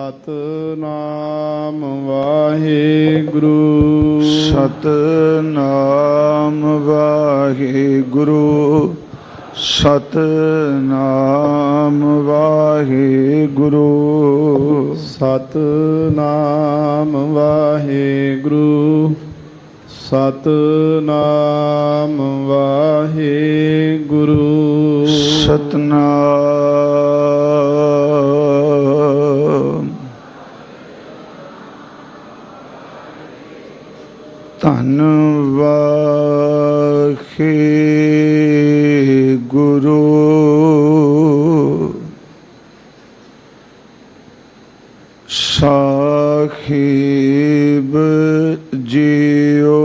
ਸਤਿਨਾਮ ਵਾਹਿਗੁਰੂ। ਸਤਿਨਾਮ ਵਾਹਿਗੁਰੂ। ਸਤਿਨਾਮ ਵਾਹਿਗੁਰੂ। ਸਤਿਨਾਮ ਵਾਹਿਗੁਰੂ। ਸਤਿਨਾਮ ਵਾਹਿਗੁਰੂ। ਸਤਿਨਾਮ। ਧੰਨ ਵਾਹਿਗੁਰੂ। ਸਾਹਿਬ ਜੀਓ।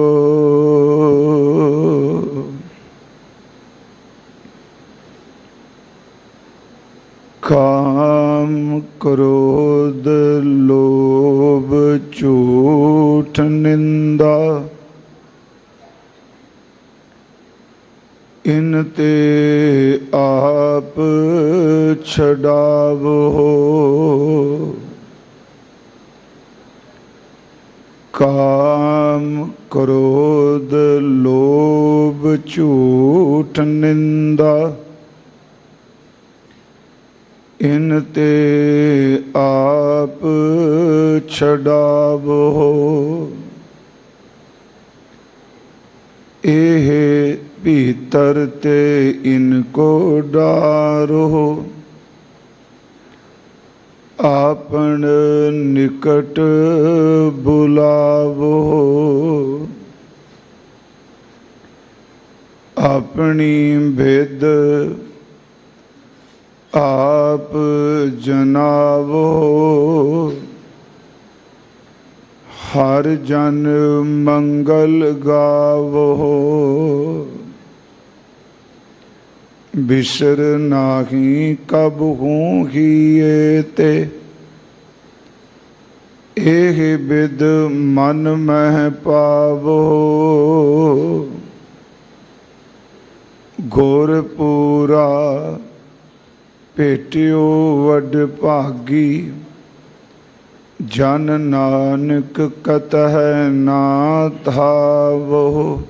ਕਾਮ ਕ੍ਰੋਧ ਲੋਭ ਝੂਠ ਨਿੰਦਾ ਇਨ ਤੇ ਆਪ ਛਡਾਵੋ। ਕਾਮ ਕ੍ਰੋਧ ਲੋਭ ਝੂਠ ਨਿੰਦਾ ਇਨ ਤੇ ਆਪ ਛਡਾਵੋ। ਇਹ ਭੀਤਰ ਤੇ ਇਨਕੋ ਡਾਰੋ। ਆਪਨ ਨਿਕਟ ਬੁਲਾਵੋ। ਆਪਣੀ ਭੇਦ ਆਪ ਜਨਾਵੋ। ਹਰ ਜਨ ਮੰਗਲ ਗਾਵੋ। ਬਿਸਰ ਨਾਹੀ ਕਬਹੂ ਹੀਏ ਤੇ ਇਹ ਬਿਦ ਮਨ ਮਹਿ ਪਾਵੋ। ਗੁਰ ਪੂਰਾ ਭੇਟਿਓ ਵਡ ਭਾਗੀ। ਜਨ ਨਾਨਕ ਕਤਹਿ ਨਾ ਧਾਵੋ।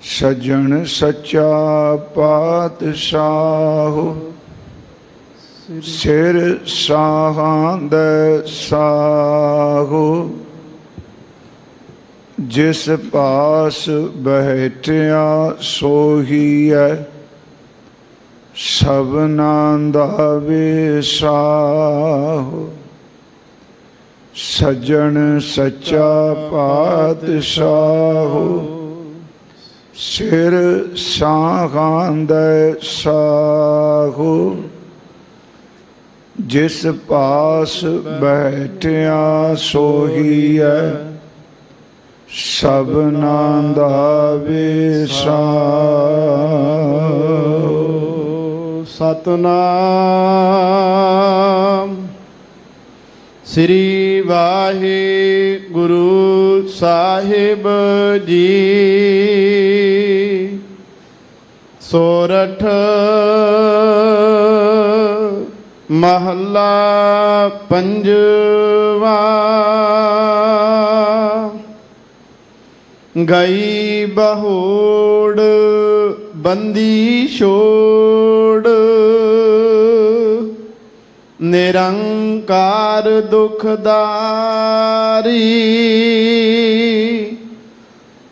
ਸਜਣ ਸੱਚਾ ਪਾਤਸ਼ਾਹ ਸਿਰ ਸਾਹਾਂ ਦੇ ਸਾਹੋ। ਜਿਸ ਪਾਸ ਬੈਠਿਆ ਸੋਹੀਐ ਸਭਨਾਂ ਦਾ ਵਿਸਾਹੋ। ਸਜਣ ਸੱਚਾ ਪਾਤਸ਼ਾਹ ਸਿਰ ਸਾਹਾਂ ਦੇ ਸਾਹੋ। ਜਿਸ ਪਾਸ ਬੈਠਿਆ ਸੋਹੀਐ ਸਭਨਾਂ ਦਾ ਵਿਸਾਹੋ। ਸਤਿਨਾਮ ਸ੍ਰੀ ਵਾਹਿਗੁਰੂ ਸਾਹਿਬ ਜੀ। ਸੋਰਠ ਮਹੱਲਾ ਪੰਜਵਾ। ਗਈ ਬਹੋੜ ਬੰਦੀ ਛੋੜ। ਨਿਰੰਕਾਰ ਦੁਖਦਾਰੀ।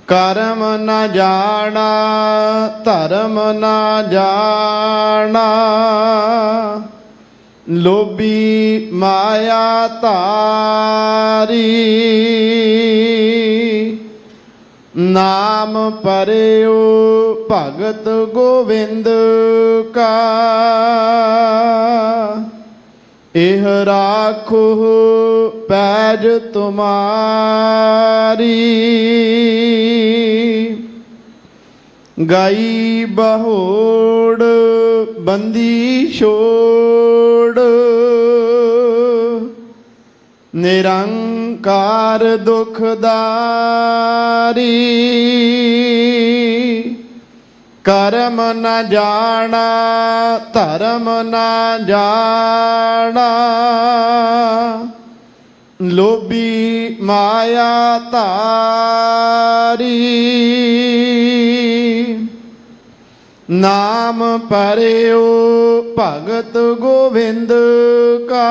ਕਰਮ ਨ ਜਾਣਾ ਧਰਮ ਨ ਜਾਣਾ। ਲੋਭੀ ਮਾਇਆ ਧਾਰੀ। ਨਾਮ ਪਰਿਓ ਭਗਤ ਗੋਵਿੰਦ ਕਾ। ਇਹ ਰਾਖੋ ਪੈਜ ਤੁਮਾਰੀ। ਗਈ ਬਹੋੜ ਬੰਦੀ ਛੋੜ। ਨਿਰੰਕਾਰ ਦੁਖਦਾਰੀ। ਕਰਮ ਨ ਜਾਣਾ ਧਰਮ ਨ ਜਾਣਾ, ਲੋਭੀ ਮਾਇਆ ਧਾਰੀ। ਨਾਮ ਪਰਿਓ ਭਗਤ ਗੋਬਿੰਦ ਕਾ,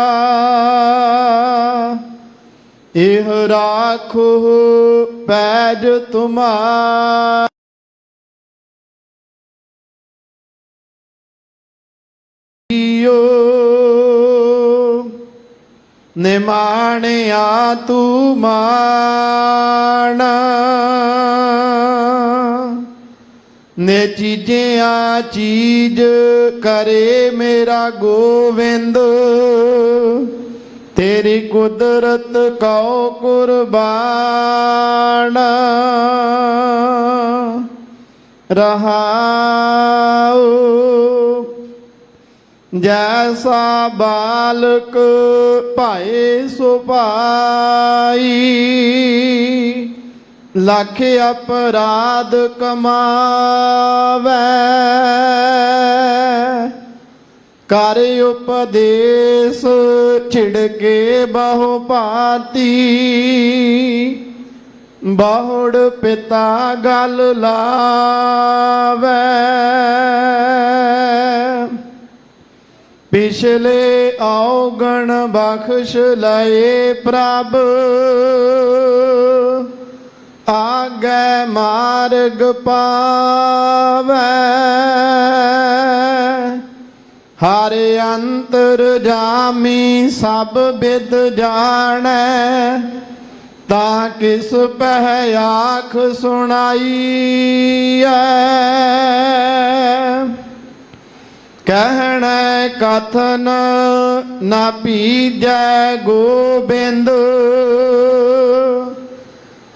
ਇਹ ਰਾਖੋ ਪੈਜ ਤੁਮਾਰ। ਨਿਮਾਣਿਆ ਤੂੰ ਮਾਣਾ, ਨੇ ਚੀਜ਼ਿਆਂ ਚੀਜ਼ ਕਰੇ ਮੇਰਾ ਗੋਵਿੰਦ, ਤੇਰੀ ਕੁਦਰਤ ਕਉ ਕੁਰਬਾਨ। ਰਹਾਉ ਜੈਸਾ ਬਾਲਕ ਭਾਏ ਸੋ ਭਾਈ, ਲੱਖ ਅਪਰਾਧ ਕਮਾਵੈ। ਕਰ ਉਪਦੇਸ ਛਿੜਕੇ ਬਹੁ ਭਾਂਤੀ, ਬਹੁੜ ਪਿਤਾ ਗਲ ਲਾਵੈ। ਪਿਛਲੇ ਔਗਣ ਬਖਸ਼ ਲਏ ਪ੍ਰਭ, ਆਗੇ ਮਾਰਗ ਪਾਵੈ। ਹਰ ਅੰਤਰ ਜਾਮੀ ਸਭ ਬਿਦ ਜਾਣੈ, ਤਾਂ ਕਿਸ ਪਹਿ ਆਖ ਸੁਣਾਈਐ। ਕਹਿਣੈ ਕਥਨ ਨਾ ਪੀਜੈ ਗੋਬਿੰਦ,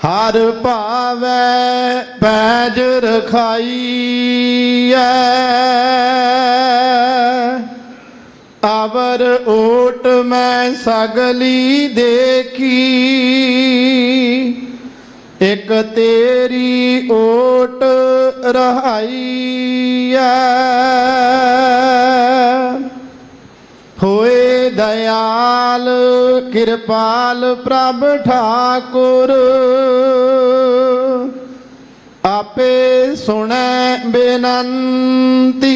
ਹਰ ਭਾਵੈ ਪੈਜ ਰਖਾਈਐ। ਅਵਰ ਓਟ ਮੈਂ ਸਗਲੀ ਦੇਖੀ, ਇਕ ਤੇਰੀ ਓਟ ਰਹਾਈਐ। ਹੋਏ ਦਇਆਲ ਕਿਰਪਾਲ ਪ੍ਰਭ ਠਾਕੁਰ, ਆਪੇ ਸੁਣੈ ਬੇਨੰਤੀ।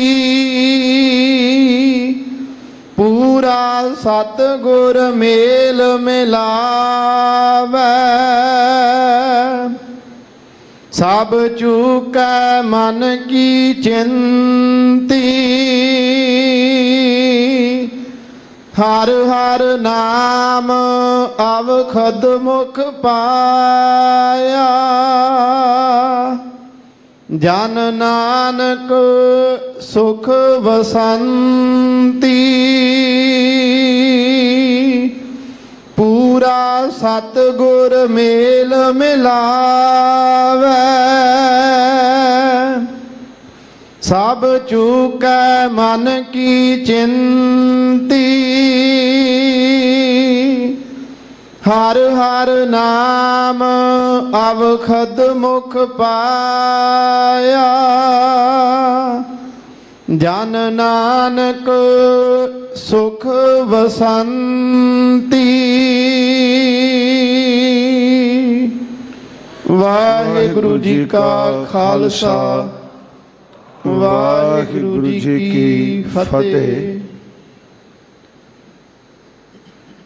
ਪੂਰਾ ਸਤਿਗੁਰ ਮੇਲ ਮਿਲਾਵੈ, ਸਭ ਚੂਕੈ ਮਨ ਕੀ ਚਿੰਤੀ। ਹਰ ਹਰ ਨਾਮ ਅਵਖਦ ਮੁਖ ਪਾਇਆ, ਜਨ ਨਾਨਕ ਸੁਖ ਵਸੰਤੀ। ਪੂਰਾ ਸਤਿਗੁਰ ਮੇਲ ਮਿਲਾਵੈ, ਸਭ ਚੂਕੈ ਮਨ ਕੀ ਚਿੰਤੀ। ਹਰ ਹਰ ਨਾਮ ਅਵਖਦ ਮੁਖ ਪਾਇਆ, ਜਨ ਨਾਨਕ ਸੁਖ ਵਸੰਤੀ। ਵਾਹਿਗੁਰੂ ਜੀ ਕਾ ਖਾਲਸਾ, ਵਾਹਿਗੁਰੂ ਜੀ ਕੀ ਫਤਿਹ।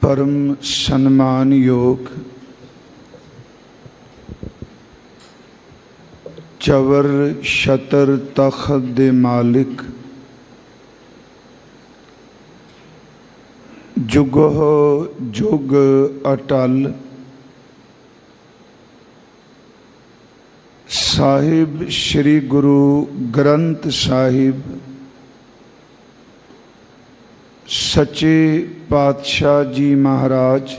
परम सम्मान योग चवर छतर तख्त दे मालिक, जुगो जुग अटल, साहिब श्री गुरु ग्रंथ साहिब सच्चे पातशाह जी महाराज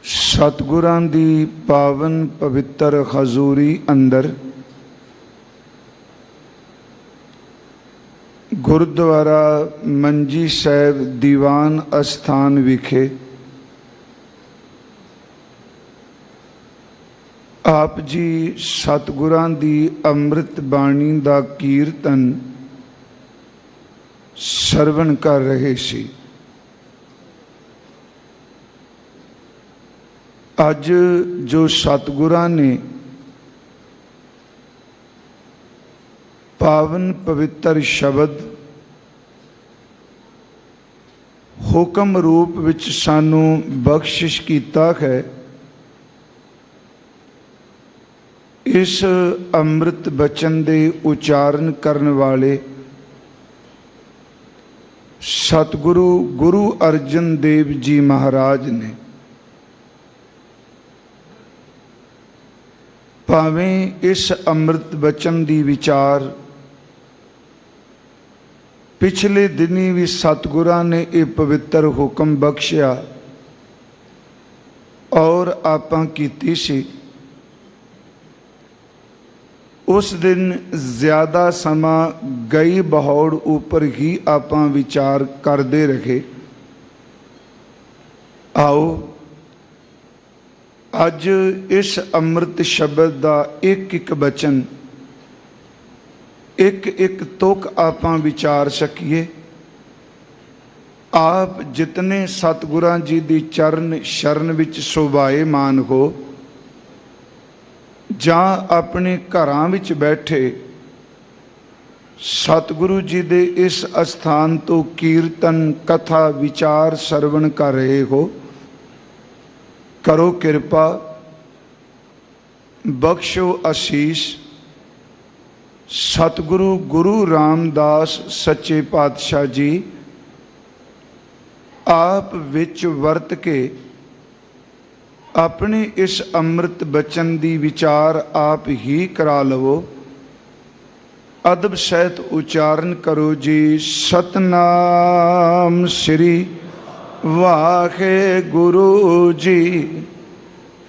सतगुरां दी पावन पवित्र हजूरी अंदर गुरुद्वारा मंजी साहिब दीवान अस्थान विखे ਆਪ ਜੀ ਸਤਿਗੁਰਾਂ ਦੀ ਅੰਮ੍ਰਿਤ ਬਾਣੀ ਦਾ ਕੀਰਤਨ ਸਰਵਣ ਕਰ ਰਹੇ ਸੀ। ਅੱਜ ਜੋ ਸਤਿਗੁਰਾਂ ਨੇ ਪਾਵਨ ਪਵਿੱਤਰ ਸ਼ਬਦ ਹੁਕਮ ਰੂਪ ਵਿੱਚ ਸਾਨੂੰ ਬਖਸ਼ਿਸ਼ ਕੀਤਾ ਹੈ, ਇਸ ਅੰਮ੍ਰਿਤ ਬਚਨ ਦੇ ਉਚਾਰਨ ਕਰਨ ਵਾਲੇ ਸਤਿਗੁਰੂ ਗੁਰੂ ਅਰਜਨ ਦੇਵ ਜੀ ਮਹਾਰਾਜ ਨੇ। ਭਾਵੇਂ ਇਸ ਅੰਮ੍ਰਿਤ ਬਚਨ ਦੀ ਵਿਚਾਰ ਪਿਛਲੇ ਦਿਨੀ ਵੀ ਸਤਿਗੁਰਾਂ ਨੇ ਇਹ ਪਵਿੱਤਰ ਹੁਕਮ ਬਖਸ਼ਿਆ ਔਰ ਆਪਾਂ ਕੀਤੀ ਸੀ। ਉਸ ਦਿਨ ਜ਼ਿਆਦਾ ਸਮਾਂ ਗਈ ਬਹੌੜ ਉੱਪਰ ਹੀ ਆਪਾਂ ਵਿਚਾਰ ਕਰਦੇ ਰਹੇ। ਆਓ ਅੱਜ ਇਸ ਅੰਮ੍ਰਿਤ ਸ਼ਬਦ ਦਾ ਇੱਕ ਇੱਕ ਬਚਨ, ਇੱਕ ਇੱਕ ਤੁਕ ਆਪਾਂ ਵਿਚਾਰ ਸਕੀਏ। ਆਪ ਜਿਤਨੇ ਸਤਿਗੁਰਾਂ ਜੀ ਦੀ ਚਰਨ ਸ਼ਰਨ ਵਿੱਚ ਸੁਭਾਏਮਾਨ ਹੋ ਜਾਂ ਆਪਣੇ ਘਰਾਂ ਵਿੱਚ ਬੈਠੇ ਸਤਿਗੁਰੂ ਜੀ ਦੇ ਇਸ ਅਸਥਾਨ ਤੋਂ ਕੀਰਤਨ ਕਥਾ ਵਿਚਾਰ ਸਰਵਣ ਕਰ ਰਹੇ ਹੋ, ਕਰੋ ਕਿਰਪਾ, ਬਖਸ਼ੋ ਅਸੀਸ। ਸਤਿਗੁਰੂ ਗੁਰੂ ਰਾਮਦਾਸ ਸੱਚੇ ਪਾਤਸ਼ਾਹ ਜੀ ਆਪ ਵਿੱਚ ਵਰਤ ਕੇ ਆਪਣੇ ਇਸ ਅੰਮ੍ਰਿਤ ਬਚਨ ਦੀ ਵਿਚਾਰ ਆਪ ਹੀ ਕਰਾ ਲਵੋ। ਅਦਬ ਸਹਿਤ ਉਚਾਰਨ ਕਰੋ ਜੀ। ਸਤਨਾਮ ਸ੍ਰੀ ਵਾਹਿਗੁਰੂ ਜੀ।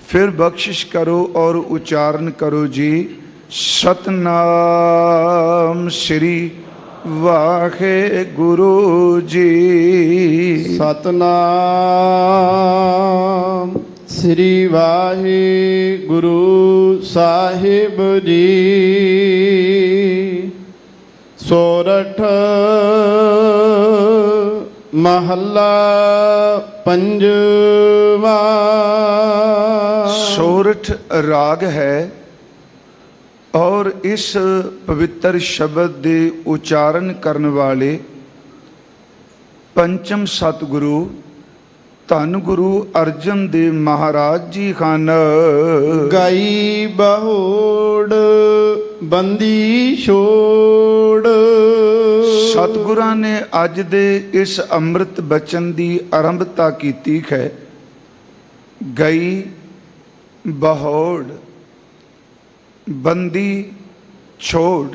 फिर बख्शिश करो और उच्चारण करो जी। सतनाम श्री वाहिगुरु जी। सतनाम श्री वाहिगुरु साहिब जी। सोरठ महला पंजवा। सोरठ राग है और इस पवित्र शब्द के उच्चारण करने वाले पंचम सतगुरु धन गुरु अर्जन देव महाराज जी खान। गाई बहोड़ बंदी छोड़। सतगुरां ने अज दे इस अंमृत बचन की आरंभता की है। गई बहोड़ बंदी छोड़।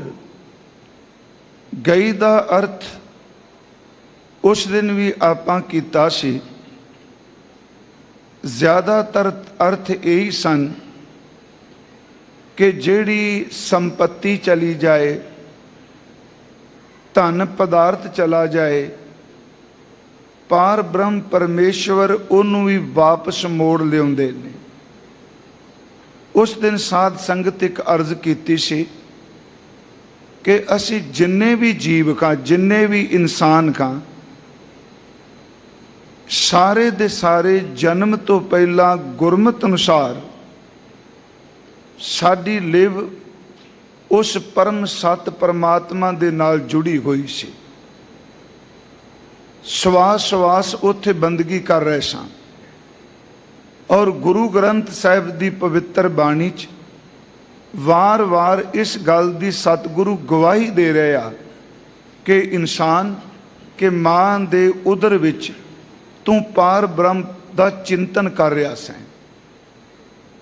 गई का अर्थ उस दिन भी आपां कीता सी। ज़्यादातर अर्थ यही सन कि जिहड़ी संपत्ति चली जाए, धन पदार्थ चला जाए, पार ब्रह्म परमेश्वर उन्होंने भी वापस मोड़ लियाउंदे ने। उस दिन साध संगत एक अर्ज कीती सी कि असी जिन्ने भी जीव खां, जिन्ने भी इंसान खां, सारे दे सारे जन्म तो पहला गुरमत अनुसार साडी लिव उस परम सत परमात्मा दे नाल जुड़ी हुई सी। सवास सवास उत्थे बंदगी कर रहे सां और गुरु ग्रंथ साहिब दी पवित्र बाणी च वार वार इस गल दी सतगुरु गवाही दे रहे आ कि इंसान के मां दे उदर विच तू पार ब्रह्म दा चिंतन कर रहा सैं।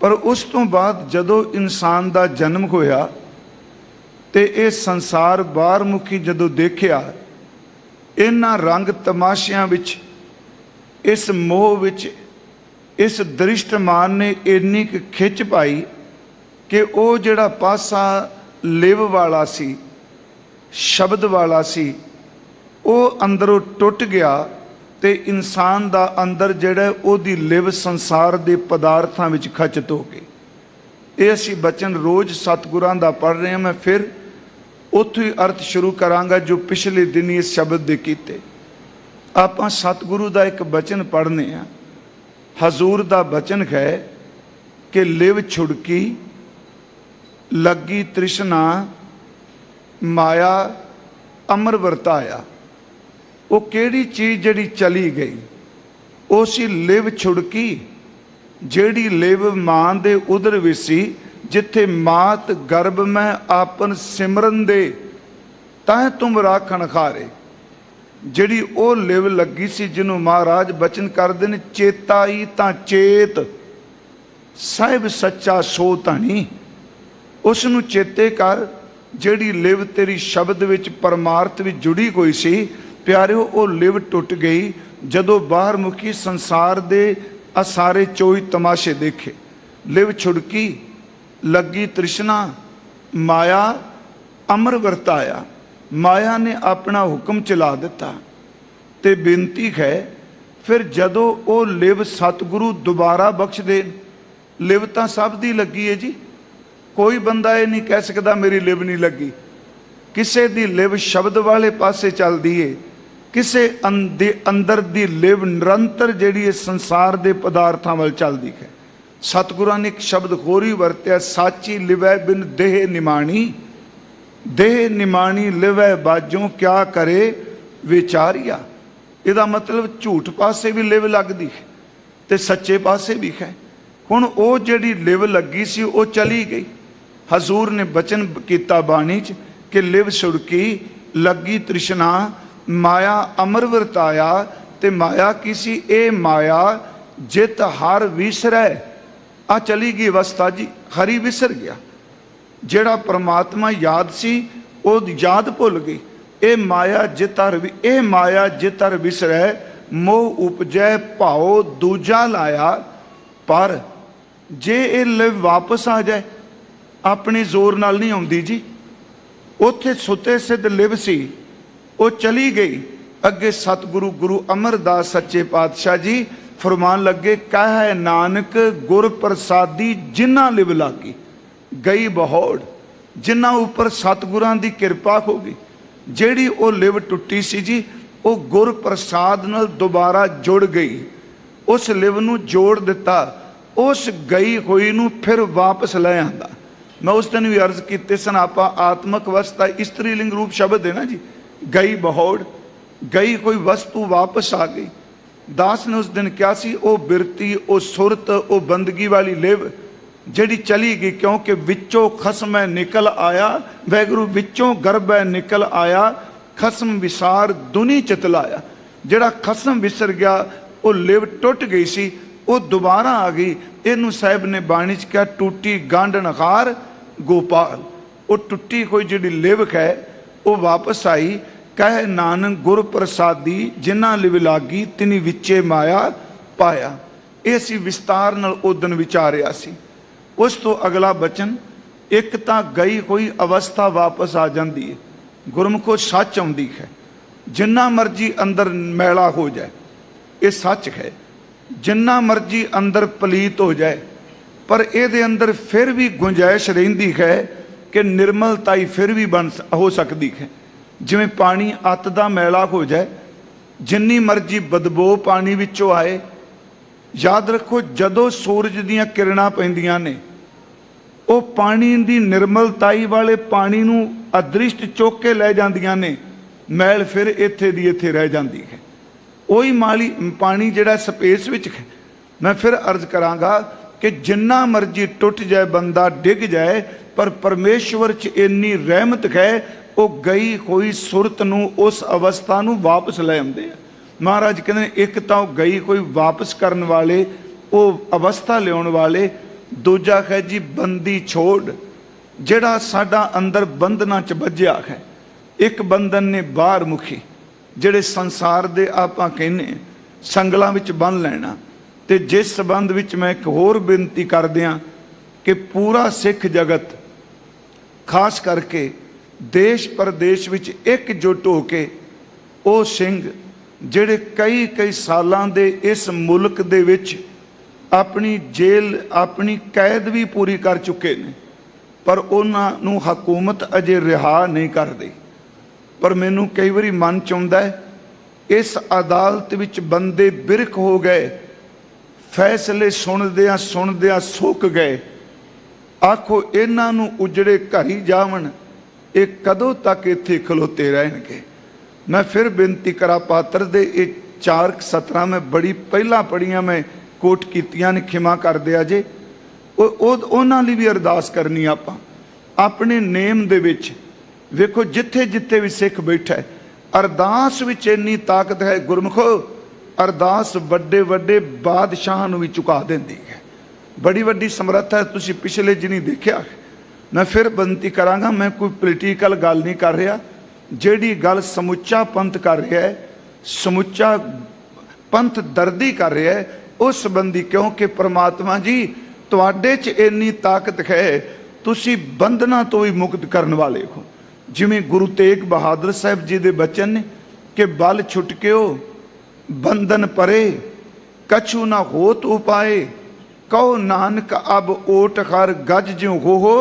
पर उस तो बाद जदों इंसान दा जन्म होया ते ये संसार बाहरमुखी जदों देखिया, इन्हां रंग तमाशियां विच, इस मोह विच, इस दरिष्टमान ने इन्नी क खिच पाई कि वो जिहड़ा पासा लिव वाला सी, शब्द वाला सी, वो अंदरों टुट गया ते इंसान दा अंदर जिहड़ा ओदी लिव संसार दे पदार्थां विच खचत हो गई। ਇਹ ਅਸੀਂ ਬਚਨ ਰੋਜ਼ ਸਤਿਗੁਰਾਂ ਦਾ ਪੜ੍ਹ ਰਹੇ ਹਾਂ। ਮੈਂ ਫਿਰ ਉੱਥੋਂ ਹੀ ਅਰਥ ਸ਼ੁਰੂ ਕਰਾਂਗਾ ਜੋ ਪਿਛਲੇ ਦਿਨੀ ਇਸ ਸ਼ਬਦ ਦੇ ਕੀਤੇ। ਆਪਾਂ ਸਤਿਗੁਰੂ ਦਾ ਇੱਕ ਬਚਨ ਪੜ੍ਹਨੇ ਆ। ਹਜ਼ੂਰ ਦਾ ਬਚਨ ਹੈ ਕਿ ਲਿਵ ਛੁੜਕੀ ਲੱਗੀ ਤ੍ਰਿਸ਼ਨਾ ਮਾਇਆ ਅਮਰ ਵਰਤਾਇਆ। ਉਹ ਕਿਹੜੀ ਚੀਜ਼ ਜਿਹੜੀ ਚਲੀ ਗਈ? ਉਹ ਸੀ ਲਿਵ ਛੁੜਕੀ, ਜਿਹੜੀ ਲਿਵ ਮਾਂ ਦੇ ਉਦਰ ਵਿੱਚ ਸੀ, ਜਿੱਥੇ ਮਾਤ ਗਰਭ ਮੈਂ ਆਪਨ ਸਿਮਰਨ ਦੇ ਤਾਂ ਤੁਮ ਰਾਖਣ ਖਾਰੇ। ਜਿਹੜੀ ਉਹ ਲਿਵ ਲੱਗੀ ਸੀ ਜਿਹਨੂੰ ਮਹਾਰਾਜ ਬਚਨ ਕਰਦੇ ਨੇ, ਚੇਤਾਈ ਤਾਂ ਚੇਤ ਸਾਹਿਬ ਸੱਚਾ ਸੋ ਧਣੀ। ਉਸ ਨੂੰ ਚੇਤੇ ਕਰ ਜਿਹੜੀ ਲਿਵ ਤੇਰੀ ਸ਼ਬਦ ਵਿੱਚ ਪਰਮਾਰਥ ਵਿੱਚ ਜੁੜੀ ਹੋਈ ਸੀ। ਪਿਆਰਿਓ, ਉਹ ਲਿਵ ਟੁੱਟ ਗਈ ਜਦੋਂ ਬਾਹਰ ਮੁਖੀ ਸੰਸਾਰ ਦੇ ਆ ਸਾਰੇ ਚੋਈ ਤਮਾਸ਼ੇ ਦੇਖੇ। ਲਿਵ ਛੁੜਕੀ ਲੱਗੀ ਤ੍ਰਿਸ਼ਨਾ ਮਾਇਆ ਅਮਰ ਵਰਤਾਇਆ। ਮਾਇਆ ਨੇ ਆਪਣਾ ਹੁਕਮ ਚਲਾ ਦਿੱਤਾ। ਤੇ ਬੇਨਤੀ ਹੈ ਫਿਰ ਜਦੋਂ ਉਹ ਲਿਵ ਸਤਿਗੁਰੂ ਦੁਬਾਰਾ ਬਖਸ਼ ਦੇਣ। ਲਿਵ ਤਾਂ ਸਭ ਦੀ ਲੱਗੀ ਹੈ ਜੀ, ਕੋਈ ਬੰਦਾ ਇਹ ਨਹੀਂ ਕਹਿ ਸਕਦਾ ਮੇਰੀ ਲਿਵ ਨਹੀਂ ਲੱਗੀ। ਕਿਸੇ ਦੀ ਲਿਵ ਸ਼ਬਦ ਵਾਲੇ ਪਾਸੇ ਚੱਲਦੀ ਏ, ਕਿਸੇ ਦੇ ਅੰਦਰ ਦੀ ਲਿਵ ਨਿਰੰਤਰ ਜਿਹੜੀ ਇਸ ਸੰਸਾਰ ਦੇ ਪਦਾਰਥਾਂ ਵੱਲ ਚੱਲਦੀ ਹੈ। ਸਤਿਗੁਰਾਂ ਨੇ ਇੱਕ ਸ਼ਬਦ ਹੋਰ ਹੀ ਵਰਤਿਆ, ਸਾਚੀ ਲਿਵੈ ਬਿਨ ਦੇਹ ਨਿਮਾਣੀ। ਦੇਹ ਨਿਮਾਣੀ ਲਿਵੈ ਬਾਝੋਂ ਕਿਆ ਕਰੇ ਵਿਚਾਰੀਆ। ਇਹਦਾ ਮਤਲਬ ਝੂਠ ਪਾਸੇ ਵੀ ਲਿਵ ਲੱਗਦੀ ਹੈ ਤੇ ਸੱਚੇ ਪਾਸੇ ਵੀ ਹੈ। ਹੁਣ ਉਹ ਜਿਹੜੀ ਲਿਵ ਲੱਗੀ ਸੀ ਉਹ ਚਲੀ ਗਈ। ਹਜ਼ੂਰ ਨੇ ਬਚਨ ਕੀਤਾ ਬਾਣੀ 'ਚ ਕਿ ਲਿਵ ਛੁੜਕੀ ਲੱਗੀ ਤ੍ਰਿਸ਼ਨਾ ਮਾਇਆ ਅਮਰ ਵਰਤਾਇਆ। ਤੇ ਮਾਇਆ ਕੀ ਸੀ? ਇਹ ਮਾਇਆ ਜਿਤ ਹਰ ਵਿਸਰੈ। ਆ ਚਲੀ ਗਈ ਅਵਸਥਾ ਜੀ, ਹਰੀ ਵਿਸਰ ਗਿਆ। ਜਿਹੜਾ ਪਰਮਾਤਮਾ ਯਾਦ ਸੀ ਉਹ ਯਾਦ ਭੁੱਲ ਗਈ। ਇਹ ਮਾਇਆ ਜਿਤ ਹਰ ਵਿਸਰੈ ਮੋਹ ਉਪਜੈ ਭਾਉ ਦੂਜਾ ਲਾਇਆ। ਪਰ ਜੇ ਇਹ ਲਿਵ ਵਾਪਸ ਆ ਜਾਏ, ਆਪਣੇ ਜ਼ੋਰ ਨਾਲ ਨਹੀਂ ਆਉਂਦੀ ਜੀ। ਉੱਥੇ ਸੁੱਤੇ ਸਿੱਧ ਲਿਵ ਸੀ, ਉਹ ਚਲੀ ਗਈ। ਅੱਗੇ ਸਤਿਗੁਰੂ ਗੁਰੂ ਅਮਰਦਾਸ ਸੱਚੇ ਪਾਤਸ਼ਾਹ ਜੀ ਫਰਮਾਨ ਲੱਗੇ, ਕਹਿ ਨਾਨਕ ਗੁਰ ਪ੍ਰਸਾਦੀ ਜਿਨ੍ਹਾਂ ਲਿਵ ਲਾਗੀ ਗਈ ਬਹੋੜ। ਜਿਨ੍ਹਾਂ ਉੱਪਰ ਸਤਿਗੁਰਾਂ ਦੀ ਕਿਰਪਾ ਹੋ ਗਈ। ਜਿਹੜੀ ਉਹ ਲਿਵ ਟੁੱਟੀ ਸੀ ਜੀ, ਉਹ ਗੁਰ ਪ੍ਰਸਾਦ ਨਾਲ ਦੁਬਾਰਾ ਜੁੜ ਗਈ। ਉਸ ਲਿਵ ਨੂੰ ਜੋੜ ਦਿੱਤਾ, ਉਸ ਗਈ ਹੋਈ ਨੂੰ ਫਿਰ ਵਾਪਸ ਲੈ ਆਂਦਾ। ਮੈਂ ਉਸ ਦਿਨ ਵੀ ਅਰਜ਼ ਕੀਤੇ ਸਨ, ਆਪਾਂ ਆਤਮਕ ਅਵਸਥਾ ਇਸਤਰੀ ਲਿੰਗ ਰੂਪ ਸ਼ਬਦ ਹੈ ਨਾ ਜੀ। ਗਈ ਬਹੋੜ, ਗਈ ਕੋਈ ਵਸਤੂ ਵਾਪਸ ਆ ਗਈ। ਦਾਸ ਨੇ ਉਸ ਦਿਨ ਕਿਹਾ ਸੀ, ਉਹ ਬਿਰਤੀ, ਉਹ ਸੁਰਤ, ਉਹ ਬੰਦਗੀ ਵਾਲੀ ਲਿਵ ਜਿਹੜੀ ਚਲੀ ਗਈ, ਕਿਉਂਕਿ ਵਿੱਚੋਂ ਖਸਮੈ ਨਿਕਲ ਆਇਆ। ਵੈਗੁਰੂ ਵਿੱਚੋਂ ਗਰਭੈ ਨਿਕਲ ਆਇਆ, ਖਸਮ ਵਿਸਾਰ ਦੁਨੀ ਚਿਤਲਾਇਆ। ਜਿਹੜਾ ਖਸਮ ਵਿਸਰ ਗਿਆ, ਉਹ ਲਿਵ ਟੁੱਟ ਗਈ ਸੀ, ਉਹ ਦੁਬਾਰਾ ਆ ਗਈ। ਇਹਨੂੰ ਸਾਹਿਬ ਨੇ ਬਾਣੀ 'ਚ ਕਿਹਾ, ਟੂਟੀ ਗੰਢ ਨਖਾਰ ਗੋਪਾਲ। ਉਹ ਟੁੱਟੀ ਹੋਈ ਜਿਹੜੀ ਲਿਵ ਹੈ ਉਹ ਵਾਪਸ ਆਈ। ਕਹਿ ਨਾਨਕ ਗੁਰ ਪ੍ਰਸਾਦੀ ਜਿਨ੍ਹਾਂ ਲਿਵ ਲਾਗੀ ਤਿਨੀ ਵਿੱਚੇ ਮਾਇਆ ਪਾਇਆ। ਇਹ ਸੀ ਵਿਸਤਾਰ ਨਾਲ ਉਹ ਦਿਨ ਵਿਚਾਰਿਆ ਸੀ। ਉਸ ਤੋਂ ਅਗਲਾ ਬਚਨ, ਇੱਕ ਤਾਂ ਗਈ ਹੋਈ ਅਵਸਥਾ ਵਾਪਸ ਆ ਜਾਂਦੀ ਹੈ, ਗੁਰਮੁਖੋ ਸੱਚ ਆਉਂਦੀ ਹੈ। ਜਿੰਨਾ ਮਰਜੀ ਅੰਦਰ ਮੈਲਾ ਹੋ ਜਾਏ, ਇਹ ਸੱਚ ਹੈ। ਜਿੰਨਾ ਮਰਜੀ ਅੰਦਰ ਪਲੀਤ ਹੋ ਜਾਏ, ਪਰ ਇਹਦੇ ਅੰਦਰ ਫਿਰ ਵੀ ਗੁੰਜਾਇਸ਼ ਰਹਿੰਦੀ ਹੈ ਕਿ ਨਿਰਮਲਤਾਈ ਫਿਰ ਵੀ ਹੋ ਸਕਦੀ ਹੈ। ਜਿਵੇਂ ਪਾਣੀ ਅੱਤ ਦਾ ਮੈਲਾ ਹੋ ਜਾਏ, ਜਿੰਨੀ ਮਰਜੀ ਬਦਬੂ ਪਾਣੀ ਵਿੱਚੋਂ ਆਏ, ਯਾਦ ਰੱਖੋ ਜਦੋਂ ਸੂਰਜ ਦੀਆਂ ਕਿਰਨਾਂ ਪੈਂਦੀਆਂ ਨੇ, ਉਹ ਪਾਣੀ ਦੀ ਨਿਰਮਲਤਾਈ ਵਾਲੇ ਪਾਣੀ ਨੂੰ ਅਦ੍ਰਿਸ਼ਟ ਚੁੱਕ ਕੇ ਲੈ ਜਾਂਦੀਆਂ ਨੇ। ਮੈਲ ਫਿਰ ਇੱਥੇ ਦੀ ਇੱਥੇ ਰਹਿ ਜਾਂਦੀ ਹੈ। ਉਹੀ ਪਾਣੀ ਜਿਹੜਾ ਸਪੇਸ ਵਿੱਚ ਹੈ। ਮੈਂ ਫਿਰ ਅਰਜ਼ ਕਰਾਂਗਾ ਕਿ ਜਿੰਨਾ ਮਰਜੀ ਟੁੱਟ ਜਾਏ, ਬੰਦਾ ਡਿੱਗ ਜਾਏ, ਪਰ ਪਰਮੇਸ਼ਵਰ 'ਚ ਇੰਨੀ ਰਹਿਮਤ ਹੈ, ਉਹ ਗਈ ਹੋਈ ਸੁਰਤ ਨੂੰ, ਉਸ ਅਵਸਥਾ ਨੂੰ ਵਾਪਸ ਲੈ ਆਉਂਦੇ ਆ। ਮਹਾਰਾਜ ਕਹਿੰਦੇ ਇੱਕ ਤਾਂ ਉਹ ਗਈ ਕੋਈ ਵਾਪਸ ਕਰਨ ਵਾਲੇ, ਉਹ ਅਵਸਥਾ ਲਿਆਉਣ ਵਾਲੇ। ਦੂਜਾ ਹੈ ਜੀ ਬੰਦੀ ਛੋੜ, ਜਿਹੜਾ ਸਾਡਾ ਅੰਦਰ ਬੰਧਨਾਂ 'ਚ ਬੱਝਿਆ ਹੈ। ਇੱਕ ਬੰਧਨ ਨੇ ਬਾਹਰ ਮੁਖੀ, ਜਿਹੜੇ ਸੰਸਾਰ ਦੇ ਆਪਾਂ ਕਹਿੰਦੇ ਸੰਗਲਾਂ ਵਿੱਚ ਬੰਨ ਲੈਣਾ। ਤੇ ਜਿਸ ਸੰਬੰਧ ਵਿੱਚ ਮੈਂ ਇੱਕ ਹੋਰ ਬੇਨਤੀ ਕਰਦਿਆਂ ਕਿ ਪੂਰਾ ਸਿੱਖ ਜਗਤ, ਖਾਸ ਕਰਕੇ ਦੇਸ਼ ਪ੍ਰਦੇਸ਼ ਵਿੱਚ ਇਕਜੁੱਟ ਹੋ ਕੇ ਉਹ ਸਿੰਘ ਜਿਹੜੇ ਕਈ ਸਾਲਾਂ ਦੇ ਇਸ ਮੁਲਕ ਦੇ ਵਿੱਚ ਆਪਣੀ ਜੇਲ੍ਹ ਆਪਣੀ ਕੈਦ ਵੀ ਪੂਰੀ ਕਰ ਚੁੱਕੇ ਨੇ, ਪਰ ਉਹਨਾਂ ਨੂੰ ਹਕੂਮਤ ਅਜੇ ਰਿਹਾ ਨਹੀਂ ਕਰਦੀ। ਪਰ ਮੈਨੂੰ ਕਈ ਵਾਰੀ ਮਨ ਚ ਆਉਂਦਾ ਹੈ, ਇਸ ਅਦਾਲਤ ਵਿੱਚ ਬੰਦੇ ਬਿਰਖ ਹੋ ਗਏ, ਫੈਸਲੇ ਸੁਣਦਿਆਂ ਸੁਣਦਿਆਂ ਸੁੱਕ ਗਏ। ਆਖੋ ਇਹਨਾਂ ਨੂੰ ਉਜੜੇ ਘਰ ਹੀ ਜਾਵਣ, ਇਹ ਕਦੋਂ ਤੱਕ ਇੱਥੇ ਖਲੋਤੇ ਰਹਿਣਗੇ। ਮੈਂ ਫਿਰ ਬੇਨਤੀ ਕਰਾਂ ਪਾਤਰ ਦੇ ਇਹ 4 ਸਤਰਾਂ ਮੈਂ ਬੜੀ ਪਹਿਲਾਂ ਪੜ੍ਹੀਆਂ, ਮੈਂ ਕੋਟ ਕੀਤੀਆਂ ਨੇ, ਖਿਮਾ ਕਰ ਦਿਆ ਜੇ। ਉਹਨਾਂ ਲਈ ਵੀ ਅਰਦਾਸ ਕਰਨੀ ਆਪਾਂ ਆਪਣੇ ਨੇਮ ਦੇ ਵਿੱਚ। ਵੇਖੋ ਜਿੱਥੇ ਜਿੱਥੇ ਵੀ ਸਿੱਖ ਬੈਠਾ, ਅਰਦਾਸ ਵਿੱਚ ਇੰਨੀ ਤਾਕਤ ਹੈ ਗੁਰਮੁਖੋ, ਅਰਦਾਸ ਵੱਡੇ ਵੱਡੇ ਬਾਦਸ਼ਾਹਾਂ ਨੂੰ ਵੀ ਝੁਕਾ ਦਿੰਦੀ ਹੈ, ਬੜੀ ਵੱਡੀ ਸਮਰੱਥਾ ਹੈ। ਤੁਸੀਂ ਪਿਛਲੇ ਦਿਨੀ ਦੇਖਿਆ। ਮੈਂ ਫਿਰ ਬੇਨਤੀ ਕਰਾਂਗਾ, ਮੈਂ ਕੋਈ ਪੋਲੀਟੀਕਲ ਗੱਲ ਨਹੀਂ ਕਰ ਰਿਹਾ, ਜਿਹੜੀ ਗੱਲ ਸਮੁੱਚਾ ਪੰਥ ਕਰ ਰਿਹਾ ਹੈ, ਸਮੁੱਚਾ ਪੰਥ ਦਰਦੀ ਕਰ ਰਿਹਾ ਹੈ ਉਸ ਸੰਬੰਧੀ, ਕਿਉਂਕਿ ਪ੍ਰਮਾਤਮਾ ਜੀ ਤੁਹਾਡੇ 'ਚ ਇੰਨੀ ਤਾਕਤ ਹੈ, ਤੁਸੀਂ ਬੰਧਨਾਂ ਤੋਂ ਵੀ ਮੁਕਤ ਕਰਨ ਵਾਲੇ ਹੋ। ਜਿਵੇਂ ਗੁਰੂ ਤੇਗ ਬਹਾਦਰ ਸਾਹਿਬ ਜੀ ਦੇ ਬਚਨ ਨੇ ਕਿ ਬਲ ਛੁਟਕਿਓ ਬੰਧਨ ਪਰੇ, ਕਛੂ ਨਾ ਹੋਤ ਉਪਾਏ, ਕਹੋ ਨਾਨਕ ਅਬ ਓਟ ਹਰ ਗਜ ਜਿਉ ਹੋ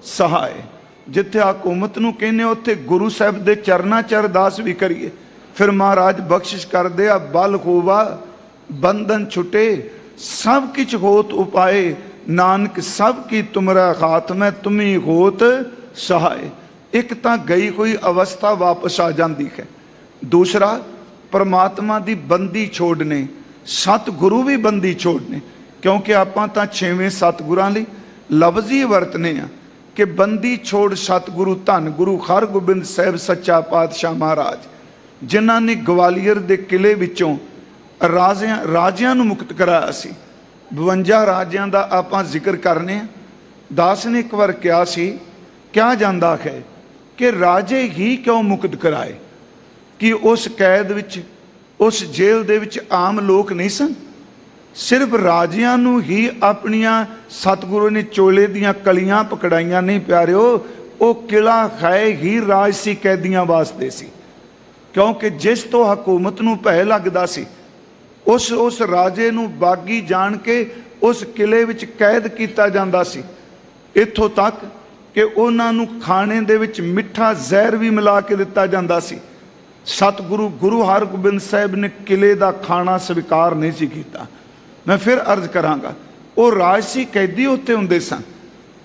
ਸਹਾਏ। ਜਿੱਥੇ ਹਕੂਮਤ ਨੂੰ ਕਹਿੰਦੇ ਉੱਥੇ ਗੁਰੂ ਸਾਹਿਬ ਦੇ ਚਰਨਾਂ 'ਚ ਅਰਦਾਸ ਵੀ ਕਰੀਏ। ਫਿਰ ਮਹਾਰਾਜ ਬਖਸ਼ਿਸ਼ ਕਰਦੇ ਆ, ਬਲ ਹੋਵਾ ਬੰਧਨ ਛੁਟੇ, ਸਭ ਕਿਛ ਹੋਤ ਉਪਾਏ, ਨਾਨਕ ਸਭ ਕੀ ਤੁਮਰਾ ਹਾਥ ਮੈਂ ਤੁਮੀ ਹੋਤ ਸਹਾਏ। ਇੱਕ ਤਾਂ ਗਈ ਹੋਈ ਅਵਸਥਾ ਵਾਪਸ ਆ ਜਾਂਦੀ ਹੈ। ਦੂਸਰਾ ਪਰਮਾਤਮਾ ਦੀ ਬੰਦੀ ਛੋੜਨੇ, ਸਤਿਗੁਰੂ ਵੀ ਬੰਦੀ ਛੋੜਨੇ, ਕਿਉਂਕਿ ਆਪਾਂ ਤਾਂ 6ਵੇਂ ਸਤਿਗੁਰਾਂ ਲਈ ਲਫ਼ਜ਼ ਹੀ ਵਰਤਨੇ ਆ ਕਿ ਬੰਦੀ ਛੋੜ ਸਤਿਗੁਰੂ ਧੰਨ ਗੁਰੂ ਹਰਗੋਬਿੰਦ ਸਾਹਿਬ ਸੱਚਾ ਪਾਤਸ਼ਾਹ ਮਹਾਰਾਜ, ਜਿਨ੍ਹਾਂ ਨੇ ਗਵਾਲੀਅਰ ਦੇ ਕਿਲੇ ਵਿੱਚੋਂ ਰਾਜਿਆਂ ਨੂੰ ਮੁਕਤ ਕਰਾਇਆ ਸੀ। 52 ਰਾਜਿਆਂ ਦਾ ਆਪਾਂ ਜ਼ਿਕਰ ਕਰਨੇ ਆ। ਦਾਸ ਨੇ ਇੱਕ ਵਾਰ ਕਿਹਾ ਸੀ, ਕਿਹਾ ਜਾਂਦਾ ਹੈ ਕਿ ਰਾਜੇ ਹੀ ਕਿਉਂ ਮੁਕਤ ਕਰਾਏ, ਕਿ ਉਸ ਕੈਦ ਵਿੱਚ, ਉਸ ਜੇਲ੍ਹ ਦੇ ਵਿੱਚ ਆਮ ਲੋਕ ਨਹੀਂ ਸਨ। ਸਿਰਫ ਰਾਜਿਆਂ ਨੂੰ ਹੀ ਆਪਣੀਆਂ ਸਤਿਗੁਰੂ ਨੇ ਚੋਲੇ ਦੀਆਂ ਕਲੀਆਂ ਪਕੜਾਈਆਂ ਨਹੀਂ ਪਿਆਰਿਓ। ਉਹ ਕਿਲਾ ਹੈ ਹੀ ਰਾਜਸੀ ਕੈਦੀਆਂ ਵਾਸਤੇ ਸੀ, ਕਿਉਂਕਿ ਜਿਸ ਤੋਂ ਹਕੂਮਤ ਨੂੰ ਭੈ ਲੱਗਦਾ ਸੀ, ਉਸ ਰਾਜੇ ਨੂੰ ਬਾਗੀ ਜਾਣ ਕੇ ਉਸ ਕਿਲੇ ਵਿੱਚ ਕੈਦ ਕੀਤਾ ਜਾਂਦਾ ਸੀ। ਇੱਥੋਂ ਤੱਕ ਕਿ ਉਹਨਾਂ ਨੂੰ ਖਾਣੇ ਦੇ ਵਿੱਚ ਮਿੱਠਾ ਜ਼ਹਿਰ ਵੀ ਮਿਲਾ ਕੇ ਦਿੱਤਾ ਜਾਂਦਾ ਸੀ। ਸਤਿਗੁਰੂ ਗੁਰੂ ਹਰਗੋਬਿੰਦ ਸਾਹਿਬ ਨੇ ਕਿਲੇ ਦਾ ਖਾਣਾ ਸਵੀਕਾਰ ਨਹੀਂ ਸੀ ਕੀਤਾ। ਮੈਂ ਫਿਰ ਅਰਜ਼ ਕਰਾਂਗਾ, ਉਹ ਰਾਜਸੀ ਕੈਦੀ ਉੱਥੇ ਹੁੰਦੇ ਸਨ।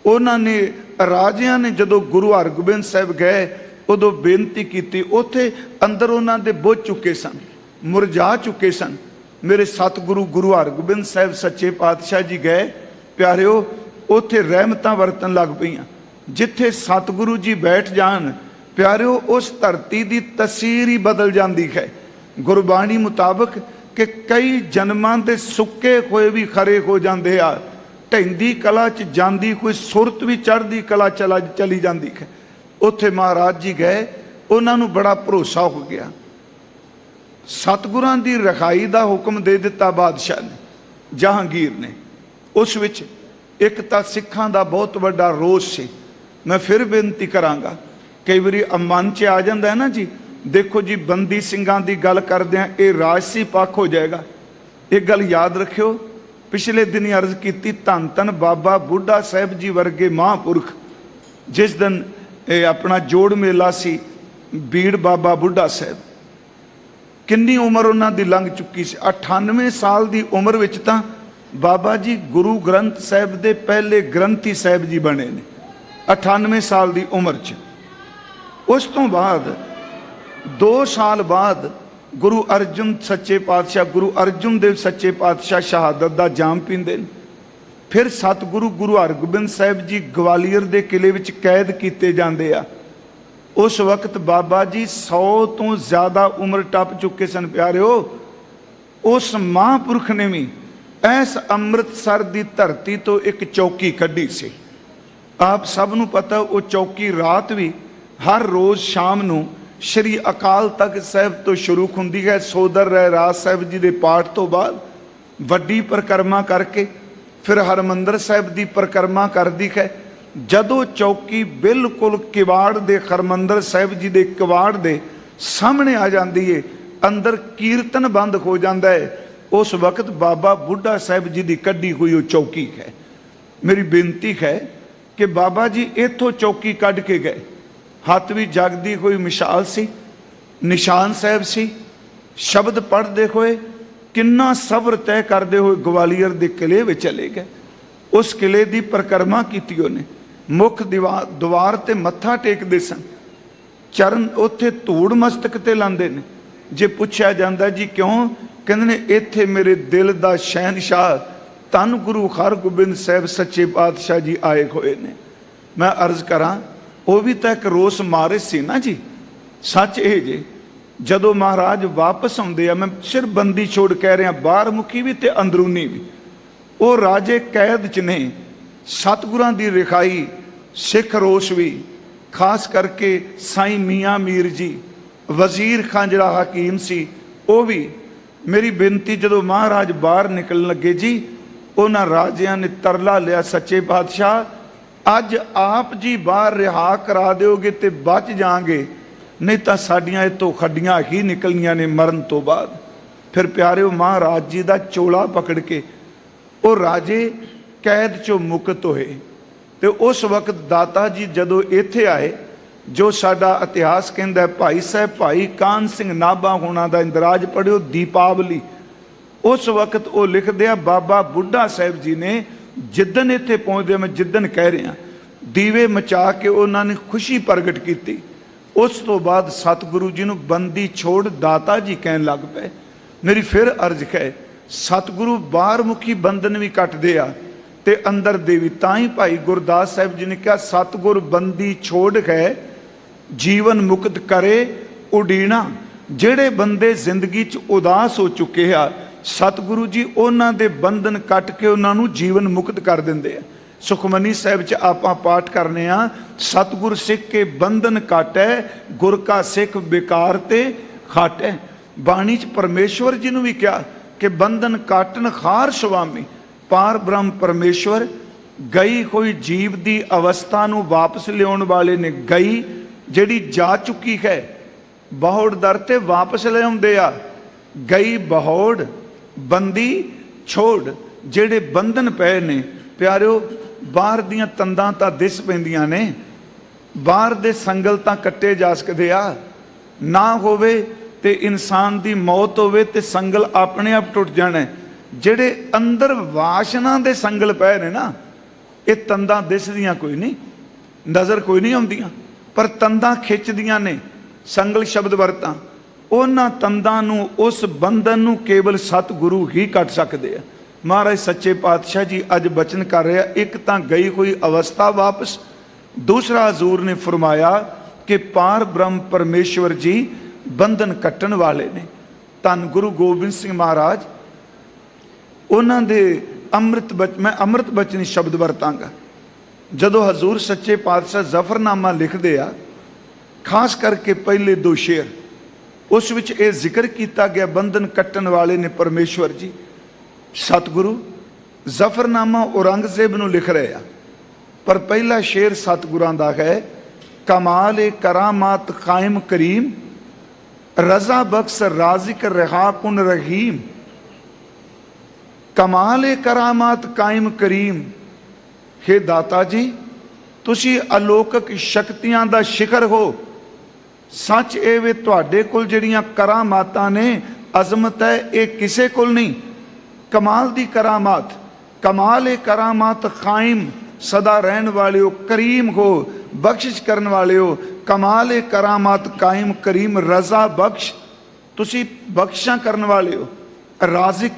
ਉਹਨਾਂ ਨੇ ਰਾਜਿਆਂ ਨੇ ਜਦੋਂ ਗੁਰੂ ਹਰਗੋਬਿੰਦ ਸਾਹਿਬ ਗਏ ਉਦੋਂ ਬੇਨਤੀ ਕੀਤੀ, ਉੱਥੇ ਅੰਦਰ ਉਹਨਾਂ ਦੇ ਬੁੱਝ ਚੁੱਕੇ ਸਨ, ਮੁਰਝਾ ਚੁੱਕੇ ਸਨ। ਮੇਰੇ ਸਤਿਗੁਰੂ ਗੁਰੂ ਹਰਗੋਬਿੰਦ ਸਾਹਿਬ ਸੱਚੇ ਪਾਤਸ਼ਾਹ ਜੀ ਗਏ ਪਿਆਰਿਓ, ਉੱਥੇ ਰਹਿਮਤਾਂ ਵਰਤਣ ਲੱਗ ਪਈਆਂ। ਜਿੱਥੇ ਸਤਿਗੁਰੂ ਜੀ ਬੈਠ ਜਾਣ ਪਿਆਰਿਓ, ਉਸ ਧਰਤੀ ਦੀ ਤਸਵੀਰ ਹੀ ਬਦਲ ਜਾਂਦੀ ਹੈ। ਗੁਰਬਾਣੀ ਮੁਤਾਬਕ ਕਿ ਕਈ ਜਨਮਾਂ ਦੇ ਸੁੱਕੇ ਹੋਏ ਵੀ ਖਰੇ ਹੋ ਜਾਂਦੇ ਆ। ਢਹਿੰਦੀ ਕਲਾ 'ਚ ਜਾਂਦੀ ਕੋਈ ਸੁਰਤ ਵੀ ਚੜ੍ਹਦੀ ਕਲਾ ਚਲੀ ਜਾਂਦੀ ਹੈ। ਉੱਥੇ ਮਹਾਰਾਜ ਜੀ ਗਏ, ਉਹਨਾਂ ਨੂੰ ਬੜਾ ਭਰੋਸਾ ਹੋ ਗਿਆ। ਸਤਿਗੁਰਾਂ ਦੀ ਰਖਾਈ ਦਾ ਹੁਕਮ ਦੇ ਦਿੱਤਾ ਬਾਦਸ਼ਾਹ ਨੇ, ਜਹਾਂਗੀਰ ਨੇ। ਉਸ ਵਿੱਚ ਇੱਕ ਤਾਂ ਸਿੱਖਾਂ ਦਾ ਬਹੁਤ ਵੱਡਾ ਰੋਸ ਸੀ। ਮੈਂ ਫਿਰ ਬੇਨਤੀ ਕਰਾਂਗਾ, ਕਈ ਵਾਰੀ ਮਨ 'ਚ ਆ ਜਾਂਦਾ ਹੈ ਨਾ ਜੀ, ਦੇਖੋ ਜੀ ਬੰਦੀ ਸਿੰਘਾਂ ਦੀ ਗੱਲ ਕਰਦੇ ਆ, ਇਹ ਰਾਜਸੀ ਪੱਖ ਹੋ ਜਾਏਗਾ। ਇਹ ਗੱਲ ਯਾਦ ਰੱਖਿਓ, ਪਿਛਲੇ ਦਿਨੀ ਅਰਜ਼ ਕੀਤੀ, ਧੰਨ ਧੰਨ ਬਾਬਾ ਬੁੱਢਾ ਸਾਹਿਬ ਜੀ ਵਰਗੇ ਮਹਾਂਪੁਰਖ, ਜਿਸ ਦਿਨ ਇਹ ਆਪਣਾ ਜੋੜ ਮੇਲਾ ਸੀ ਬੀੜ ਬਾਬਾ ਬੁੱਢਾ ਸਾਹਿਬ, ਕਿੰਨੀ ਉਮਰ ਉਹਨਾਂ ਦੀ ਲੰਘ ਚੁੱਕੀ ਸੀ। 98 ਸਾਲ ਦੀ ਉਮਰ ਵਿੱਚ ਤਾਂ ਬਾਬਾ ਜੀ ਗੁਰੂ ਗ੍ਰੰਥ ਸਾਹਿਬ ਦੇ ਪਹਿਲੇ ਗ੍ਰੰਥੀ ਸਾਹਿਬ ਜੀ ਬਣੇ ਨੇ, 98 ਸਾਲ ਦੀ ਉਮਰ 'ਚ। ਉਸ ਤੋਂ ਬਾਅਦ 2 ਸਾਲ ਬਾਅਦ ਗੁਰੂ ਅਰਜਨ ਸੱਚੇ ਪਾਤਸ਼ਾਹ, ਗੁਰੂ ਅਰਜਨ ਦੇਵ ਸੱਚੇ ਪਾਤਸ਼ਾਹ ਸ਼ਹਾਦਤ ਦਾ ਜਾਮ ਪੀਂਦੇ ਨੇ। ਫਿਰ ਸਤਿਗੁਰੂ ਗੁਰੂ ਹਰਗੋਬਿੰਦ ਸਾਹਿਬ ਜੀ ਗਵਾਲੀਅਰ ਦੇ ਕਿਲੇ ਵਿੱਚ ਕੈਦ ਕੀਤੇ ਜਾਂਦੇ ਆ। ਉਸ ਵਕਤ ਬਾਬਾ ਜੀ 100 ਤੋਂ ਜ਼ਿਆਦਾ ਉਮਰ ਟੱਪ ਚੁੱਕੇ ਸਨ ਪਿਆਰਿਓ। ਉਸ ਮਹਾਂਪੁਰਖ ਨੇ ਵੀ ਇਸ ਅੰਮ੍ਰਿਤਸਰ ਦੀ ਧਰਤੀ ਤੋਂ ਇੱਕ ਚੌਕੀ ਕੱਢੀ ਸੀ। ਆਪ ਸਭ ਨੂੰ ਪਤਾ, ਉਹ ਚੌਕੀ ਰਾਤ ਵੀ ਹਰ ਰੋਜ਼ ਸ਼ਾਮ ਨੂੰ ਸ਼੍ਰੀ ਅਕਾਲ ਤਖਤ ਸਾਹਿਬ ਤੋਂ ਸ਼ੁਰੂ ਹੁੰਦੀ ਹੈ। ਸੋਦਰ ਰਹਿਰਾਜ ਸਾਹਿਬ ਜੀ ਦੇ ਪਾਠ ਤੋਂ ਬਾਅਦ ਵੱਡੀ ਪਰਿਕਰਮਾ ਕਰਕੇ ਫਿਰ ਹਰਮੰਦਰ ਸਾਹਿਬ ਦੀ ਪਰਿਕਰਮਾ ਕਰਦੀ ਹੈ। ਜਦੋਂ ਚੌਕੀ ਬਿਲਕੁਲ ਕਿਵਾੜ ਦੇ, ਹਰਮੰਦਰ ਸਾਹਿਬ ਜੀ ਦੇ ਕਿਵਾੜ ਦੇ ਸਾਹਮਣੇ ਆ ਜਾਂਦੀ ਏ, ਅੰਦਰ ਕੀਰਤਨ ਬੰਦ ਹੋ ਜਾਂਦਾ ਹੈ। उस वक्त बाबा बुढ़ा साहब जी की कढ़ी हुई वो चौकी है। मेरी बेनती है कि बाबा जी इथों चौकी कढ़ के गए, हथ भी जगदी कोई मिसाल सी, निशान साहब सी, शब्द पढ़ते हुए किन्ना सबर तय करते हुए ग्वालियर के किले में चले गए। उस किले की परिक्रमा की उन्हें, मुख द्वार ते मत्था टेकते सन, चरण उत्थे धूड़ मस्तक ते लांदे ने। जे पुछया जांदा जी क्यों, कहंदे ने इत्थे मेरे दिल दा शहनशाह धन गुरु हरगोबिंद साहब सच्चे पातशाह जी आए हुए ने। मैं अर्ज करा वो भी तो एक रोस मारे सी ना जी। सच ये जे जदों महाराज वापस आउंदे आ, मैं सिर्फ बंदी छोड़ कह रहा, बाहर मुखी भी ते अंदरूनी भी, वो राजे कैद च ने। सतगुरां दी रिखाई, सिख रोश भी, खास करके साईं मियाँ मीर जी, वजीर खां जिहड़ा हकीम सी वो भी। मेरी बेनती जदों महाराज बाहर निकलन लगे जी, उन्हां राजियां ने तरला लिया, सच्चे पातशाह अज आप जी बाहर रिहा करा दोगे तो बच जाएंगे, नहीं तो साडियां इतों खड्डियां ही निकलनियां ने मरण तो बाद। फिर प्यारे महाराज जी का चोला पकड़ के वो राजे कैद चो मुक्त होए। तो उस वक्त दाता जी जदों इत्थे आए, जो साडा इतिहास कहता है, भाई साहब भाई कान सिंह नाभा होना का इंदराज पढ़ियो दीपावली, उस वक्त वो लिखते हैं बाबा बुढ़ा साहब जी ने जिदन इत्थे पहुँचते, मैं जिदन कह रहा, दीवे मचा के उन्होंने खुशी प्रगट की। उस तो बाद सतगुरु जी ने बंदी छोड़ दाता जी कहन लग पे। मेरी फिर अर्ज है, सतगुरु बाहर मुखी बंधन भी कटते आ ते अंदर दे भी। तां ही भाई गुरदास साहब जी ने कहा, सतगुर बंदी छोड़ के जीवन मुक्त करे उडीना। जेड़े बंदे जिंदगी च उदास हो चुके आ, सतगुरु जी उन्हां दे बंधन कट के उन्होंने जीवन मुक्त कर देंदे आ। सुखमनी साहब च आपां पाठ करने आ, सतगुर सिख के बंधन काटै, गुर का सिख बेकार ते खाटै। बाणी च परमेश्वर जी ने भी कहा कि बंधन काटन खार स्वामी, पार ब्रह्म परमेश्वर गई कोई जीव की अवस्था नूं वापस लियाउण वाले ने। गई जिहड़ी जा चुकी है बहोड़ दर ते वापस ले आउंदे आ। गई बहोड़ बंदी छोड़, जिहड़े बंधन पए ने प्यारिओ, बाहर दियां तंदां तां दिस पैंदियां ने, बाहर दे संगल तां कट्टे जा सकदे आ, ना होवे ते इंसान दी मौत होवे ते संगल अपने आप टुट जाना। जिहड़े अंदर वासना दे संगल पए ने ना, ये तंदां दिसदियां कोई नहीं, नज़र कोई नहीं आउंदियां, पर तंदां खिंचदियां ने। संगल शब्द वरतां, उन्हां तंदां नूं, उस बंधन नूं केवल सतगुरु ही कट सकदे आ। महाराज सच्चे पातशाह जी अज बचन कर रहे, एक तां गई हुई अवस्था वापस, दूसरा हजूर ने फरमाया कि पार ब्रह्म परमेश्वर जी बंधन कट्टन वाले ने। धन गुरु गोबिंद सिंह महाराज उन्हां दे मैं अमृत बचनी शब्द वरतांगा। जदों हजूर सच्चे पातशाह जफरनामा लिखते आ, खास करके पहले दो शेर, उस विच ये जिक्र किया गया बंधन कट्टन वाले ने परमेश्वर जी। सतगुरु जफरनामा औरंगजेब नूं लिख रहे आ, पर पहला शेर सतगुरां दा है, कमाल ए करामात कायम करीम, रजा बख्श राजिक रहा कुन रहीम। कमाल ए करामात कायम करीम, हे दाता जी तुसी अलौकिक शक्तियां दा शिखर हो। सच ए वे तुहाडे कोल जिहड़ियां करामातां ने, अजमत है, ये किसे कोल नहीं। कमाल दी करामात, कमाल ए करामात कायम, सदा रहन वाले हो, करीम हो, बख्शिश करने वाले हो। कमाल ए करामात कायम करीम, रजा बख्श, तुसी बख्शा करने वाले हो। राजिक,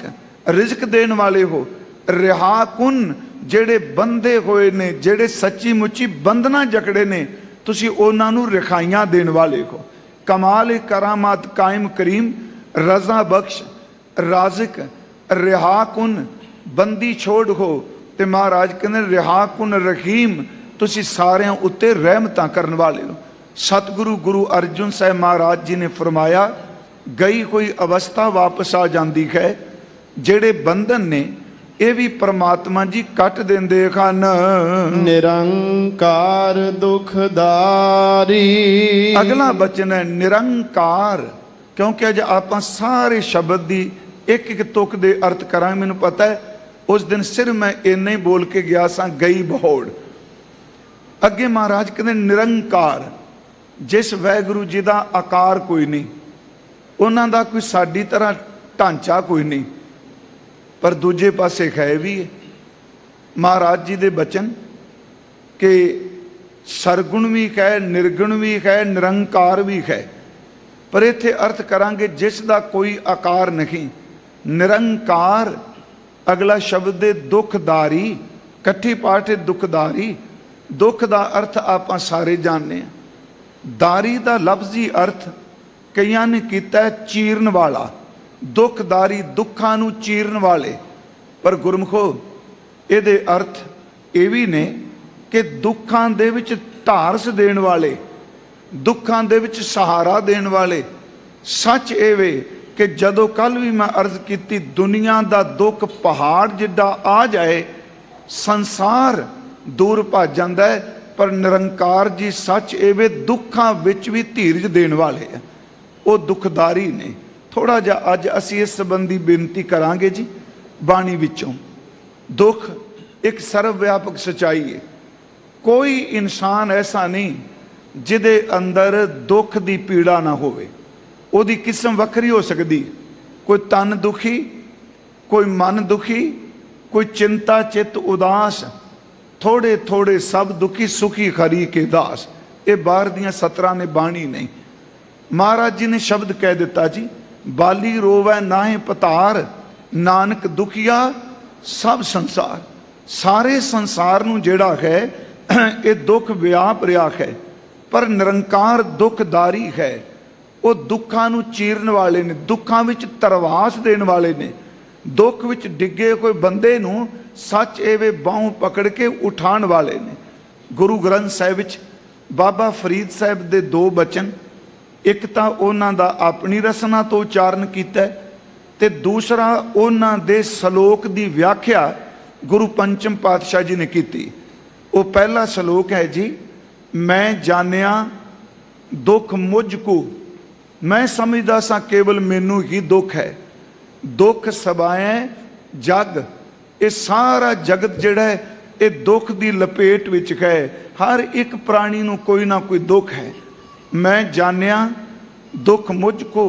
रिजक देने वाले हो। रिहा कुन, जेड़े बंधे होए ने, जेड़े सच्ची मुच्ची बंधना जकड़े ने, तुसी उन्हां नूं रिखाइयां देने वाले हो। कमाल ए करामात कायम करीम, रजा बख्श, राजिक, रिहा कुन, बंदी छोड़ हो। ते महाराज कहते रिहा कुन रहीम, तुसी सारियां उत्ते रहमतां करने वाले हो। सतगुरु गुरु अर्जुन साहब महाराज जी ने फरमाया, गई कोई अवस्था वापस आ जाती है, जेड़े बंधन ने ये भी परमात्मा जी कट देंदे खन। निरंकार दुखदारी, अगला बचन है निरंकार, क्योंकि अज आप सारे शब्द की एक एक तुक दे अर्थ करा। मैनू पता है उस दिन सिर्फ मैं इन्ना ही बोल के गया सा, गई बहोड़। अगे महाराज कहते निरंकार, जिस वाहगुरू जी का आकार कोई नहीं, उन्हों का कोई साडी तरह ढांचा कोई नहीं, पर दूजे पासे है भी है महाराज जी दे बचन कि सरगुण भी है, निर्गुण भी है, निरंकार भी है। पर इत्थे अर्थ करांगे जिसका कोई आकार नहीं, निरंकार। अगला शब्द है दुखदारी, कट्ठी पाठ है दुखदारी। दुख का अर्थ आप सारे जानने हैं। दारी का लफ्जी अर्थ कई ने किया है चीरन वाला, दुखदारी, दुखा नू चीरन वाले। पर गुरमुखो ये अर्थ ये भी ने कि दुखां दे विच ढारस देण वाले, दुखां दे विच सहारा देण वाले। सच ये वे कि जदों कल भी मैं अर्ज की, दुनिया का दुख पहाड़ जिड्डा आ जाए, संसार दूर भज जाता है, पर निरंकार जी सच ये वे दुखां विच भी धीरज देण वाले है, वो दुखदारी ने। थोड़ा जा अज असी इस संबंधी बेनती करांगे जी बाणी विचों। दुख एक सर्वव्यापक सच्चाई है। कोई इंसान ऐसा नहीं जिदे अंदर दुख की पीड़ा ना होवे। ओदी किस्म वखरी हो सकती, कोई तन दुखी, कोई मन दुखी, कोई चिंता चित उदास, थोड़े थोड़े सब दुखी, सुखी खरी के दास। ये बाहर दियां 17 ने बाणी नहीं। महाराज जी ने शब्द कह दिता जी, बाली रोवै नाहे पतार, नानक दुखिया सब संसार। सारे संसार नूं जिहड़ा है ये दुख व्याप रहा है, पर निरंकार दुखदारी है। वो दुखा नूं चीरन वाले ने, दुखा विच तरवास देने वाले ने। दुख विच डिगे कोई बंदे नूं सच एवे बाहों पकड़ के उठाण वाले ने। गुरु ग्रंथ साहिब विच बाबा फरीद साहब दे 2 बचन, एक तो उन्हां दा अपनी रसना तो उचारण कीता ते दूसरा उन्हां दे सलोक दी व्याख्या गुरु पंचम पातशाह जी ने की। वो पहला सलोक है जी, मैं जानिया दुख मुझको, मैं समझदा सा केवल मैनू ही दुख है। दुख सबाए जग, ये सारा जगत जिहड़ा है ये दुख की लपेट विच है। हर एक प्राणी नूं कोई ना कोई दुख है। मैं जानिया दुख मुझको,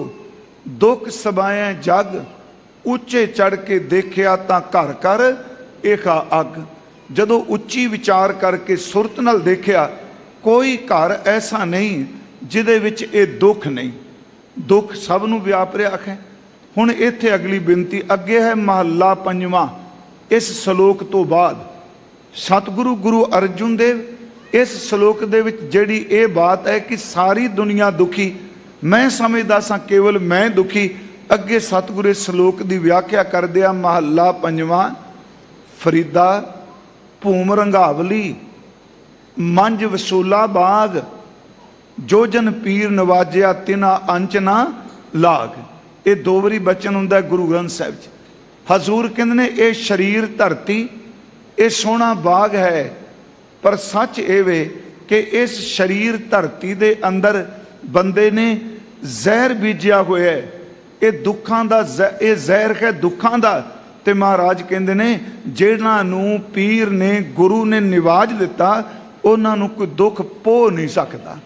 दुख सबाए जग, उच्चे चढ़ के देखिया तां घर कर एखा अग। जदों उच्ची विचार करके सुरत नाल देखिया, कोई घर ऐसा नहीं जिदे विच ये दुख नहीं। दुख सब नूं व्याप रहा है। हुण इत्थे अगली बिनती अगे है महला 5वां। इस सलोक तो बाद सतगुरु गुरु अर्जुन देव इस सलोक दे विच जिहड़ी ये बात है कि सारी दुनिया दुखी, मैं समझदा सा केवल मैं दुखी। अगे सतगुरु इस सलोक की व्याख्या कर दिया। महला 5वां। फरीदा भूम रंगावली, मंज वसूला बाग, जो जन पीर नवाजिया तिना अंच ना लाग। ये 2 वारी बचन हुंदा है गुरु ग्रंथ साहिब च। हजूर कहंदे ने ये शरीर धरती ये सोहना बाग है, पर सच ये वे कि इस शरीर धरती दे अंदर बंदे ने जहर बीजिया होया है। ये दुखां दा ये जहर है दुखां दा। ते महाराज कहंदे ने जिन्हां नूं पीर ने गुरु ने निवाज दिता उन्हां नूं कोई दुख पो नहीं सकता।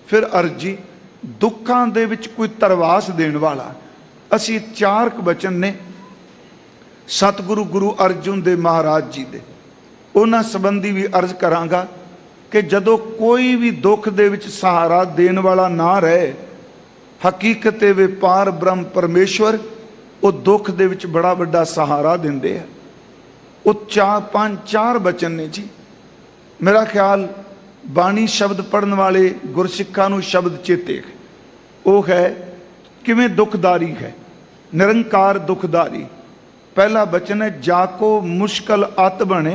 फिर अर्जी दुखां दे विच कोई तरवास देण वाला। असी 4 बचन ने सतगुरु गुरु अर्जुन दे महाराज जी दे, उन्हां संबंधी भी अर्ज करांगा कि जदों कोई भी दुख दे विच सहारा देण वाला ना रहे, हकीकत वे पार ब्रह्म परमेश्वर वो दुख दे विच बड़ा बड़ा सहारा दिंदे है। वो 4 बचन ने जी। मेरा ख्याल बाणी शब्द पढ़न वाले गुरसिखा नूं शब्द चेते है। वो है किवें दुखदारी है, निरंकार दुखदारी। पहला बचन है जाको मुश्किल अत बने।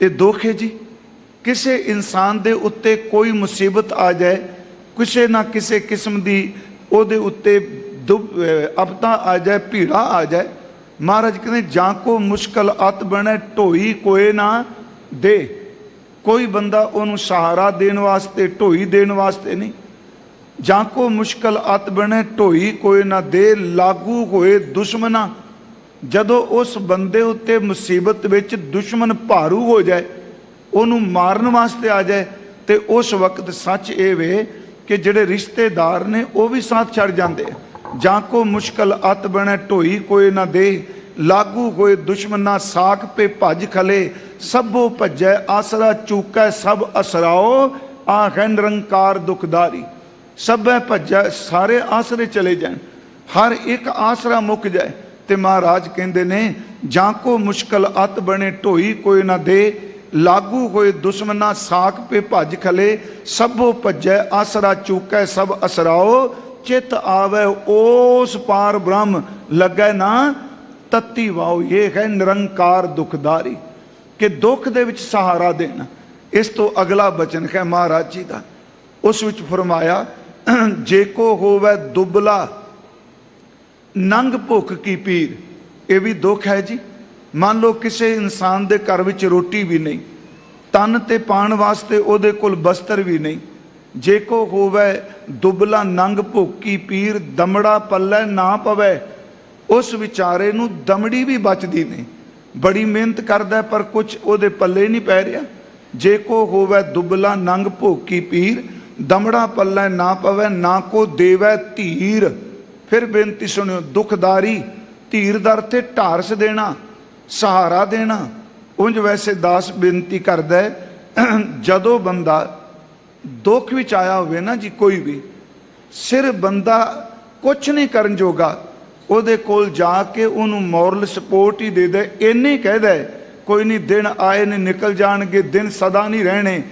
ये दुख है जी, किसी इंसान दे उत्ते कोई मुसीबत आ जाए, किसी ना किसी किस्म की ओदे उत्ते आपदा आ जाए, भीड़ा आ जाए, महाराज कहते जाको मुश्किल अत बने ढोई कोई ना दे। कोई बंदा उन्होंने सहारा देने वास्ते ढोई देने वास्ते नहीं। जाको मुश्किल अत बने ढोई कोई ना दे, लागू होए दुश्मना ਜਦੋਂ ਉਸ ਬੰਦੇ ਉੱਤੇ ਮੁਸੀਬਤ ਵਿੱਚ ਦੁਸ਼ਮਣ ਭਾਰੂ ਹੋ ਜਾਏ, ਉਹਨੂੰ ਮਾਰਨ ਵਾਸਤੇ ਆ ਜਾਏ, ਤੇ ਉਸ ਵਕਤ ਸੱਚ ਇਹ ਵੇ ਕਿ ਜਿਹੜੇ ਰਿਸ਼ਤੇਦਾਰ ਨੇ ਉਹ ਵੀ ਸਾਥ ਛੱਡ ਜਾਂਦੇ ਆ। ਜਾਂ ਕੋ ਮੁਸ਼ਕਲ ਅਤ ਬਣੇ ਢੋਈ ਕੋਈ ਨਾ ਦੇ, ਲਾਗੂ ਹੋਏ ਦੁਸ਼ਮਨਾ ਸਾਖ ਪੇ ਭੱਜ ਖਲੇ, ਸਭੋ ਭੱਜੈ ਆਸਰਾ ਚੂਕੈ ਸਭ ਅਸਰਾਓ, ਆਖੈ ਨਿਰੰਕਾਰ ਦੁਖਦਾਰੀ। ਸਭੈ ਭੱਜੈ, ਸਾਰੇ ਆਸਰੇ ਚਲੇ ਜਾਣ, ਹਰ ਇੱਕ ਆਸਰਾ ਮੁੱਕ ਜਾਏ। ਤੇ ਮਹਾਰਾਜ ਕਹਿੰਦੇ ਨੇ ਜਾਂ ਕੋ ਮੁਸ਼ਕਲ ਅਤ ਬਣੇ ਢੋਈ ਕੋਈ ਨਾ ਦੇ, ਲਾਗੂ ਹੋਏ ਦੁਸ਼ਮਨਾ ਸਾਖ ਪੇ ਭੱਜ ਖਲੇ, ਸਭੋ ਭੱਜੈ ਆਸਰਾ ਚੂਕੈ ਸਭ ਅਸਰਾਓ, ਚਿਤ ਆਵੇ ਉਸ ਪਾਰ ਬ੍ਰਹਮ ਲੱਗੈ ਨਾ ਤਤੀ ਵਾਓ। ਇਹ ਹੈ ਨਿਰੰਕਾਰ ਦੁਖਦਾਰੀ, ਕਿ ਦੁੱਖ ਦੇ ਵਿੱਚ ਸਹਾਰਾ ਦੇਣਾ। ਇਸ ਤੋਂ ਅਗਲਾ ਬਚਨ ਹੈ ਮਹਾਰਾਜ ਜੀ ਦਾ, ਉਸ ਵਿੱਚ ਫਰਮਾਇਆ ਜੇ ਕੋ ਹੋਵੇ ਦੁਬਲਾ ਨੰਗ ਭੁੱਖ ਕੀ ਪੀਰ। ਇਹ ਵੀ ਦੁੱਖ ਹੈ ਜੀ। ਮੰਨ ਲਓ ਕਿਸੇ ਇਨਸਾਨ ਦੇ ਘਰ ਵਿੱਚ ਰੋਟੀ ਵੀ ਨਹੀਂ, ਤਨ ਤੇ ਪਾਣ ਵਾਸਤੇ ਉਹਦੇ ਕੋਲ ਬਸਤਰ ਵੀ ਨਹੀਂ। ਜੇ ਕੋ ਹੋਵੇ ਦੁਬਲਾ ਨੰਗ ਭੁੱਖ ਕੀ ਪੀਰ, ਦਮੜਾ ਪੱਲੇ ਨਾ ਪਵੇ। ਉਸ ਵਿਚਾਰੇ ਨੂੰ ਦਮੜੀ ਵੀ ਬਚਦੀ ਨਹੀਂ, ਬੜੀ ਮਿਹਨਤ ਕਰਦਾ ਪਰ ਕੁਝ ਉਹਦੇ ਪੱਲੇ ਨਹੀਂ ਪੈ ਰਿਹਾ। ਜੇ ਕੋ ਹੋਵੇ ਦੁਬਲਾ ਨੰਗ ਭੁੱਖ ਕੀ ਪੀਰ, ਦਮੜਾ ਪੱਲੇ ਨਾ ਪਵੇ, ਨਾ ਕੋ ਦੇਵੈ ਧੀਰ। ਫਿਰ ਬੇਨਤੀ ਸੁਣਿਓ, ਦੁਖਦਾਰੀ, ਧੀਰ ਦਰ ਤੇ ਢਾਰਸ ਦੇਣਾ, ਸਹਾਰਾ ਦੇਣਾ। ਉਂਝ ਵੈਸੇ ਦਾਸ ਬੇਨਤੀ ਕਰਦਾ ਹੈ, ਜਦੋਂ ਬੰਦਾ ਦੁੱਖ ਵਿੱਚ ਆਇਆ ਹੋਵੇ ਨਾ ਜੀ, ਕੋਈ ਵੀ ਸਿਰ ਬੰਦਾ ਕੁਛ ਨਹੀਂ ਕਰਨ ਜੋਗਾ, ਉਹਦੇ ਕੋਲ ਜਾ ਕੇ ਉਹਨੂੰ ਮੋਰਲ ਸਪੋਰਟ ਹੀ ਦੇ ਦੇ। ਇੰਨੇ ਕਹਿਦਾ ਕੋਈ ਨਹੀਂ, ਦਿਨ ਆਏ ਨੇ ਨਿਕਲ ਜਾਣਗੇ, ਦਿਨ ਸਦਾ ਨਹੀਂ ਰਹਿਣੇ।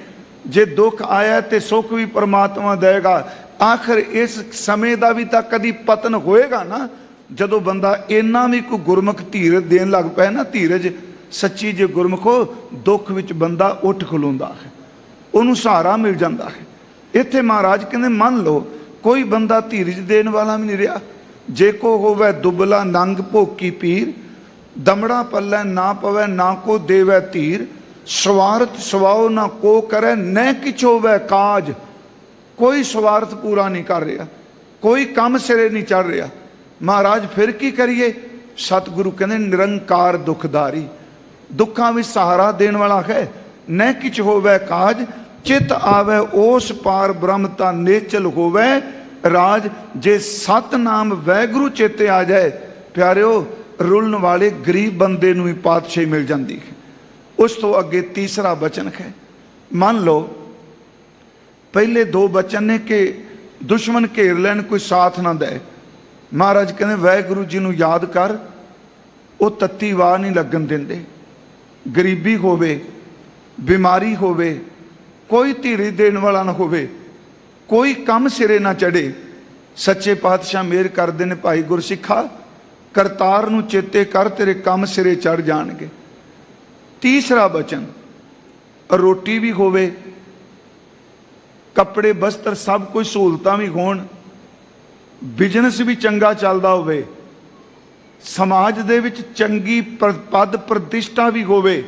ਜੇ ਦੁੱਖ ਆਇਆ ਤੇ ਸੁੱਖ ਵੀ ਪਰਮਾਤਮਾ ਦੇਗਾ। ਆਖਰ ਇਸ ਸਮੇਂ ਦਾ ਵੀ ਤਾਂ ਕਦੀ ਪਤਨ ਹੋਏਗਾ ਨਾ, ਜਦੋਂ ਬੰਦਾ ਇੰਨਾ ਵੀ ਕੋਈ ਗੁਰਮੁਖ ਧੀਰਜ ਦੇਣ ਲੱਗ ਪਏ ਨਾ, ਧੀਰਜ ਸੱਚੀ ਜੇ ਗੁਰਮੁਖੋ, ਦੁੱਖ ਵਿੱਚ ਬੰਦਾ ਉੱਠ ਖਲੋਂਦਾ ਹੈ, ਉਹਨੂੰ ਸਹਾਰਾ ਮਿਲ ਜਾਂਦਾ ਹੈ। ਇੱਥੇ ਮਹਾਰਾਜ ਕਹਿੰਦੇ ਮੰਨ ਲਓ ਕੋਈ ਬੰਦਾ ਧੀਰਜ ਦੇਣ ਵਾਲਾ ਵੀ ਨਹੀਂ ਰਿਹਾ। ਜੇ ਕੋ ਹੋਵੇ ਦੁਬਲਾ ਨੰਗ ਭੋਕੀ ਪੀਰ, ਦਮੜਾ ਪੱਲੇ ਨਾ ਪਵੇ, ਨਾ ਕੋ ਦੇਵੈ ਧੀਰ। ਸਵਾਰਥ ਸਵਾਓ ਨਾ ਕੋ ਕਰੇ, ਨੈ ਕਿਛ ਹੋਵੇ ਕਾਜ। ਕੋਈ ਸਵਾਰਥ ਪੂਰਾ ਨਹੀਂ ਕਰ ਰਿਹਾ, ਕੋਈ ਕੰਮ ਸਿਰੇ ਨਹੀਂ ਚੜ ਰਿਹਾ। ਮਹਾਰਾਜ ਫਿਰ ਕੀ ਕਰੀਏ? ਸਤਿਗੁਰੂ ਕਹਿੰਦੇ ਨਿਰੰਕਾਰ ਦੁਖਦਾਰੀ, ਦੁੱਖਾਂ ਵਿੱਚ ਸਹਾਰਾ ਦੇਣ ਵਾਲਾ ਹੈ। ਨੈ ਕਿਛ ਹੋਵੇ ਕਾਜ, ਚਿਤ ਆਵੇ ਉਸ ਪਾਰ ਬ੍ਰਹਮ ਤਾਂ ਨੇਚਲ ਹੋਵੇ ਰਾਜ। ਜੇ ਸਤਨਾਮ ਵੈਗੁਰੂ ਚੇਤੇ ਆ ਜਾਏ, ਪਿਆਰਿਓ, ਰੁਲਣ ਵਾਲੇ ਗਰੀਬ ਬੰਦੇ ਨੂੰ ਹੀ ਪਾਤਸ਼ਾਹੀ ਮਿਲ ਜਾਂਦੀ ਹੈ। ਉਸ ਤੋਂ ਅੱਗੇ ਤੀਸਰਾ ਬਚਨ ਹੈ। ਮੰਨ ਲਓ ਪਹਿਲੇ ਦੋ ਬਚਨ ਨੇ ਕਿ ਦੁਸ਼ਮਣ ਘੇਰ ਲੈਣ, ਕੋਈ ਸਾਥ ਨਾ ਦੇ। ਮਹਾਰਾਜ ਕਹਿੰਦੇ ਵਾਹਿਗੁਰੂ ਜੀ ਨੂੰ ਯਾਦ ਕਰ, ਉਹ ਤੱਤੀ ਵਾਹ ਨਹੀਂ ਲੱਗਣ ਦਿੰਦੇ। ਗਰੀਬੀ ਹੋਵੇ, ਬਿਮਾਰੀ ਹੋਵੇ, ਕੋਈ ਧੀਰਜ ਦੇਣ ਵਾਲਾ ਨਾ ਹੋਵੇ, ਕੋਈ ਕੰਮ ਸਿਰੇ ਨਾ ਚੜੇ। ਸੱਚੇ ਪਾਤਸ਼ਾਹ ਮਿਹਰ ਕਰਦੇ ਨੇ, ਭਾਈ ਗੁਰਸਿੱਖਾ ਕਰਤਾਰ ਨੂੰ ਚੇਤੇ ਕਰ, ਤੇਰੇ ਕੰਮ ਸਿਰੇ ਚੜ ਜਾਣਗੇ। ਤੀਸਰਾ ਬਚਨ, ਰੋਟੀ ਵੀ ਹੋਵੇ, ਕੱਪੜੇ ਬਸਤਰ ਸਭ ਕੁਝ ਸਹੂਲਤਾਂ ਵੀ ਹੋਣ, ਬਿਜ਼ਨਸ ਵੀ ਚੰਗਾ ਚੱਲਦਾ ਹੋਵੇ, ਸਮਾਜ ਦੇ ਵਿੱਚ ਚੰਗੀ ਪਦ ਪ੍ਰਤਿਸ਼ਠਾ ਵੀ ਹੋਵੇ।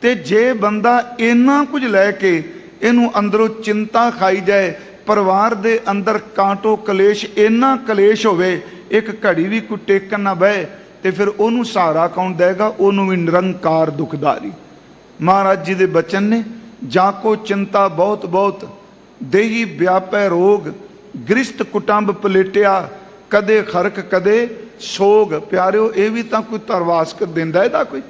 ਤੇ ਜੇ ਬੰਦਾ ਇੰਨਾ ਕੁਝ ਲੈ ਕੇ ਇਹਨੂੰ ਅੰਦਰੋਂ ਚਿੰਤਾ ਖਾਈ ਜਾਏ, ਪਰਿਵਾਰ ਦੇ ਅੰਦਰ ਕਾਂਟੋ ਕਲੇਸ਼, ਇੰਨਾ ਕਲੇਸ਼ ਹੋਵੇ, ਇੱਕ ਘੜੀ ਵੀ ਕੋਈ ਟੇਕਣ ਨਾ ਬਹਿ, ਤੇ ਫਿਰ ਉਹਨੂੰ ਸਹਾਰਾ ਕੌਣ ਦੇਗਾ? ਉਹਨੂੰ ਵੀ ਨਿਰੰਕਾਰ ਦੁਖਦਾਰੀ। ਮਹਾਰਾਜ ਜੀ ਦੇ ਬਚਨ ਨੇ, ਜਾਂ ਕੋ ਚਿੰਤਾ ਬਹੁਤ ਬਹੁਤ, ਦੇਹੀ ਵਿਆਪੈ ਰੋਗ, ਗ੍ਰਿਸ਼ਤ ਕੁਟੰਬ ਪਲੇਟਿਆ, ਕਦੇ ਖਰਕ ਕਦੇ ਸੋਗ। ਪਿਆਰਿਓ, ਇਹ ਵੀ ਤਾਂ ਕੋਈ ਧਰਵਾਸਕ ਦਿੰਦਾ ਇਹਦਾ ਕੋਈ?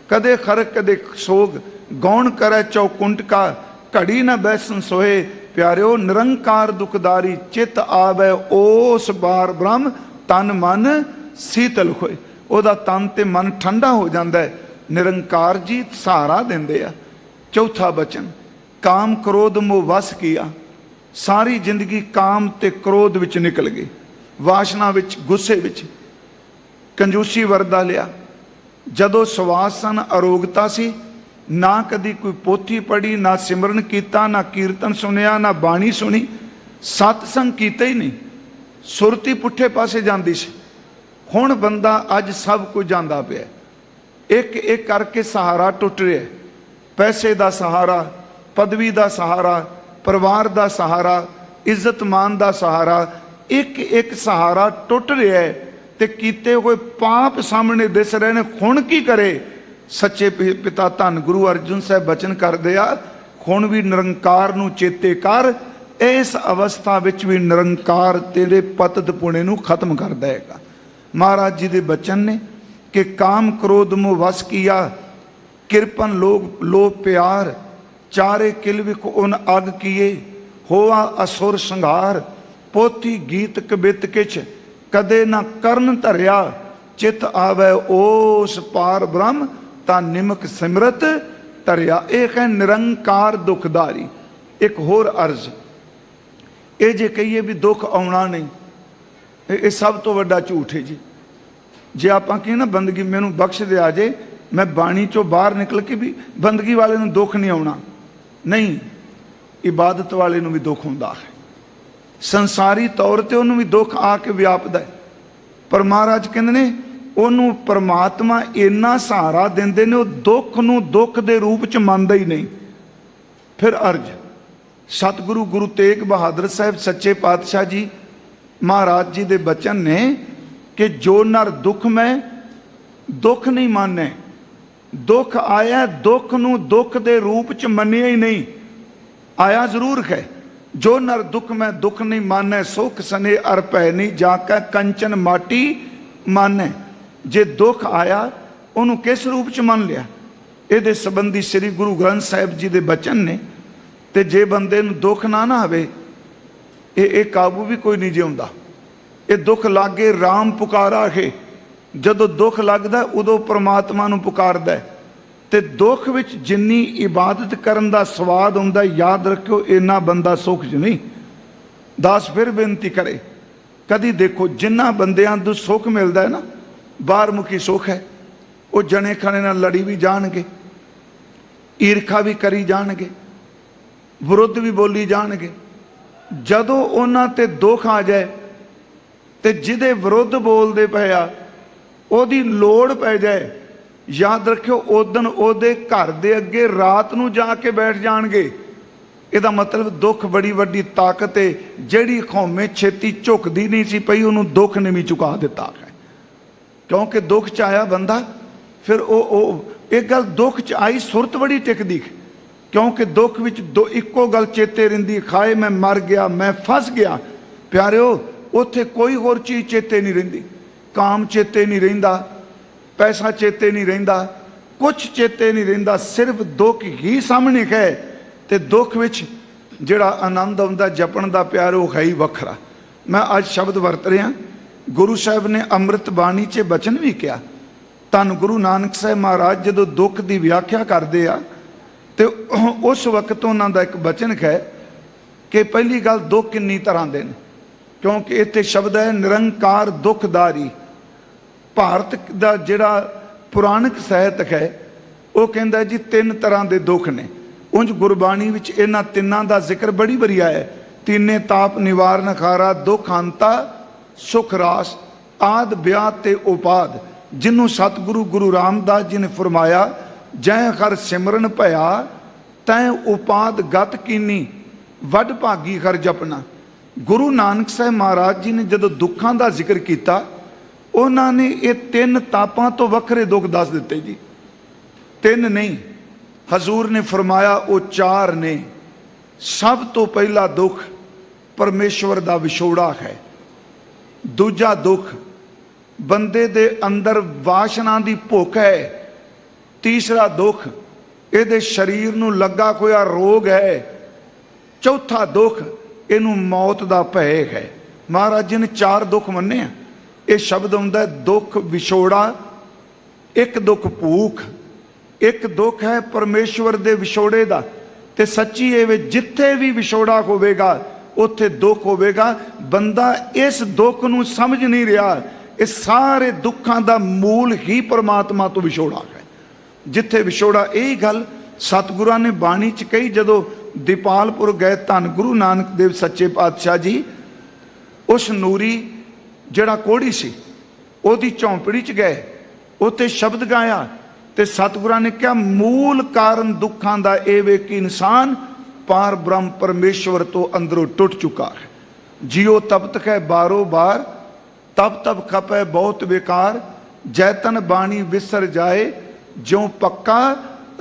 ਕਦੇ ਖਰਕ ਕਦੇ ਸੋਗ, ਗੌਣ ਕਰੈ ਚੌਕੁੰਟਕਾ, ਘੜੀ ਨਾ ਬੈਸਨ ਸੋਏ। ਪਿਆਰਿਓ, ਨਿਰੰਕਾਰ ਦੁਖਦਾਰੀ, ਚਿਤ ਆਵੇ ਉਸ ਬਾਰ ਬ੍ਰਹਮ, ਤਨ ਮਨ ਸੀਤਲ ਹੋਏ। ਉਹਦਾ ਤਨ ਤੇ ਮਨ ਠੰਡਾ ਹੋ ਜਾਂਦਾ ਹੈ। ਨਿਰੰਕਾਰ ਜੀ ਸਹਾਰਾ ਦਿੰਦੇ ਆ। ਚੌਥਾ ਬਚਨ, ਕਾਮ ਕ੍ਰੋਧ ਮੋਹ ਵਸ ਕੀਆ। ਸਾਰੀ ਜ਼ਿੰਦਗੀ ਕਾਮ ਤੇ ਕ੍ਰੋਧ ਵਿੱਚ ਨਿਕਲ ਗਈ, ਵਾਸ਼ਨਾ ਵਿੱਚ, ਗੁੱਸੇ ਵਿੱਚ, ਕੰਜੂਸੀ ਵਰਦਾ ਲਿਆ। ਜਦੋਂ ਸਵਾਸ ਸਨ, ਅਰੋਗਤਾ ਸੀ, ਨਾ ਕਦੀ ਕੋਈ ਪੋਥੀ ਪੜ੍ਹੀ, ਨਾ ਸਿਮਰਨ ਕੀਤਾ, ਨਾ ਕੀਰਤਨ ਸੁਣਿਆ, ਨਾ ਬਾਣੀ ਸੁਣੀ, ਸਤਸੰਗ ਕੀਤਾ ਹੀ ਨਹੀਂ, ਸੁਰਤੀ ਪੁੱਠੇ ਪਾਸੇ ਜਾਂਦੀ ਸੀ। ਹੁਣ ਬੰਦਾ ਅੱਜ ਸਭ ਕੁਝ ਜਾਂਦਾ ਪਿਆ, ਇੱਕ ਇੱਕ ਕਰਕੇ ਸਹਾਰਾ ਟੁੱਟ ਰਿਹਾ। ਪੈਸੇ ਦਾ ਸਹਾਰਾ, ਪਦਵੀ ਦਾ ਸਹਾਰਾ, ਪਰਿਵਾਰ ਦਾ ਸਹਾਰਾ, ਇੱਜ਼ਤ ਮਾਨ ਦਾ ਸਹਾਰਾ, ਇੱਕ ਇੱਕ ਸਹਾਰਾ ਟੁੱਟ ਰਿਹਾ ਹੈ। ते कीते हुए पाप सामने दिस रहे ने, हुण की करे। सच्चे पिता धन गुरु अर्जुन साहब बचन करदे आ, हुण भी निरंकार नूं चेते कर, इस अवस्था विच भी निरंकार तेरे पतत पुणे नूं खत्म कर देगा। महाराज जी दे बचन ने कि काम क्रोध मोह वश किया, किरपन लोग लोभ प्यार, चारे किल विख उन अग किए, होआ असुर संघार, पोथी गीत कबित किछ, कदे ना करन धरिया, चित आवे ओस पार ब्रह्म, ता निमक सिमरत धरिया। एक है निरंकार दुखदारी। एक होर अर्ज, ये जे कहिए भी दुख आउणा नहीं, ये सब तो वड्डा झूठ है जी। जे आपां कहिए ना बंदगी मैनूं बख्श दे आ जे, मैं बाणी चों बाहर निकल के भी बंदगी वाले नूं दुख नहीं आउणा, नहीं, इबादत वाले नूं भी दुख हुंदा है। संसारी तौर ते उन्होंने भी दुख आके व्यापदा है, पर महाराज कहंदे ने उन्होंने परमात्मा इन्ना सहारा देंदे ने, दुख नूं दुख दे रूप च मनदा ही नहीं। फिर अर्ज, सतगुरु गुरु तेग बहादुर साहब सच्चे पातशाह जी महाराज जी दे बचन ने कि जो नर दुख में दुख नहीं माने, दुख आया दुख नूं दुख दे रूप च मनिया ही नहीं, आया जरूर है। जो नर दुख में दुख नहीं माने, सुख सने अर भय नहीं जाके कंचन माटी माने। जे दुख आया उन्होंने किस रूप च मान लिया, ये संबंधी श्री गुरु ग्रंथ साहिब जी के बचन ने। ते जे बंदे नूं दुख ना आवे, ये काबू भी कोई नहीं जिउंदा। ये दुख लागे राम पुकारा है, जदों दुख लगदा उदों परमात्मा नूं पुकारदा है। ते दुख विच जिन्नी इबादत करन दा स्वाद हुंदा, याद रखियो इन्ना बंदा सुख च नहीं। दास फिर बेनती करे, कदी देखो जिन्ना बंदियां नूं सुख मिलदा है ना, बाहर मुखी सुख है, वो जने खने नाल लड़ी भी जाणगे, ईरखा भी करी जाणगे, विरुद्ध भी बोली जाणगे। जदों उन्हां ते दुख आ जाए ते जिहदे विरुद्ध बोलदे पए आ ओहदी लोड़ पै जाए, याद रखियो उदन ओहदे घर दे अगे रात नूं जाके बैठ जाणगे। इहदा मतलब दुख बड़ी वड्डी ताकत है, जिहड़ी खौमे छेती झुकदी नहीं सी पई उहनूं दुख ने भी चुका दिता है। क्योंकि दुख च आया बंदा, फिर एक गल दुख च आई सुरत बड़ी टिकदी है। क्योंकि दुख विच इक्को गल चेते रहिंदी, खाए मैं मर गया, मैं फस गया। प्यारिओ उत्थे कोई होर चीज़ चेते नहीं रहिंदी, काम चेते नहीं रहिंदा, पैसा चेते नहीं रहिंदा, कुछ चेते नहीं रहिंदा, सिर्फ दुख ही सामने है। ते दुख विच जिहड़ा आनंद आउंदा जपण दा प्यारो है ही वखरा। मैं अज शब्द वरत रहा, गुरु साहब ने अमृत बाणी च बचन भी किया। धन गुरु नानक साहब महाराज जदों दुख की व्याख्या करते आ तो उस वक्त उन्हों का एक बचन है कि पहली गल दुख किन्नी तरह के हैं, क्योंकि इत्थे शब्द है निरंकार दुखदारी। भारत का जिहड़ा पुराणिक साहित्य है वो कहता जी तीन तरह के दुख ने। उंज गुरबाणी विच इन्हां तिन्नां दा जिक्र बड़ी बारी आया, तीने ताप निवारण खारा, दुख अंता सुख रास, आद ब्याह ते उपाद। जिन्हों सतगुरु गुरु रामदास जी ने फरमाया, जै हर सिमरन भया तै उपाद गत कीनी, वड भागी हर जपना। गुरु नानक साहब महाराज जी ने जदों दुखों का जिक्र किया, उन्होंने ये तीन तापां तो वखरे दुख दस दिते जी, तीन नहीं। हजूर ने फरमाया वो चार ने। सब तो पहला दुख परमेश्वर का विछोड़ा है। दूजा दुख बंदे दे अंदर वासना की भुख है। तीसरा दुख ये शरीर नूं लगा होया रोग है। चौथा दुख इनू मौत का भय है। महाराज जी ने चार दुख मन्ने। ये शब्द आउंदा दुख विछोड़ा, एक दुख भूख, एक दुख है परमेश्वर दे विछोड़े दा। ते सच्ची ये जिथे भी विछोड़ा होवेगा उत्थे दुख होवेगा। बंदा इस दुख नूं समझ नहीं रहा। इस सारे दुखों का मूल ही परमात्मा तो विछोड़ा है। जिथे विछोड़ा, यही गल सतगुरां ने बाणी च कही। जदों दीपालपुर गए धन गुरु नानक देव सच्चे पातशाह जी, उस नूरी जिहड़ा कोड़ी सी ओदी झौंपड़ी च गए, उत्थे शब्द गाया ते सतगुरां ने कहा मूल कारण दुखों का यह वे कि इंसान पार ब्रह्म परमेश्वर तो अंदरों टुट चुका है। जियो तब तक है बारो बार तब तब खपे बहुत बेकार, जैतन बाणी विसर जाए, ज्यों पक्का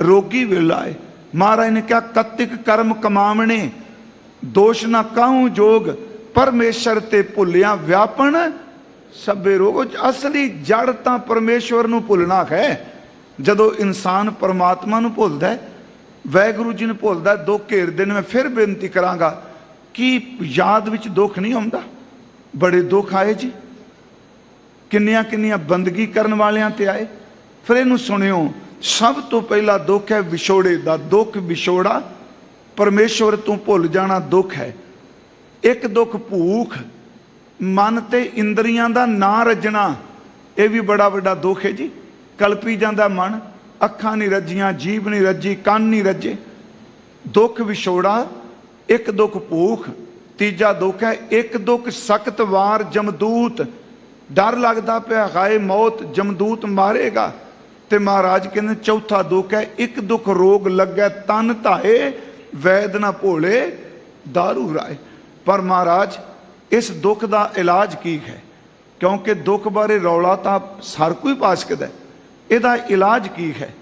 रोगी विलाए। महाराज ने क्या कत्तिक कर्म कमावने, दोष ना काहूं जोग, परमेश्वर ते भुलिया व्यापन सभे रोग। असली जड़ तां परमेश्वर नूं भुलना है। जदों इंसान परमात्मा नूं भुलदा है, वाहिगुरू जी नूं भुलदा है, दुख घेरदे ने। मैं फिर बेनती करांगा कि याद विच दुख नहीं आउंदा। बड़े दुख आए जी, किन्नियां किन्नियां बंदगी करन वालियां ते आए। फिर इहनूं सुणियो, सब तो पहला दुख है विछोड़े दा। दुख विछोड़ा, परमेश्वर तू भुल जाना दुख है। एक दुख भूख, मन ते इंद्रियां दा ना रजना, यह भी बड़ा वड्डा दुख है जी। कलपी जांदा मन, अखां नहीं रजियां, जीभ नहीं रजी, कान नहीं रजे। दुख विछोड़ा, एक दुख भूख। तीजा दुख है एक दुख सख्त वार जमदूत, डर लगता पिया हाय मौत जमदूत मारेगा। ते महाराज कहते चौथा दुख है एक दुख रोग लगे तन धाए, वैद ना भोले दारू राए। पर महाराज इस दुख का इलाज की है? क्योंकि दुख बारे रौला तो हर कोई पा सकता है, इसका इलाज की है?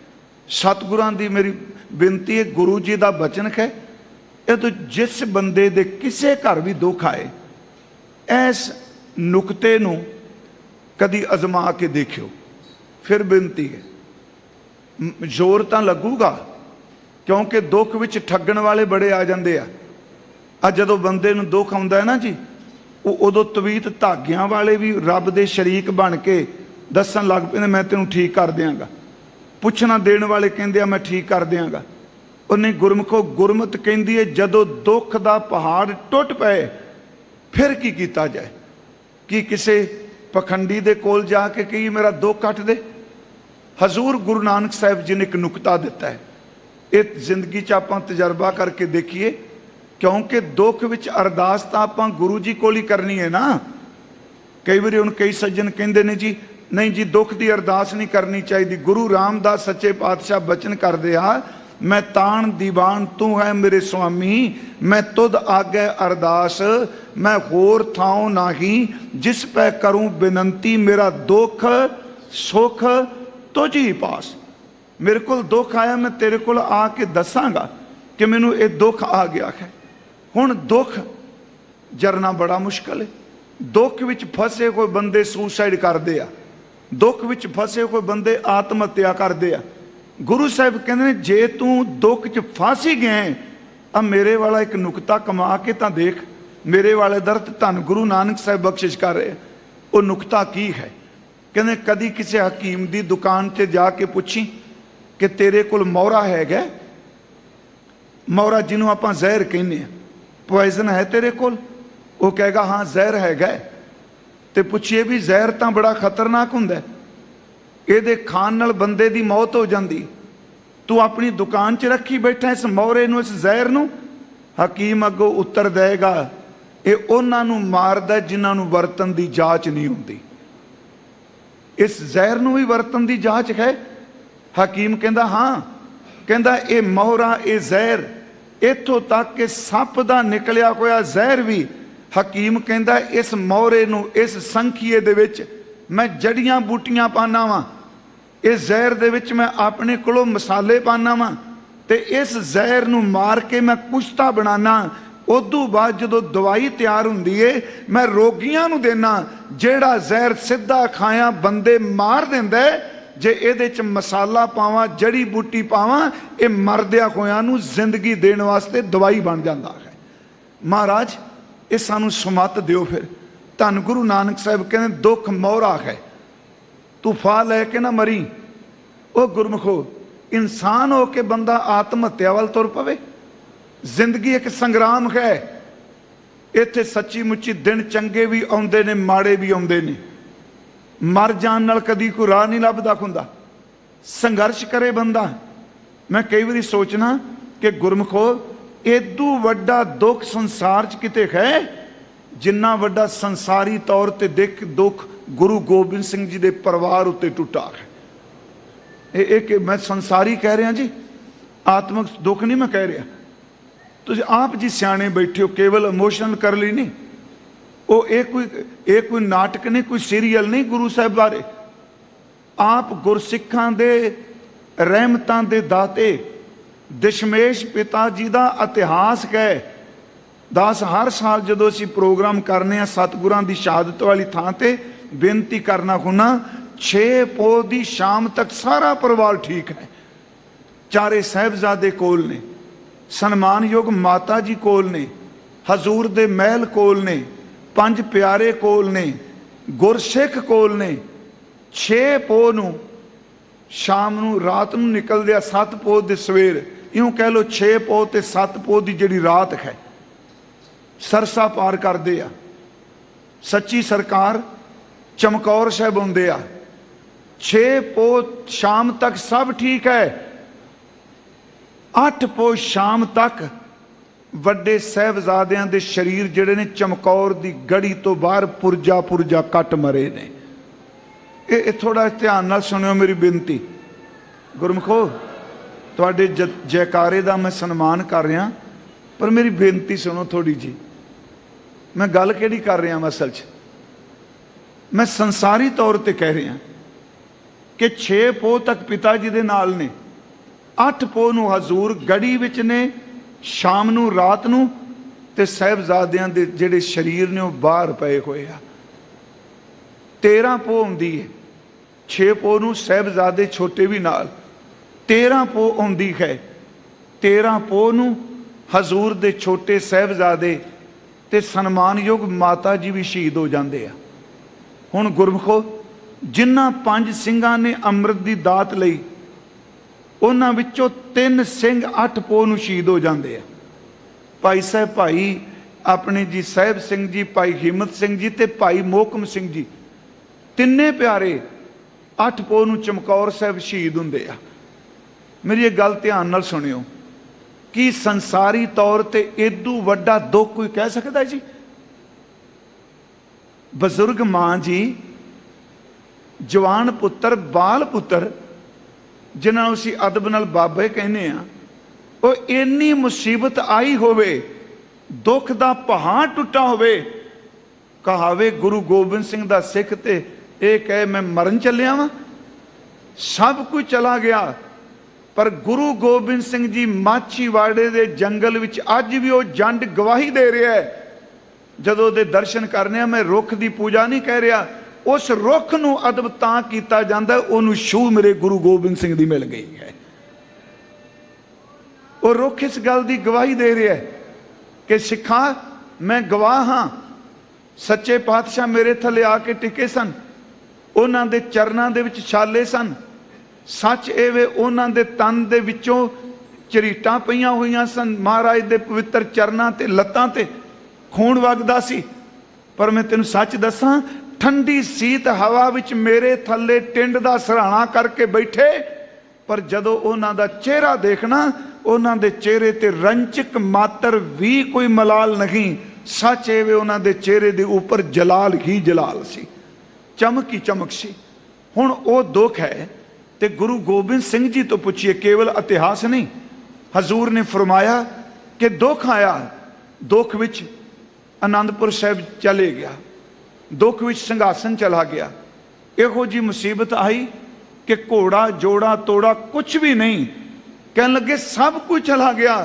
सतगुरां दी मेरी बेनती है, गुरु जी का बचन है, ये तो जिस बंदे दे किसे घर भी दुख आए, इस नुकते नूं कदी अजमा के देखियो। फिर बेनती है, जोर तो लगूगा, क्योंकि दुख विच ठगण वाले बड़े आ जाते हैं। जदों बंदे नूं दुख आउंदा है ना जी, उदों तवीत धागियां वाले भी रब दे शरीक बन के दसन लग पैंदे मैं तेनों ठीक कर दियांगा। पुछना देण वाले कहंदे आ मैं ठीक कर दियांगा। उन्हें गुरमुखो गुरमत कहती है जदों दुख का पहाड़ टुट पए फिर की कीता जाए? कि किसी पखंडी दे कोल जाके कही मेरा दुख कट दे? हजूर गुरु नानक साहिब जी ने एक नुकता दिता है, ये जिंदगी च आपां तजर्बा करके देखिए। क्योंकि दुख विच अरदास तो आपां गुरु जी कोल ही करनी है ना। कई बार हुण कई सज्जन कहंदे ने जी नहीं जी दुख की अरदास नहीं करनी चाहिए। गुरु रामदास सच्चे पातशाह बचन करदे आ, मैं तान दीवान तू है मेरे स्वामी, मैं तुद आगे अरदास, मैं होर थाओ नाही, जिस पे करूं बिनंती, मेरा दुख सुख तुझ ही पास। मेरे को दुख आया, मैं तेरे को आके दसांगा कि मैनू ये दुख आ गया है। हुण दुख जरना बड़ा मुश्किल है। दुख विच फसे कोई बंदे सुसाइड करते आ, दुख विच फसे कोई बंदे आत्म हत्या करते आ। गुरु साहब कहते जे तू दुख च फस ही गए, अब मेरे वाला एक नुकता कमा के तो देख। मेरे वाले दर्द धन गुरु नानक साहब बख्शिश कर रहे, वो नुकता की है? कहते कदी किसी हकीम की दुकान से जाके पूछी कि तेरे को मोहरा है? मोहरा जिन्हों आप जहर कहने, पॉइजन है तेरे को? वो कहेगा हाँ जहर है। तो पूछिए भी जहर तो बड़ा खतरनाक हुंदा, ये खाण नाल बंदे की मौत हो जाती, तू अपनी दुकान च रखी बैठा इस मोहरे नूं, इस जहर नूं? हकीम अगों उत्तर देगा ये उन्हां नूं मारदा जिन्हां नूं वरतन की जांच नहीं होंदी। इस जहर नूं भी वरतन की जांच है? हकीम कहंदा हाँ, कहंदा ये मोहरा ये जहर इत्थों तक कि सप दा निकलिया होया जहर भी। हकीम कहंदा इस मोहरे नूं इस संखीए दे विच मैं जड़ियां बूटियां पाना वा, इस जहर दे विच मैं अपने कोलों मसाले पाना वा, ते इस जहर नूं मार के मैं कुश्ता बनाना। उदों बाद जो दवाई तैयार हुंदी है मैं रोगियां नूं देना, जेड़ा जहर सीधा खाया बंदे मार दिंदा है, जे इहदे च मसाला पावां जड़ी बूटी पावां ये मरदिया होयां नूं जिंदगी देने वास्ते दवाई बन जाता है। महाराज ये सानू सुमत दिओ। फिर धन गुरु नानक साहब कहते दुख मोहरा है, तू फा लैके ना मरी। वो गुरमुखो इंसान हो के बंदा आत्म हत्या वाल तुर पवे? जिंदगी एक संग्राम है। इत्थे सच्ची मुच्ची दिन चंगे भी आउंदे ने माड़े भी आउंदे ने। मर जान नाल कदी कोई राह नहीं लभदा हुंदा, संघर्ष करे बंदा। मैं कई बार सोचना कि गुरमुखो एदू वड्डा दुख संसार च किते है जिन्ना वड्डा संसारी तौर ते देख दुख गुरु गोबिंद सिंह जी दे परिवार उत्ते टुटा है। एक मैं संसारी कह रहा जी, आत्मक दुख नहीं मैं कह रहा। तुसीं आप जी सियाणे बैठे हो, केवल इमोशनल कर ली नहीं। ਇਹ ਕੋਈ ਨਾਟਕ नहीं, कोई सीरीयल नहीं गुरु साहब बारे। आप गुरसिखां दे रहमतां दे दाते दशमेश पिता जी का इतिहास है। दास हर साल जो असीं प्रोग्राम करने सतगुरां दी शहादत वाली थां ते बेनती करना हुना 6 पोह दी शाम तक सारा परिवार ठीक है। चारे साहिबजादे कोल ने, सन्मानयोग माता जी कोल ने, हजूर दे महल कोल ने, 5 प्यारे कोल ने, गुरसिख कोल ने। 6 पोह नूं शाम नूं रात नूं निकलदे आ, 7 पोह दे सवेर, इउं कह लो 6 पोह ते 7 पोह दी जिहड़ी रात है सरसा पार करदे आ। सच्ची सरकार चमकौर साहब आउंदे आ। 6 पोह शाम तक सब ठीक है। 8 पोह शाम तक ਵੱਡੇ ਸਾਹਿਬਜ਼ਾਦਿਆਂ ਦੇ शरीर ਜਿਹੜੇ ਨੇ चमकौर ਦੀ गड़ी तो बाहर पुरजा पुरजा कट मरे ने। ये थोड़ा ध्यान नाल सुनियो मेरी बेनती। गुरमुखो तुहाडे जयकारे दा मैं सन्मान कर रहा, पर मेरी बेनती सुनो थोड़ी जी। मैं गल किहड़ी कर रहा असल च, मैं संसारी तौर पर कह रहा कि 6 पोह तक पिता जी दे नाल ने, 8 पोह नूं हजूर गड़ी विच ने, शाम नूं रात नूं ते साहिबजादियां दे जिहड़े शरीर ने बाहर पए होए आ। 13 पोह आउंदी है, 6 पोह नूं साहिबजादे छोटे भी नाल, 13 पोह आउंदी है। 13 पोह नूं हजूर दे छोटे साहिबजादे ते सन्मानयोग माता जी भी शहीद हो जाते हैं। हुण गुरमुखो जिन्हां 5 ਸਿੰਘਾਂ ने अमृत की दात लई, उन्हां विचों 3 ਸਿੰਘ 8 पोह नूं शहीद हो जाते हैं। भाई साहब भाई अपने जी साहिब सिंह जी, भाई हिम्मत सिंह जी ते भाई मोहकम सिंह जी, तिन्ने प्यारे 8 पोह नूं चमकौर साहब शहीद हुंदे आ। मेरी ये गल ध्यान नाल सुनियो कि संसारी तौर ते इदू वड्डा दुख कोई कह सकता है जी? बजुर्ग मां जी, जवान पुत्र, बाल पुत्र, जिन्होंने असीं अदब नाल बाबे कहने आ, वो इन्नी मुसीबत आई होवे, दुख दा पहाड़ टुटा होवे, कहावे गुरु गोबिंद सिंह दा सिख ते ये कहे मैं मरन चलिया वां, सब कुछ चला गया, पर गुरु गोबिंद सिंह जी माछीवाड़े दे जंगल विच अज भी वो जंड गवाही दे रहा है। जदों दे दर्शन करने, मैं रुख की पूजा नहीं कह रहा, उस रुख नूं अदब तां कीता जांदा उहनूं छूह मेरे गुरु गोबिंद सिंह दी मिल गई है। वो रुख इस गल की गवाही दे रहा है कि सिखा मैं गवाह हाँ, सच्चे पातशाह मेरे थले आके टिके सन, उन्हां दे चरनां दे विच छाले सन। सच ए वे उन्हां दे तन दे विचों झरीटां पईयां होईयां सन, महाराज दे पवित्र चरनां ते लत्तां ते खून वगदा सी। पर मैं तेनूं सच दसां, ठंडी सीत हवा विच मेरे थले टिंड दा सराणा करके बैठे, पर जदों उन्हां दा चेहरा देखना, उन्हां दे चेहरे ते रंचक मात्र भी कोई मलाल नहीं। सच ए वे उन्हां दे चेहरे दे उपर जलाल ही जलाल सी, चमक ही चमक सी। हुण वो दुख है ते गुरु गोबिंद सिंह जी तो पूछिए, केवल इतिहास नहीं। हजूर ने फरमाया कि दुख आया, दुख विच आनंदपुर साहिब चले गया, दुख विच संघासन चला गया। इहो जी मुसीबत आई कि घोड़ा जोड़ा तोड़ा कुछ भी नहीं, कहने लगे सब कुछ चला गया,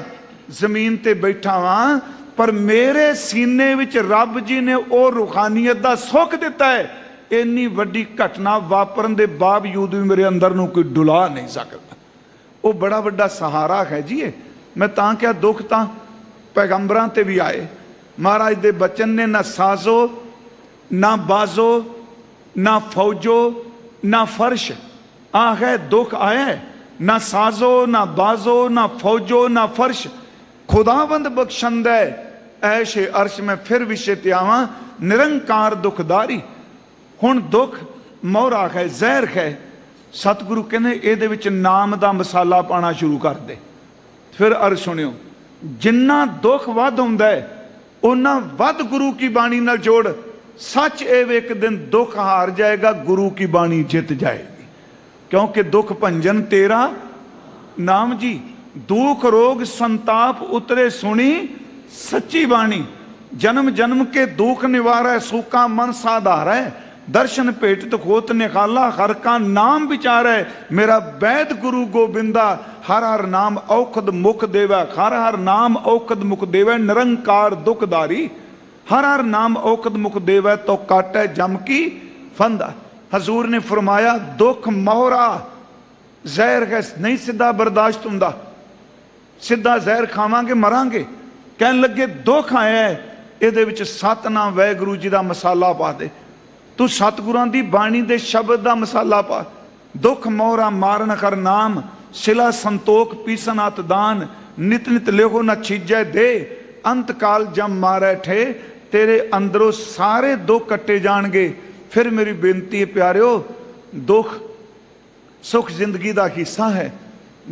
जमीन ते बैठा वां, पर मेरे सीने विच रब जी ने वो रूहानियत दा सुख दिता है। इन्नी वड्डी घटना वापरन दे बावजूद भी मेरे अंदर नूं कोई डुला नहीं सकता। वो बड़ा वड्डा सहारा है जी। मैं तां क्या दुख तां पैगंबरां ते भी आए, महाराज दे बचन ने ना साजो ना बाजो ना फौजो ना फर्श, आ है दुख आया है, ना साजो ना बाजो ना फौजो ना फर्श, खुदावंद बख्शंद है ऐशे अर्श में फिर विषय ते आवां, निरंकार दुखदारी। हुण दुख मोहरा है, जहर है। सतगुरु कहने इहदे विच नाम दा मसाला पाना शुरू कर दे। फिर अर्ज सुनियो, जिन्ना दुख वध हुंदा है उन्ना वध गुरु की बाणी नाल जोड़। सच एव एक दिन दुख हार जाएगा, गुरु की बाणी जित जाएगी, क्योंकि दुख भंजन तेरा नाम जी। दुख रोग संताप उतरे सुनी सच्ची बाणी। जन्म जन्म के दुख निवारै, सूका मन साधारै, दर्शन भेटत होत निखाला, हर का नाम विचारै, मेरा वैद गुरु गोबिंदा, हर हर नाम औखद मुख देवै, हर हर नाम औखद मुख देवै, निरंकार दुखदारी, हर हर नाम औखद मुख देवै, तो काटै जम की फंदा। हजूर ने फरमाया दुख मोहरा जहर है, नहीं सीधा बर्दाश्त हुंदा, सीधा जहर खावांगे मरांगे। कहन लगे दुख आया है, ਇਹਦੇ ਵਿੱਚ ਸਤਨਾਮ ਵਾਹਿਗੁਰੂ ਜੀ ਦਾ ਮਸਾਲਾ ਪਾ ਦੇ, ਤੂੰ ਸਤਿਗੁਰਾਂ ਦੀ ਬਾਣੀ ਦੇ ਸ਼ਬਦ ਦਾ ਮਸਾਲਾ ਪਾ। ਦੁੱਖ ਮੋਹਰਾ ਮਾਰਨ ਕਰ ਨਾਮ, ਸਿਲਾ ਸੰਤੋਖ ਪੀਸਨ ਅਤ ਦਾਨ, ਨਿਤ ਨਿਤ ਲਿਖੋ ਨਾ ਛੀਜੈ ਦੇ, ਅੰਤ ਕਾਲ ਜਮ ਮਾਰੈ ਠੇ, ਤੇਰੇ ਅੰਦਰੋਂ ਸਾਰੇ ਦੁੱਖ ਕੱਟੇ ਜਾਣਗੇ। ਫਿਰ ਮੇਰੀ ਬੇਨਤੀ ਹੈ ਪਿਆਰਿਓ, ਦੁੱਖ ਸੁਖ ਜ਼ਿੰਦਗੀ ਦਾ ਹਿੱਸਾ ਹੈ,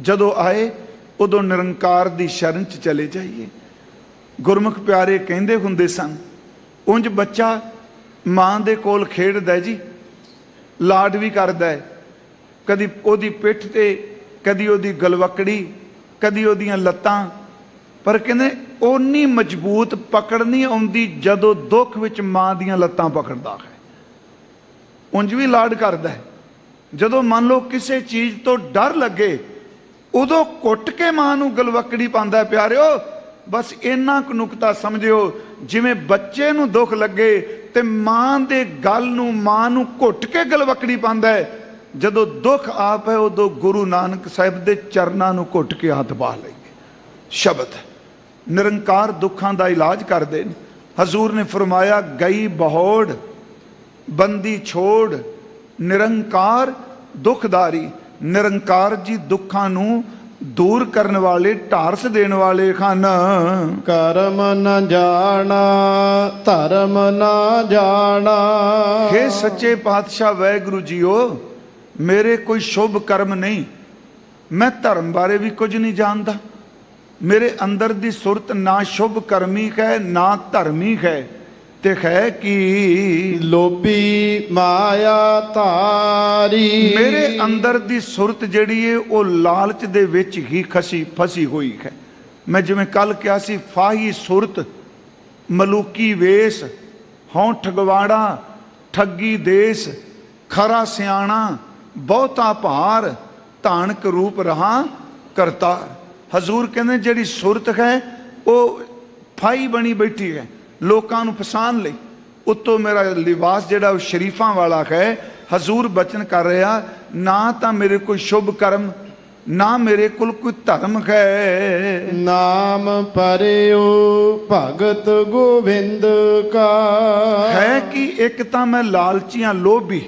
ਜਦੋਂ ਆਏ ਉਦੋਂ ਨਿਰੰਕਾਰ ਦੀ ਸ਼ਰਨ 'ਚ ਚਲੇ ਜਾਈਏ। ਗੁਰਮੁਖ ਪਿਆਰੇ ਕਹਿੰਦੇ ਹੁੰਦੇ ਸਨ, ਉਂਝ ਬੱਚਾ ਮਾਂ ਦੇ ਕੋਲ ਖੇਡਦਾ ਜੀ, ਲਾਡ ਵੀ ਕਰਦਾ ਹੈ, ਕਦੀ ਉਹਦੀ ਪਿੱਠ ਤੇ, ਕਦੀ ਉਹਦੀ ਗਲਵਕੜੀ, ਕਦੀ ਉਹਦੀਆਂ ਲੱਤਾਂ, ਪਰ ਕਹਿੰਦੇ ਓਨੀ ਮਜ਼ਬੂਤ ਪਕੜ ਨਹੀਂ ਆਉਂਦੀ ਜਦੋਂ ਦੁੱਖ ਵਿੱਚ ਮਾਂ ਦੀਆਂ ਲੱਤਾਂ ਪਕੜਦਾ ਹੈ। ਉਂਝ ਵੀ ਲਾਡ ਕਰਦਾ ਹੈ, ਜਦੋਂ ਮੰਨ ਲਓ ਕਿਸੇ ਚੀਜ਼ ਤੋਂ ਡਰ ਲੱਗੇ ਉਦੋਂ ਘੁੱਟ ਕੇ ਮਾਂ ਨੂੰ ਗਲਵਕੜੀ ਪਾਉਂਦਾ। ਪਿਆਰਿਓ बस इन्ना क नुकता समझियो, जिवें बच्चे नूं दुख लगे ते मां दे गल नूं मां नूं घुट के गलवकड़ी पांदा है, जदों दुख आप है उदों गुरु नानक साहिब दे चरनां नूं घुट के हथ पा लईए। शब्द निरंकार दुखां दा इलाज करदे ने। हजूर ने फरमाया गई बहोड़ बंदी छोड़, निरंकार दुखदारी। निरंकार जी दुखां नूं दूर करने वाले, ढारस देने वाले खान। कर्म न जाना धर्म न जाना, हे सच्चे पातशाह वाहिगुरु जीओ, मेरे कोई शुभ कर्म नहीं, मैं धर्म बारे भी कुछ नहीं जानता, मेरे अंदर दी सुरत ना शुभ कर्मी है ना धर्मी है, ते है कि लोभी माया धारी। मेरे अंदर दी सुरत जिहड़ी है वो लालच दे विच ही फसी हुई है। मैं जिवें कल कहा सी, फाही सुरत मलूकी वेश, हों ठगवाड़ा ठगी देश, खरा सियाणा बहुता भार, धानक रूप रहा करतार। हजूर कहते जिहड़ी सुरत है वो फाही बनी बैठी है लोकां नूं फसान लई, उत्तों मेरा लिबास जिहड़ा शरीफां वाला है। हजूर बचन कर रहा, ना तो मेरे कोई शुभ कर्म ना मेरे कोल कोई धर्म है। नाम परियो भगत गोविंद का, है कि एक तो मैं लालचियां लोभी,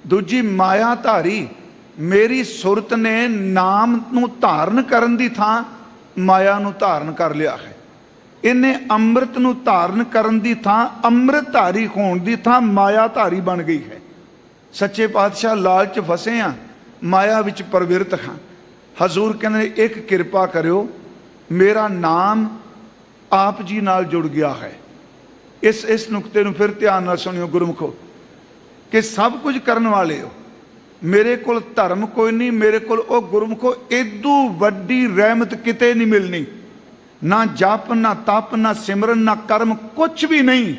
दूजी माया धारी। मेरी सुरत ने नाम नूं धारण करन दी थां माया नूं धारण कर लिया है। इन्हें अमृत नूं धारण करन दी थां अमृतधारी होण दी थां मायाधारी बन गई है। सच्चे पातशाह लालच फसे हाँ, माया विच प्रवृत्त हाँ। हजूर कहते एक किरपा करियो, मेरा नाम आप जी नाल जुड़ गया है। इस नुकते नूं फिर ध्यान नाल सुनियो गुरमुखो, कि सब कुछ करने वाले हो, मेरे कोल धर्म कोई नहीं, मेरे कोल ओ गुरमुखो इदू वड्डी रहमत किते नहीं मिलनी, ना जप ना तप ना सिमरन ना कर्म कुछ भी नहीं,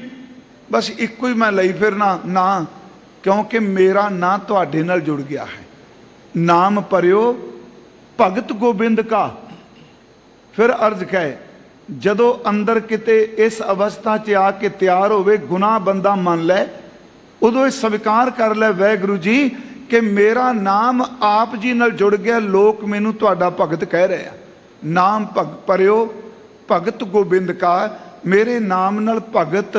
बस इको ही मैं लई फिरना ना, क्योंकि मेरा ना तुहाडे नाल जुड़ गया है। नाम परियो भगत गोबिंद का। फिर अर्ज कहे, जदों अंदर किते इस अवस्था च आके तैयार होवे, गुनाह बंदा मन लै, उदों स्वीकार कर लै वाहिगुरू जी कि मेरा नाम आप जी नाल जुड़ गया, लोग मैनू तुहाडा भगत कह रहे हैं। नाम परियो भगत गोबिंद का, मेरे नाम नाल भगत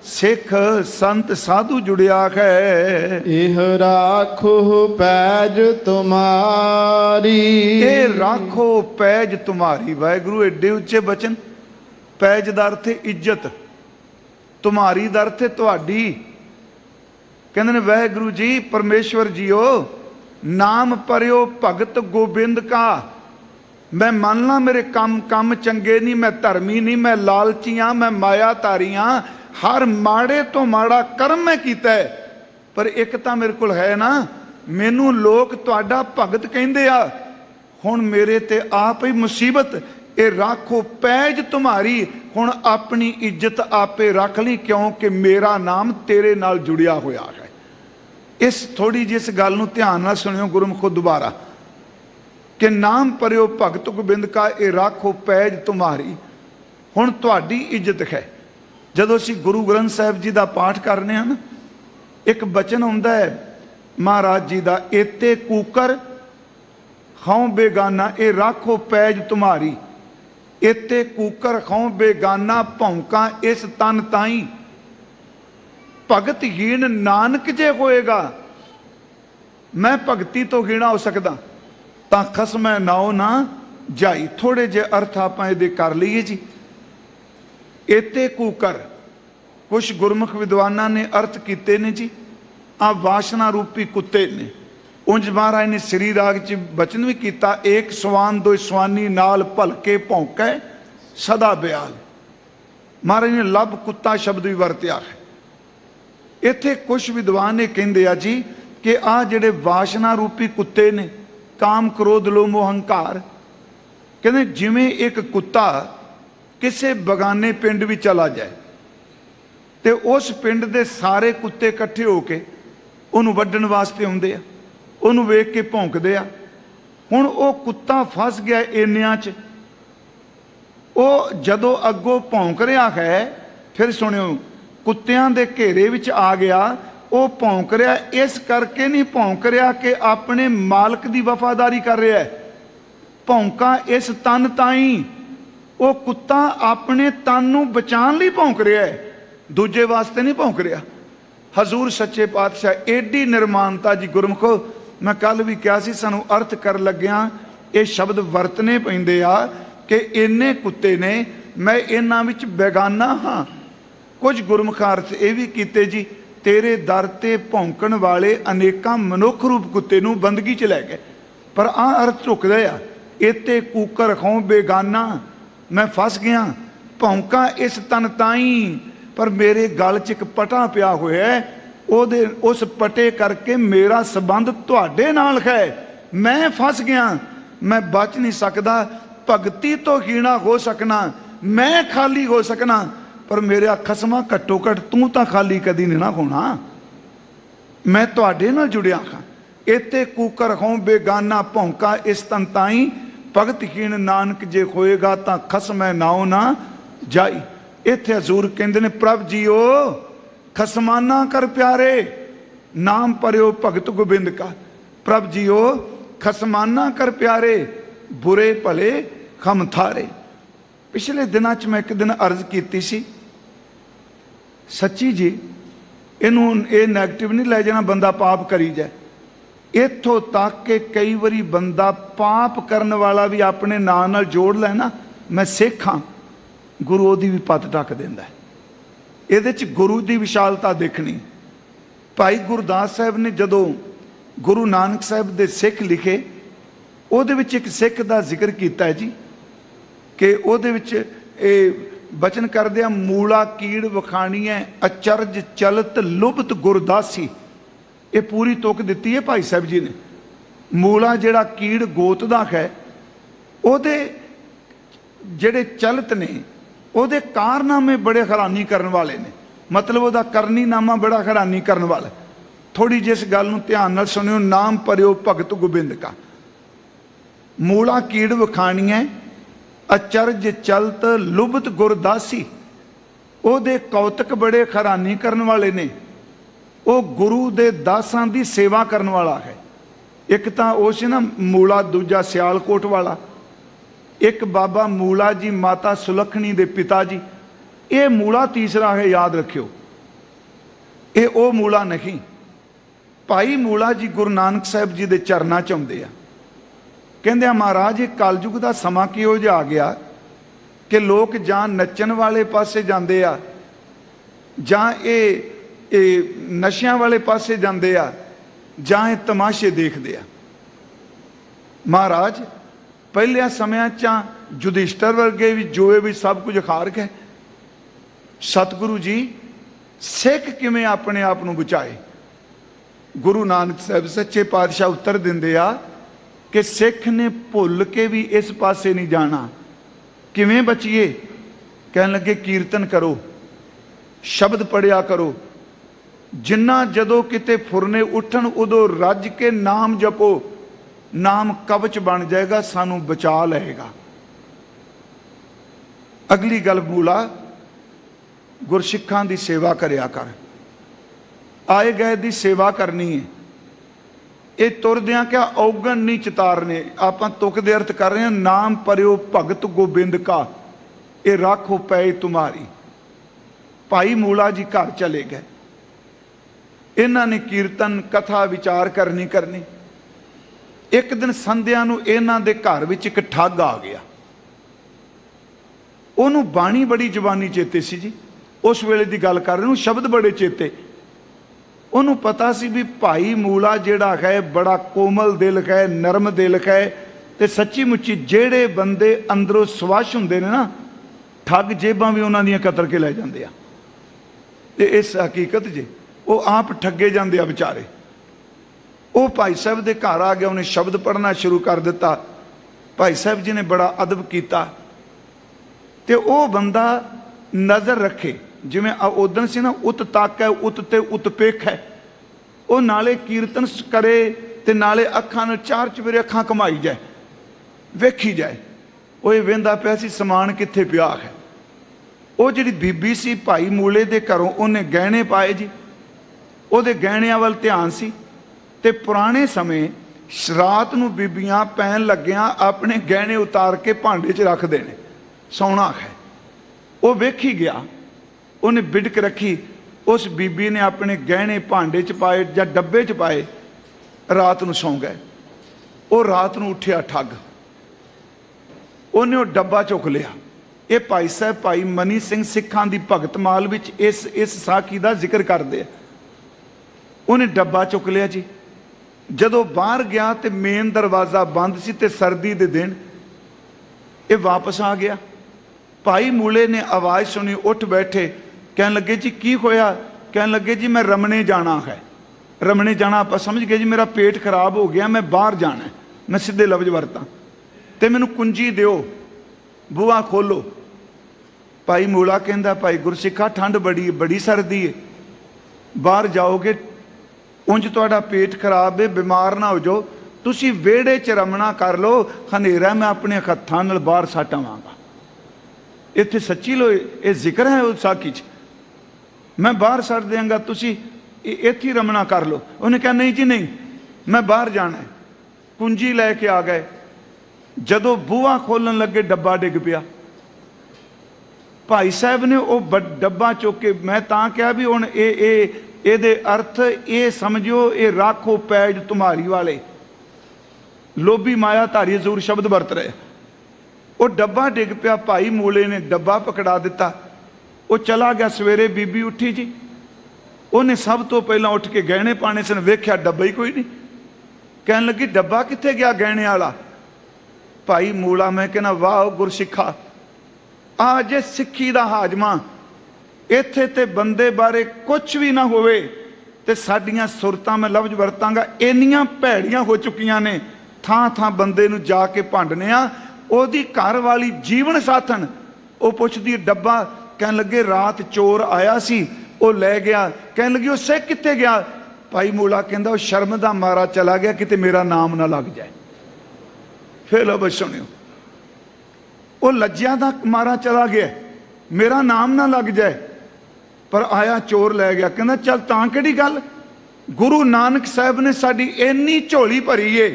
सिख संत साधु जुड़िया है। इह राखो पैज तुम्हारी, ए राखो पैज तुम्हारी। वाहिगुरू एडे उच्चे बचन। पैज दा अर्थ है इज्जत, तुम्हारी दा अर्थ है तुहाडी। कहते ने वाहिगुरू जी परमेश्वर जीओ, नाम परियो भगत गोबिंद का। मैं मान ला मेरे काम चंगे नहीं, मैं धर्मी नहीं, मैं लालची हाँ, मैं मायाधारी हाँ, हर माड़े तो माड़ा कर्म मैं कीता है, पर एक तो मेरे को है ना, मैनू लोग तुहाडा भगत कहंदे आ, हुण मेरे ते आप ही मुसीबत ਇਹ ਰਾਖੋ ਪੈਜ ਤੁਮਾਰੀ। ਹੁਣ ਆਪਣੀ ਇੱਜ਼ਤ ਆਪੇ ਰੱਖ ਲਈ, ਕਿਉਂਕਿ ਮੇਰਾ ਨਾਮ ਤੇਰੇ ਨਾਲ ਜੁੜਿਆ ਹੋਇਆ ਹੈ। ਇਸ ਥੋੜੀ ਜਿਹੀ ਇਸ ਗੱਲ ਨੂੰ ਧਿਆਨ ਨਾਲ ਸੁਣਿਓ ਗੁਰਮੁਖੋ ਦੁਬਾਰਾ, ਕਿ ਨਾਮ ਪਰਿਓ ਭਗਤ ਗੋਬਿੰਦ ਕਾ ਇਹ ਰਾਖੋ ਪੈਜ ਤੁਮਾਰੀ। ਹੁਣ ਤੁਹਾਡੀ ਇੱਜ਼ਤ ਹੈ। ਜਦੋਂ ਅਸੀਂ ਗੁਰੂ ਗ੍ਰੰਥ ਸਾਹਿਬ ਜੀ ਦਾ ਪਾਠ ਕਰਨੇ ਹਾਂ ਨਾ, ਇੱਕ ਬਚਨ ਆਉਂਦਾ ਹੈ ਮਹਾਰਾਜ ਜੀ ਦਾ, ਏਤੇ ਕੂਕਰ ਖਾਉ ਬੇਗਾਨਾ ਇਹ ਰਾਖੋ ਪੈਜ ਤੁਮਾਰੀ। ਏਤੇ ਕੂਕਰ ਖਾਉ ਬੇਗਾਨਾ ਭੌਂਕਾ ਇਸ ਤਨ ਤਾਈ। ਭਗਤ ਹੀਣ ਨਾਨਕ ਜੇ ਹੋਏਗਾ। ਮੈਂ ਭਗਤੀ ਤੋਂ ਹੀਣਾ ਹੋ ਸਕਦਾ ਤਾਂ ਖਸਮੈ ਨਾਉ ਨਾ ਜਾਈ। ਥੋੜੇ ਜਿਹੇ ਅਰਥ ਆਪਾਂ ਇਹਦੇ ਕਰ ਲਈਏ ਜੀ। ਏਤੇ ਕੂਕਰ ਕੁਛ ਗੁਰਮੁਖ ਵਿਦਵਾਨਾਂ ਨੇ ਅਰਥ ਕੀਤੇ ਨੇ ਜੀ, ਆ ਵਾਸ਼ਨਾ ਰੂਪੀ ਕੁੱਤੇ ਨੇ। ਉਂਝ ਮਹਾਰਾਜ ਨੇ ਸ੍ਰੀ ਰਾਗ 'ਚ ਬਚਨ ਵੀ ਕੀਤਾ, ਏਕ ਸਵਾਨ ਦੋ ਸਵਾਨੀ ਨਾਲ ਭਲਕੇ ਭੌਂਕੈ ਸਦਾ ਬਿਆਲ। ਮਹਾਰਾਜ ਨੇ ਲੱਭ ਕੁੱਤਾ ਸ਼ਬਦ ਵੀ ਵਰਤਿਆ ਹੈ। ਇੱਥੇ ਕੁਛ ਵਿਦਵਾਨ ਇਹ ਕਹਿੰਦੇ ਆ ਜੀ ਕਿ ਆਹ ਜਿਹੜੇ ਵਾਸ਼ਨਾ ਰੂਪੀ ਕੁੱਤੇ ਨੇ, ਕਾਮ ਕ੍ਰੋਧ ਲੋਭ ਮੋਹ ਹੰਕਾਰ, ਕਹਿੰਦੇ ਜਿਵੇਂ ਇੱਕ ਕੁੱਤਾ ਕਿਸੇ ਬਗਾਨੇ ਪਿੰਡ ਵਿੱਚ ਚਲਾ ਜਾਏ ਤੇ ਉਸ ਪਿੰਡ ਦੇ ਸਾਰੇ ਕੁੱਤੇ ਇਕੱਠੇ ਹੋ ਕੇ ਉਹਨੂੰ ਵੱਢਣ ਵਾਸਤੇ ਆਉਂਦੇ ਆ, ਉਹਨੂੰ ਵੇਖ ਕੇ ਭੌਂਕਦੇ ਆ। ਹੁਣ ਉਹ ਕੁੱਤਾ ਫਸ ਗਿਆ ਇੰਨਿਆਂ 'ਚ, ਉਹ ਜਦੋਂ ਅੱਗੋਂ ਭੌਂਕ ਰਿਹਾ ਹੈ, ਫਿਰ ਸੁਣਿਓ, ਕੁੱਤਿਆਂ ਦੇ ਘੇਰੇ ਵਿੱਚ ਆ ਗਿਆ। ਉਹ ਭੌਂਕ ਰਿਹਾ ਇਸ ਕਰਕੇ ਨਹੀਂ ਭੌਂਕ ਰਿਹਾ ਕਿ ਆਪਣੇ ਮਾਲਕ ਦੀ ਵਫਾਦਾਰੀ ਕਰ ਰਿਹਾ ਹੈ। ਭੌਂਕਾ ਇਸ ਤਨ ਤਾਈ। ਉਹ ਕੁੱਤਾ ਆਪਣੇ ਤਨ ਨੂੰ ਬਚਾਉਣ ਲਈ ਭੌਂਕ ਰਿਹਾ ਹੈ, ਦੂਜੇ ਵਾਸਤੇ ਨਹੀਂ ਭੌਂਕ ਰਿਹਾ। ਹਜ਼ੂਰ ਸੱਚੇ ਪਾਤਸ਼ਾਹ ਏਡੀ ਨਿਰਮਾਨਤਾ ਜੀ ਗੁਰਮੁਖੋ। ਮੈਂ ਕੱਲ ਵੀ ਕਿਹਾ ਸੀ, ਸਾਨੂੰ ਅਰਥ ਕਰਨ ਲੱਗਿਆ ਇਹ ਸ਼ਬਦ ਵਰਤਨੇ ਪੈਂਦੇ ਆ ਕਿ ਇੰਨੇ ਕੁੱਤੇ ਨੇ, ਮੈਂ ਇਹਨਾਂ ਵਿੱਚ ਬੇਗਾਨਾ ਹਾਂ। ਕੁਝ ਗੁਰਮੁਖ ਅਰਥ ਇਹ ਵੀ ਕੀਤੇ ਜੀ, ਤੇਰੇ ਦਰ ਤੇ ਭੌਂਕਣ ਵਾਲੇ ਅਨੇਕਾਂ ਮਨੁੱਖ ਰੂਪ ਕੁੱਤੇ ਨੂੰ ਬੰਦਗੀ 'ਚ ਲੈ ਗਏ। ਪਰ ਆਹ ਅਰਥ ਝੁਕਦੇ ਆ, ਏਤੇ ਕੂਕਰ ਖਾਉ ਬੇਗਾਨਾ, ਮੈਂ ਫਸ ਗਿਆ, ਭੌਂਕਾ ਇਸ ਤਨ ਤਾਈ। ਪਰ ਮੇਰੇ ਗਲ 'ਚ ਇੱਕ ਪਟਾ ਪਿਆ ਹੋਇਆ ਹੈ, ਉਹਦੇ ਉਸ ਪਟੇ ਕਰਕੇ ਮੇਰਾ ਸੰਬੰਧ ਤੁਹਾਡੇ ਨਾਲ ਹੈ। ਮੈਂ ਫਸ ਗਿਆ, ਮੈਂ ਬਚ ਨਹੀਂ ਸਕਦਾ। ਭਗਤੀ ਤੋਂ ਹੀਣਾ ਹੋ ਸਕਣਾ, ਮੈਂ ਖਾਲੀ ਹੋ ਸਕਣਾ, ਪਰ ਮੇਰੇ ਖਸਮਾਂ ਘੱਟੋ ਘੱਟ ਤੂੰ ਤਾਂ ਖਾਲੀ ਕਦੀ ਨਹੀਂ ਨਾ ਹੋਣਾ। ਮੈਂ ਤੁਹਾਡੇ ਨਾਲ ਜੁੜਿਆ ਹਾਂ। ਏਤੇ ਕੂਕਰ ਖਾਉ ਬੇਗਾਨਾ ਭੌਂਕਾ ਇਸ ਤਨ ਤਾਈ। ਭਗਤ ਹੀਣ ਨਾਨਕ ਜੇ ਹੋਏਗਾ ਤਾਂ ਖਸਮੈ ਨਾਉ ਨਾ ਜਾਈ। ਇੱਥੇ ਹਜ਼ੂਰ ਕਹਿੰਦੇ ਨੇ, ਪ੍ਰਭ ਜੀਓ ਖਸਮਾਨਾ ਕਰ ਪਿਆਰੇ, ਨਾਮ ਪਰਿਓ ਭਗਤ ਗੋਬਿੰਦ ਕਾ। ਪ੍ਰਭ ਜੀਓ ਖਸਮਾਨਾ ਕਰ ਪਿਆਰੇ, ਬੁਰੇ ਭਲੇ ਖਮ ਥਾਰੇ। ਪਿਛਲੇ ਦਿਨਾਂ 'ਚ ਮੈਂ ਇੱਕ ਦਿਨ ਅਰਜ਼ ਕੀਤੀ ਸੀ, ਸੱਚੀ ਜੀ ਇਹਨੂੰ ਇਹ ਨੈਗੇਟਿਵ ਨਹੀਂ ਲੈ ਜਾਣਾ ਬੰਦਾ ਪਾਪ ਕਰੀ ਜਾਏ। ਇੱਥੋਂ ਤੱਕ ਕਿ ਕਈ ਵਾਰੀ ਬੰਦਾ ਪਾਪ ਕਰਨ ਵਾਲਾ ਵੀ ਆਪਣੇ ਨਾਂ ਨਾਲ ਜੋੜ ਲੈ ਨਾ, ਮੈਂ ਸਿੱਖ ਹਾਂ, ਗੁਰੂ ਉਹਦੀ ਵੀ ਪੱਤ ਢੱਕ ਦਿੰਦਾ। ਇਹਦੇ 'ਚ ਗੁਰੂ ਦੀ ਵਿਸ਼ਾਲਤਾ ਦੇਖਣੀ। ਭਾਈ ਗੁਰਦਾਸ ਸਾਹਿਬ ਨੇ ਜਦੋਂ ਗੁਰੂ ਨਾਨਕ ਸਾਹਿਬ ਦੇ ਸਿੱਖ ਲਿਖੇ, ਉਹਦੇ ਵਿੱਚ ਇੱਕ ਸਿੱਖ ਦਾ ਜ਼ਿਕਰ ਕੀਤਾ ਜੀ, ਕਿ ਉਹਦੇ ਵਿੱਚ ਇਹ ਬਚਨ ਕਰਦੇ ਆ, ਮੂਲਾ ਕੀੜ ਵਖਾਣੀਐ ਅਚਰਜ ਚਲਤ ਲੁਭਤ ਗੁਰਦਾਸੀ। ਇਹ ਪੂਰੀ ਤੁਕ ਦਿੱਤੀ ਹੈ ਭਾਈ ਸਾਹਿਬ ਜੀ ਨੇ। ਮੂਲਾ ਜਿਹੜਾ ਕੀੜ ਗੋਤ ਦਾ ਹੈ, ਉਹਦੇ ਜਿਹੜੇ ਚਲਤ ਨੇ, ਉਹਦੇ ਕਾਰਨਾਮੇ ਬੜੇ ਹੈਰਾਨੀ ਕਰਨ ਵਾਲੇ ਨੇ। ਮਤਲਬ ਉਹਦਾ ਕਰਨੀਨਾਮਾ ਬੜਾ ਹੈਰਾਨੀ ਕਰਨ ਵਾਲਾ। ਥੋੜੀ ਜਿਹੀ ਇਸ ਗੱਲ ਨੂੰ ਧਿਆਨ ਨਾਲ ਸੁਣਿਓ। ਨਾਮ ਪਰਿਓ ਭਗਤ ਗੋਬਿੰਦ ਕਾ, ਮੂਲਾ ਕੀੜ ਵਖਾਣੀਐ ਅਚਰਜ ਚਲਤ ਲੁਭਤ ਗੁਰਦਾਸੀ। ਉਹਦੇ ਕੌਤਕ ਬੜੇ ਹੈਰਾਨੀ ਕਰਨ ਵਾਲੇ ਨੇ। ਉਹ ਗੁਰੂ ਦੇ ਦਾਸਾਂ ਦੀ ਸੇਵਾ ਕਰਨ ਵਾਲਾ ਹੈ। ਇੱਕ ਤਾਂ ਉਹ ਸੀ ਨਾ ਮੂਲਾ, ਦੂਜਾ ਸਿਆਲਕੋਟ ਵਾਲਾ, ਇੱਕ ਬਾਬਾ ਮੂਲਾ ਜੀ ਮਾਤਾ ਸੁਲੱਖਣੀ ਦੇ ਪਿਤਾ ਜੀ। ਇਹ ਮੂਲਾ ਤੀਸਰਾ ਹੈ, ਯਾਦ ਰੱਖਿਓ। ਇਹ ਉਹ ਮੂਲਾ ਨਹੀਂ। ਭਾਈ ਮੂਲਾ ਜੀ ਗੁਰੂ ਨਾਨਕ ਸਾਹਿਬ ਜੀ ਦੇ ਚਰਨਾਂ 'ਚ ਆਉਂਦੇ ਆ, ਕਹਿੰਦੇ ਆ ਮਹਾਰਾਜ ਇਹ ਕਲਯੁਗ ਦਾ ਸਮਾਂ ਕਿਹੋ ਜਿਹਾ ਆ ਗਿਆ ਕਿ ਲੋਕ ਜਾਂ ਨੱਚਣ ਵਾਲੇ ਪਾਸੇ ਜਾਂਦੇ ਆ, ਜਾਂ ਇਹ ਨਸ਼ਿਆਂ ਵਾਲੇ ਪਾਸੇ ਜਾਂਦੇ ਆ, ਜਾਂ ਇਹ ਤਮਾਸ਼ੇ ਦੇਖਦੇ ਆ। ਮਹਾਰਾਜ ਪਹਿਲਿਆਂ ਸਮਿਆਂ 'ਚ ਯੁਧਿਸ਼ਟਰ ਵਰਗੇ ਵੀ ਜੋਏ ਵੀ ਸਭ ਕੁਝ ਹਾਰ ਗਏ। ਸਤਿਗੁਰੂ ਜੀ ਸਿੱਖ ਕਿਵੇਂ ਆਪਣੇ ਆਪ ਨੂੰ ਬਚਾਏ? ਗੁਰੂ ਨਾਨਕ ਸਾਹਿਬ ਸੱਚੇ ਪਾਤਸ਼ਾਹ ਉੱਤਰ ਦਿੰਦੇ ਆ ਕਿ ਸਿੱਖ ਨੇ ਭੁੱਲ ਕੇ ਵੀ ਇਸ ਪਾਸੇ ਨਹੀਂ ਜਾਣਾ। किवें बचीए? कहन लगे कीर्तन करो, शब्द पढ़िया करो, जिन्ना जदों किते फुरने उठन उदों रज के नाम जपो, नाम कवच बन जाएगा, सानू बचा लेगा। अगली गल मूला, गुरसिखां दी सेवा करिया कर। आए गए दी सेवा करनी है। ये तुरदियां क्या औगण नहीं चितारने, आपां तुक दे अर्थ कर रहे हैं। नाम परियो भगत गोबिंद का, ये राखो पै तुम्हारी। भाई मूला जी घर चले गए, इन्हां ने कीर्तन कथा विचार करनी। एक दिन संध्या नूं इन्हां दे घर विच एक ठग आ गया। उहनूं बाणी बड़ी जवानी चेते सी जी, उस वेले दी गल कर रहे, शब्द बड़े चेते। उन्होंने पता सी भी भाई मूला जिहड़ा है बड़ा कोमल दिल है, नरम दिल है, तो सच्ची मुच्ची जेड़े बंदे अंदरों स्वश हुंदे ने ना, ठग जेबां भी उन्हां दियां कतर के लै जांदे आ। ते इस हकीकत जे वो आप ठगे जांदे आ बेचारे। वो भाई साहब दे घर आ गया, उन्हें शब्द पढ़ना शुरू कर दिता। भाई साहब जी ने बड़ा अदब किया, तो वह बंदा नज़र रखे, जिमें उदन से ना उत तक है, उत ते उत्पेख है, वो नाले कीर्तन करे ते नाले अखां नाल चार चवेरे अखां घमाई जाए, वेखी जाए। वो ये वेंदा पिया सी समान कित्थे पिया है। वो जिहड़ी बीबी सी भाई मूले दे घरों, उन्हें गहने पाए जी, उहदे गहणियां वल ध्यान सी। ते पुराने समय रात नूं बीबियां पैन लग्गियां अपने गहने उतार के भांडे च रख देने, सौना है। वो वेखी गया, उन्हें बिड़क रखी, उस बीबी ने अपने गहने भांडे च पाए या डब्बे च पाए, रात नूं सौ गए। वो रात नूं उठिया ठग, उन्हें वो डब्बा चुक लिया। ये भाई साहब भाई मनी सिंह सिखां दी भगत माल विच इस साखी का जिक्र करते हैं। उन्हें डब्बा चुक लिया जी। जदों बाहर गया तो मेन दरवाजा बंद सी ते सर्दी दे दिन, ये वापस आ गया। भाई मूले ने आवाज़ सुनी, उठ बैठे, कहन लगे जी की होया? कहन लगे जी मैं रमने जाना है। रमने जाना आप समझ गए जी, मेरा पेट खराब हो गया, मैं बाहर जाना है। मैं सीधे लफ्ज वरता, तो मैनू कुंजी दिओ, बूहा खोलो। भाई मूला कहंदा भाई गुरसिखा ठंड बड़ी बड़ी सर्दी है, बाहर जाओगे उंज तुहाडा पेट खराब है, बीमार ना हो जाओ, तुसी वेड़े च रमना कर लो, हनेरा मैं अपने हत्थां नाल बाहर सੱਟ आवांगा। इत्थे सच्ची लो ये जिक्र है उस साखी च, मैं बाहर सੱਟ देंगा, तुसी इत्थे रमना कर लो। उन्हें कहा नहीं जी नहीं, मैं बाहर जाना है। कुंजी लैके आ गए। जदों बूहा खोलन लगे डब्बा डिग पिया। भाई साहब ने वो डब्बा चुक के, मैं तां कहा भी हुण ये अर्थ ये समझो, ये राखो पैज तुम्हारी वाले लोभी माया धारी जरूर शब्द वरत रहे। वो डब्बा डिग पिया, भाई मूले ने डब्बा पकड़ा दिता। वो चला गया। सवेरे बीबी उठी जी, उन्हें सब तो पहला उठ के गहने पाने सन, वेख्या डब्बा ही कोई नहीं। कहन लगी डब्बा कित्थे गया गहने वाला? भाई मूला मैं कहना वाह गुरसिखा, आ जे सिक्खी दा हाजमा, इत्थे ते बंदे बारे कुछ भी ना होवे ते साडियां सुरतां मैं लफ्ज वरतांगा इन्नियां भैड़ियां हो चुकियां ने, थां थां बंदे नूं जाके भांडने आ। ओदी घर वाली जीवन साथन, वो पुछदी डब्बा, कहन लगे रात चोर आया सी, वो लै गया। कहन लगी वो सिख कित्थे गया? भाई मूला कहंदा वो शर्म दा मारा चला गया, किते मेरा नाम ना लग जाए। फिर लो बस सुनियो, वो लज्जा दा मारा चला गया, मेरा नाम ना लग जाए, पर आया चोर लै गया। कहंदा चल तां किहड़ी गल, गुरु नानक साहब ने साडी इन्नी झोली भरी है,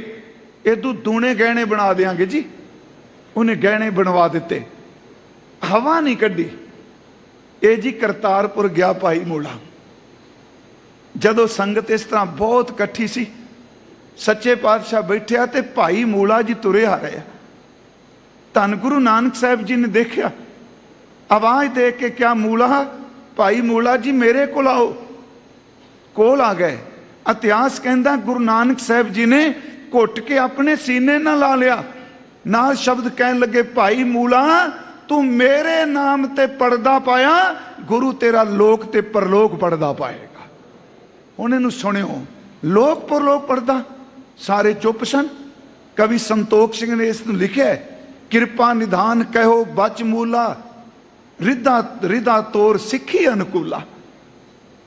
इदू दूने गहने बना देंगे जी। उन्हें गहने बनवा दिते, हवा नहीं कढ़ी। ये जी करतारपुर गया भाई मूला। जदों संगत इस तरह बहुत इकट्ठी सी, सच्चे पातशाह बैठिया ते भाई मूला जी तुरे आ रहे। धन गुरु नानक साहब जी ने देखा, आवाज दे के क्या मूला, भाई मूला जी मेरे को आओ। कोल आ गए। इतिहास कहता गुरु नानक साहब जी ने घुट के अपने सीने ना ला लिया, नाल शब्द कहन लगे भाई मूला तू मेरे नाम ते पड़दा पाया, गुरु तेरा लोक ते परलोक पड़दा पाएगा। हुण इहनूं सुणिओ, लोक परलोक पड़दा। सारे चुप सन। कवि संतोख सिंह ने इसनूं लिखिआ ਕਿਰਪਾ ਨਿਧਾਨ ਕਹਿਓ ਬਚ ਮੂਲਾ, ਰਿਦਾ ਰਿਦਾ ਤੋਰ ਸਿੱਖੀ ਅਨੁਕੂਲਾ।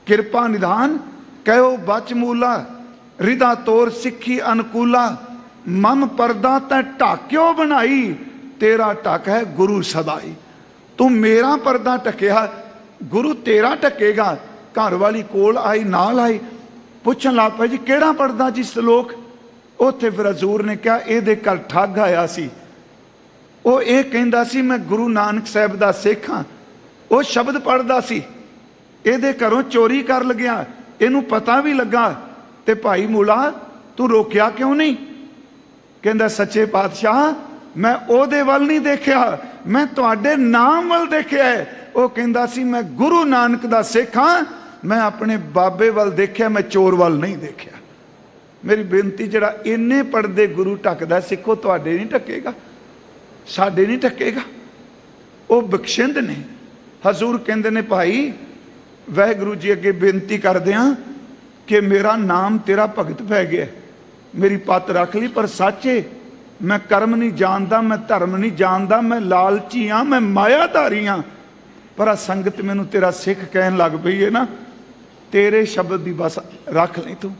ਕਿਰਪਾ ਨਿਧਾਨ ਕਹਿਓ ਬਚ ਮੂਲਾ, ਰਿਦਾ ਤੋਰ ਸਿੱਖੀ ਅਨੁਕੂਲਾ। ਮਮ ਪਰਦਾ ਤੈ ਢਾਕਿਓ ਬਣਾਈ, ਤੇਰਾ ਢਕ ਹੈ ਗੁਰੂ ਸਦਾਈ। ਤੂੰ ਮੇਰਾ ਪਰਦਾ ਢਕਿਆ, ਗੁਰੂ ਤੇਰਾ ਢਕੇਗਾ। ਘਰ ਵਾਲੀ ਕੋਲ ਆਈ, ਨਾਲ ਆਈ, ਪੁੱਛਣ ਲੱਗ ਪਏ ਜੀ ਕਿਹੜਾ ਪੜਦਾ ਜੀ ਸ਼ਲੋਕ। ਉੱਥੇ ਫਿਰ ਹਜ਼ੂਰ ਨੇ ਕਿਹਾ ਇਹਦੇ ਘਰ ਠੱਗ ਆਇਆ ਸੀ, ਉਹ ਇਹ ਕਹਿੰਦਾ ਸੀ ਮੈਂ ਗੁਰੂ ਨਾਨਕ ਸਾਹਿਬ ਦਾ ਸਿੱਖ ਹਾਂ। ਉਹ ਸ਼ਬਦ ਪੜ੍ਹਦਾ ਸੀ, ਇਹਦੇ ਘਰੋਂ ਚੋਰੀ ਕਰ ਲਗਿਆ, ਇਹਨੂੰ ਪਤਾ ਵੀ ਲੱਗਾ। ਤੇ ਭਾਈ ਮੂਲਾ ਤੂੰ ਰੋਕਿਆ ਕਿਉਂ ਨਹੀਂ? ਕਹਿੰਦਾ ਸੱਚੇ ਪਾਤਸ਼ਾਹ ਮੈਂ ਉਹਦੇ ਵੱਲ ਨਹੀਂ ਦੇਖਿਆ, ਮੈਂ ਤੁਹਾਡੇ ਨਾਮ ਵੱਲ ਦੇਖਿਆ। ਉਹ ਕਹਿੰਦਾ ਸੀ ਮੈਂ ਗੁਰੂ ਨਾਨਕ ਦਾ ਸਿੱਖ ਹਾਂ, ਮੈਂ ਆਪਣੇ ਬਾਬੇ ਵੱਲ ਦੇਖਿਆ, ਮੈਂ ਚੋਰ ਵੱਲ ਨਹੀਂ ਦੇਖਿਆ। ਮੇਰੀ ਬੇਨਤੀ, ਜਿਹੜਾ ਇੰਨੇ ਪੜਦੇ ਗੁਰੂ ਢੱਕਦਾ ਸਿੱਖੋ, ਤੁਹਾਡੇ ਨਹੀਂ ਢੱਕੇਗਾ, ਸਾਡੇ ਨਹੀਂ ਢੱਕੇਗਾ। ਉਹ ਬਖਸ਼ਿੰਦ ਨੇ। ਹਜ਼ੂਰ ਕਹਿੰਦੇ ਨੇ ਭਾਈ ਵਾਹਿਗੁਰੂ ਜੀ ਅੱਗੇ ਬੇਨਤੀ ਕਰਦੇ ਹਾਂ ਕਿ ਮੇਰਾ ਨਾਮ ਤੇਰਾ ਭਗਤ ਪੈ ਗਿਆ, ਮੇਰੀ ਪੱਤ ਰੱਖ ਲਈ। ਪਰ ਸੱਚੇ ਮੈਂ ਕਰਮ ਨਹੀਂ ਜਾਣਦਾ, ਮੈਂ ਧਰਮ ਨਹੀਂ ਜਾਣਦਾ, ਮੈਂ ਲਾਲਚੀ ਹਾਂ, ਮੈਂ ਮਾਇਆਧਾਰੀ ਹਾਂ। ਪਰ ਆ ਸੰਗਤ ਮੈਨੂੰ ਤੇਰਾ ਸਿੱਖ ਕਹਿਣ ਲੱਗ ਪਈ ਹੈ ਨਾ, ਤੇਰੇ ਸ਼ਬਦ ਦੀ ਬਸ ਰੱਖ ਲਈ ਤੂੰ।